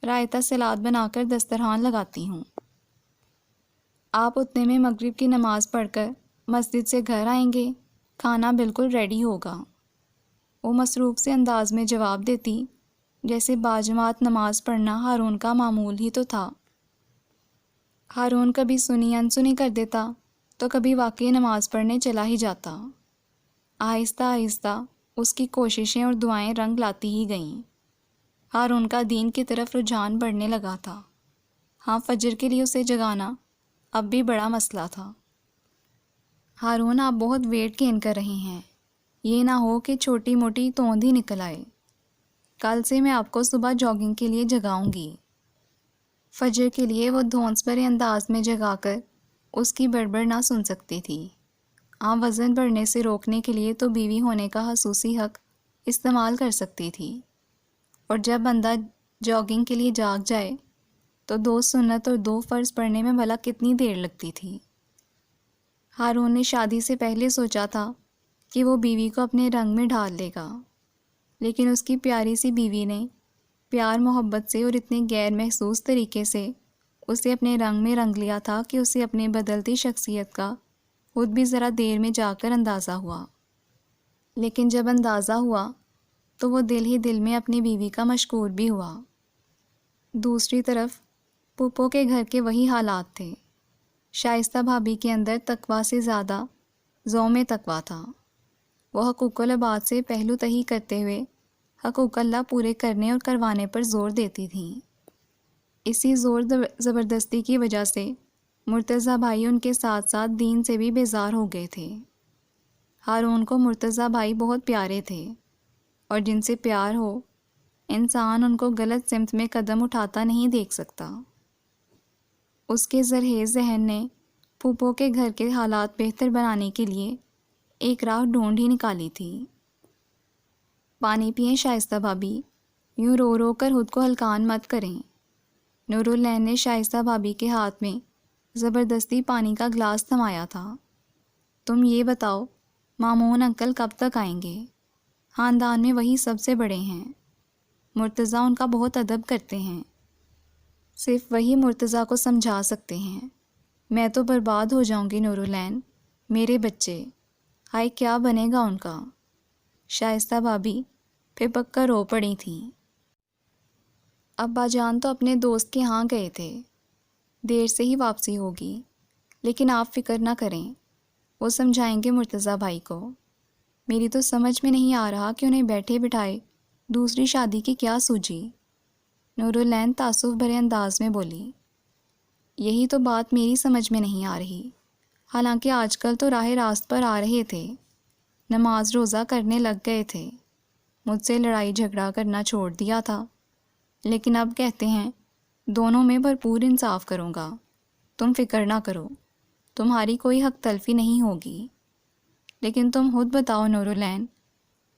رائتا سلاد بنا کر دسترخوان لگاتی ہوں۔ آپ اتنے میں مغرب کی نماز پڑھ کر مسجد سے گھر آئیں گے، کھانا بالکل ریڈی ہوگا۔ وہ مصروف سے انداز میں جواب دیتی جیسے باجماعت نماز پڑھنا ہارون کا معمول ہی تو تھا۔ ہارون کبھی سنی انسنی کر دیتا تو کبھی واقعی نماز پڑھنے چلا ہی جاتا۔ آہستہ آہستہ اس کی کوششیں اور دعائیں رنگ لاتی ہی گئیں۔ ہارون کا دین کی طرف رجحان بڑھنے لگا تھا۔ ہاں، فجر کے لیے اسے جگانا اب بھی بڑا مسئلہ تھا۔ ہارون، آپ بہت ویٹ گین کر رہے ہیں، یہ نہ ہو کہ چھوٹی موٹی توند ہی نکل آئے۔ کل سے میں آپ کو صبح جاگنگ کے لیے جگاؤں گی۔ فجر کے لیے وہ دھونس بھرے انداز میں جگا کر اس کی بڑبڑ نہ سن سکتی تھی۔ ہاں، وزن بڑھنے سے روکنے کے لیے تو بیوی ہونے کا خصوصی حق استعمال کر سکتی تھی، اور جب بندہ جاگنگ کے لیے جاگ جائے تو 2 سنت اور 2 فرض پڑھنے میں بھلا کتنی دیر لگتی تھی۔ ہارون نے شادی سے پہلے سوچا تھا کہ وہ بیوی کو اپنے رنگ میں ڈھال لے گا، لیکن اس کی پیاری سی بیوی نے پیار محبت سے اور اتنے غیر محسوس طریقے سے اسے اپنے رنگ میں رنگ لیا تھا کہ اسے اپنی بدلتی شخصیت کا خود بھی ذرا دیر میں جا کر اندازہ ہوا۔ لیکن جب اندازہ ہوا تو وہ دل ہی دل میں اپنی بیوی کا مشکور بھی ہوا۔ دوسری طرف پھپھو کے گھر کے وہی حالات تھے۔ شائستہ بھابھی کے اندر تقویٰ سے زیادہ ذوم تقویٰ تھا۔ وہ حقوق العباد سے پہلو تہی کرتے ہوئے حقوق اللہ پورے کرنے اور کروانے پر زور دیتی تھیں۔ اسی زور زبردستی کی وجہ سے مرتضیٰ بھائی ان کے ساتھ ساتھ دین سے بھی بیزار ہو گئے تھے۔ ہارون کو مرتضیٰ بھائی بہت پیارے تھے، اور جن سے پیار ہو انسان ان کو غلط سمت میں قدم اٹھاتا نہیں دیکھ سکتا۔ اس کے زرخیز ذہن نے پھوپھو کے گھر کے حالات بہتر بنانے کے لیے ایک راہ ڈھونڈ ہی نکالی تھی۔ پانی پئیں شائستہ بھابی، یوں رو رو کر خود کو ہلکان مت کریں۔ نورالعین نے شائستہ بھابی کے ہاتھ میں زبردستی پانی کا گلاس تھمایا تھا۔ تم یہ بتاؤ مامون انکل کب تک آئیں گے؟ خاندان میں وہی سب سے بڑے ہیں، مرتضیٰ ان کا بہت ادب کرتے ہیں، صرف وہی مرتضیٰ کو سمجھا سکتے ہیں۔ میں تو برباد ہو جاؤں گی نورالعین، میرے بچے، ہائے کیا بنے گا ان کا۔ شائستہ بھابی پھپک کر رو پڑی تھیں۔ ابا جان تو اپنے دوست کے ہاں گئے تھے، دیر سے ہی واپسی ہوگی، لیکن آپ فکر نہ کریں، وہ سمجھائیں گے مرتضیٰ بھائی کو۔ میری تو سمجھ میں نہیں آ رہا کہ انہیں بیٹھے بٹھائے دوسری شادی کی کیا سوجی۔ نورالعین تعصب بھرے انداز میں بولی۔ یہی تو بات میری سمجھ میں نہیں آ رہی، حالانکہ آج کل تو راہ راست پر آ رہے تھے، نماز روزہ کرنے لگ گئے تھے، مجھ سے لڑائی جھگڑا کرنا چھوڑ دیا تھا، لیکن اب کہتے ہیں دونوں میں بھرپور انصاف کروں گا، تم فکر نہ کرو، تمہاری کوئی حق تلفی نہیں ہوگی۔ لیکن تم خود بتاؤ نورالعین،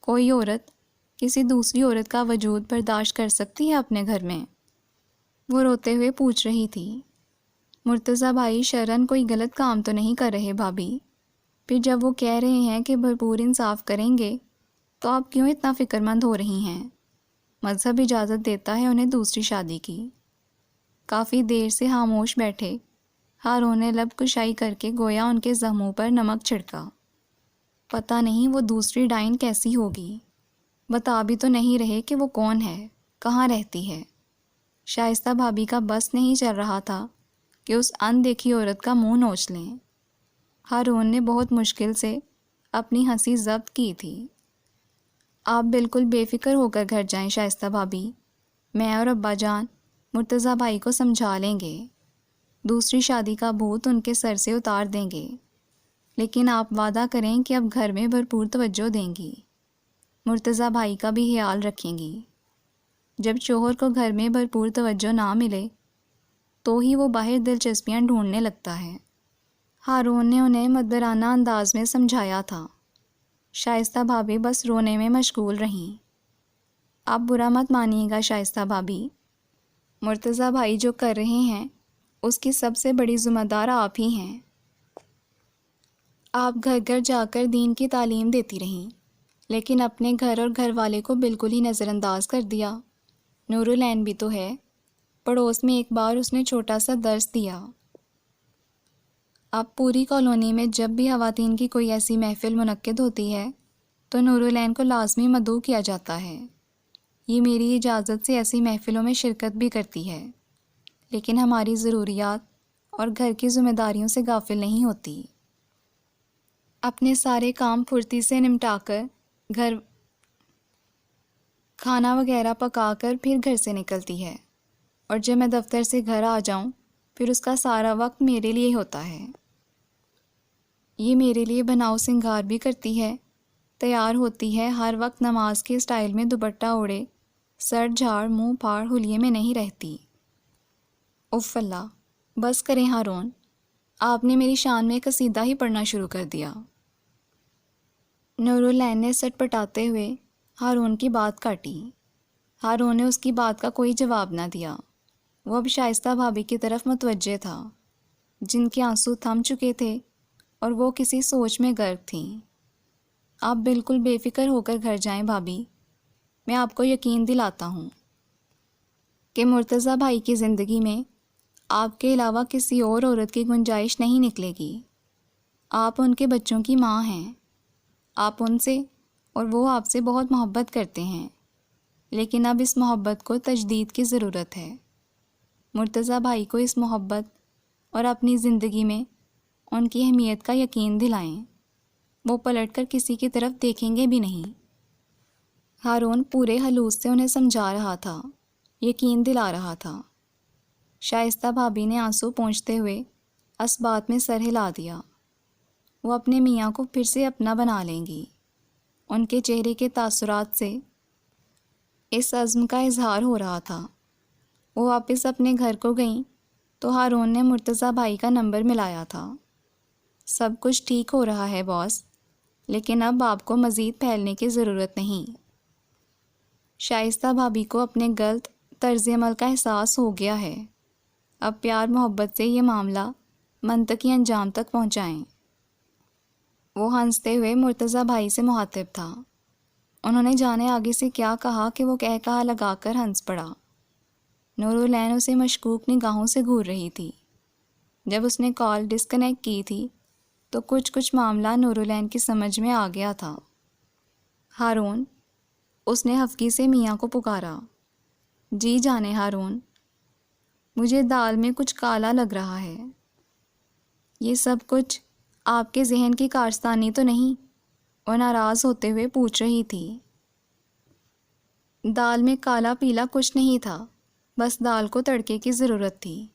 کوئی عورت کسی دوسری عورت کا وجود برداشت کر سکتی ہے اپنے گھر میں؟ وہ روتے ہوئے پوچھ رہی تھی۔ مرتضیٰ بھائی شرعن کوئی غلط کام تو نہیں کر رہے بھابی، پھر جب وہ کہہ رہے ہیں کہ بھرپور انصاف کریں گے تو آپ کیوں اتنا فکر مند ہو رہی ہیں؟ مذہب اجازت دیتا ہے انہیں دوسری شادی کی۔ کافی دیر سے خاموش بیٹھے ہارون نے لب کشائی کر کے گویا ان کے زخموں پر نمک چھڑکا۔ پتہ نہیں وہ دوسری ڈائن کیسی ہوگی، بتا بھی تو نہیں رہے کہ وہ کون ہے، کہاں رہتی ہے۔ شائستہ بھابی کا بس نہیں چل رہا تھا کہ اس اندیکھی عورت کا منہ نوچ لیں۔ ہارون نے بہت مشکل سے اپنی ہنسی ضبط کی تھی۔ آپ بالکل بے فکر ہو کر گھر جائیں شائستہ بھابی، میں اور ابا جان مرتضیٰ بھائی کو سمجھا لیں گے، دوسری شادی کا بھوت ان کے سر سے اتار دیں گے، لیکن آپ وعدہ کریں کہ اب گھر میں بھرپور توجہ دیں گی، مرتضیٰ بھائی کا بھی خیال رکھیں گی۔ جب شوہر کو گھر میں بھرپور توجہ نہ ملے تو ہی وہ باہر دلچسپیاں ڈھونڈنے لگتا ہے۔ ہارون نے انہیں مدبرانہ انداز میں سمجھایا تھا۔ شائستہ بھابی بس رونے میں مشغول رہیں۔ آپ برا مت مانیے گا شائستہ بھابی، مرتضیٰ بھائی جو کر رہے ہیں اس کی سب سے بڑی ذمہ دار آپ ہی ہیں۔ آپ گھر گھر جا کر دین کی تعلیم دیتی رہیں، لیکن اپنے گھر اور گھر والے کو بالکل ہی نظر انداز کر دیا۔ نورالعین بھی تو ہے، پڑوس میں ایک بار اس نے چھوٹا سا درس دیا۔ اب پوری کالونی میں جب بھی خواتین کی کوئی ایسی محفل منعقد ہوتی ہے تو نورالعین کو لازمی مدعو کیا جاتا ہے۔ یہ میری اجازت سے ایسی محفلوں میں شرکت بھی کرتی ہے، لیکن ہماری ضروریات اور گھر کی ذمہ داریوں سے غافل نہیں ہوتی۔ اپنے سارے کام پھرتی سے نمٹا کر گھر کھانا وغیرہ پکا کر پھر گھر سے نکلتی ہے، اور جب میں دفتر سے گھر آ جاؤں پھر اس کا سارا وقت میرے لیے ہوتا ہے۔ یہ میرے لیے بناؤ سنگار بھی کرتی ہے، تیار ہوتی ہے، ہر وقت نماز کے سٹائل میں دوپٹہ اوڑے، سر جھاڑ منہ پھاڑ حلیے میں نہیں رہتی۔ اف اللہ، بس کریں ہارون، آپ نے میری شان میں قصیدہ ہی پڑھنا شروع کر دیا۔ نورالعین نے سٹ پٹاتے ہوئے ہارون کی بات کاٹی۔ ہارون نے اس کی بات کا کوئی جواب نہ دیا۔ وہ اب شائستہ بھابی کی طرف متوجہ تھا، جن کے آنسو تھم چکے تھے اور وہ کسی سوچ میں غرق تھیں۔ آپ بالکل بے فکر ہو کر گھر جائیں بھابی، میں آپ کو یقین دلاتا ہوں کہ مرتضیٰ بھائی کی زندگی میں آپ کے علاوہ کسی اور عورت کی گنجائش نہیں نکلے گی۔ آپ ان کے بچوں کی ماں ہیں، آپ ان سے اور وہ آپ سے بہت محبت کرتے ہیں، لیکن اب اس محبت کو تجدید کی ضرورت ہے۔ مرتضیٰ بھائی کو اس محبت اور اپنی زندگی میں ان کی اہمیت کا یقین دلائیں، وہ پلٹ کر کسی کی طرف دیکھیں گے بھی نہیں۔ ہارون پورے خلوص سے انہیں سمجھا رہا تھا، یقین دلا رہا تھا۔ شائستہ بھابی نے آنسو پونچھتے ہوئے اس بات میں سر ہلا دیا۔ وہ اپنے میاں کو پھر سے اپنا بنا لیں گی۔ ان کے چہرے کے تاثرات سے اس عزم کا اظہار ہو رہا تھا۔ وہ واپس اپنے گھر کو گئیں تو ہارون نے مرتضیٰ بھائی کا نمبر ملایا تھا۔ سب کچھ ٹھیک ہو رہا ہے باس، لیکن اب آپ کو مزید پھیلنے کی ضرورت نہیں۔ شائستہ بھابی کو اپنے غلط طرز عمل کا احساس ہو گیا ہے۔ اب پیار محبت سے یہ معاملہ منطقی انجام تک پہنچائیں۔ وہ ہنستے ہوئے مرتضیٰ بھائی سے مخاطب تھا۔ انہوں نے جانے آگے سے کیا کہا کہ وہ کہا لگا کر ہنس پڑا۔ نورالعین اسے مشکوک نگاہوں سے گھور رہی تھی۔ جب اس نے کال ڈسکنیکٹ کی تھی تو کچھ معاملہ نورالعین کی سمجھ میں آ گیا تھا۔ ہارون، اس نے ہفکی سے میاں کو پکارا۔ جی جانے ہارون، مجھے دال میں کچھ کالا لگ رہا ہے۔ یہ سب کچھ آپ کے ذہن کی کارستانی تو نہیں؟ وہ ناراض ہوتے ہوئے پوچھ رہی تھی۔ دال میں کالا پیلا کچھ نہیں تھا، بس دال کو تڑکے کی ضرورت تھی،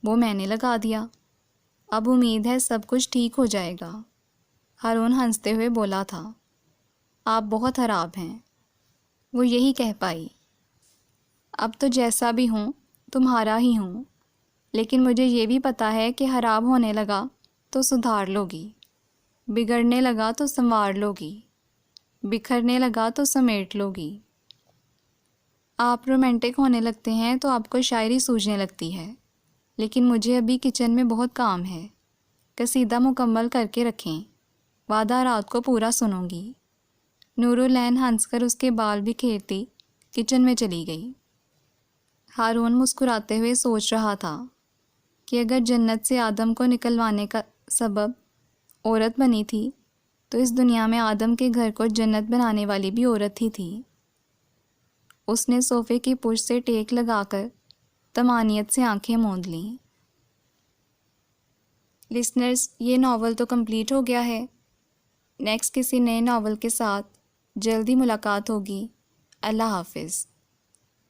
وہ میں نے لگا دیا۔ اب امید ہے سب کچھ ٹھیک ہو جائے گا۔ ہارون ہنستے ہوئے بولا تھا۔ آپ بہت خراب ہیں، وہ یہی کہہ پائی۔ اب تو جیسا بھی ہوں تمہارا ہی ہوں، لیکن مجھے یہ بھی پتہ ہے کہ خراب ہونے لگا تو سدھار لو گی، بگڑنے لگا تو سنوار لو گی، بکھرنے لگا تو سمیٹ لو گی۔ آپ رومانٹک ہونے لگتے ہیں تو آپ کو شاعری سوجنے لگتی ہے، لیکن مجھے ابھی کچن میں بہت کام ہے۔ قصیدہ مکمل کر کے رکھیں، وعدہ رات کو پورا سنوں گی۔ نورالعین ہنس کر اس کے بال بکھیرتی کچن میں چلی گئی۔ ہارون مسکراتے ہوئے سوچ رہا تھا کہ اگر جنت سے آدم کو نکلوانے کا سبب عورت بنی تھی تو اس دنیا میں آدم کے گھر کو جنت بنانے والی بھی عورت ہی تھی۔ اس نے صوفے کی پشت سے ٹیک لگا کر طمانینت سے آنکھیں موند لیں۔ لسنرز، یہ ناول تو کمپلیٹ ہو گیا ہے۔ نیکسٹ کسی نئے ناول کے ساتھ جلدی ملاقات ہوگی۔ اللہ حافظ۔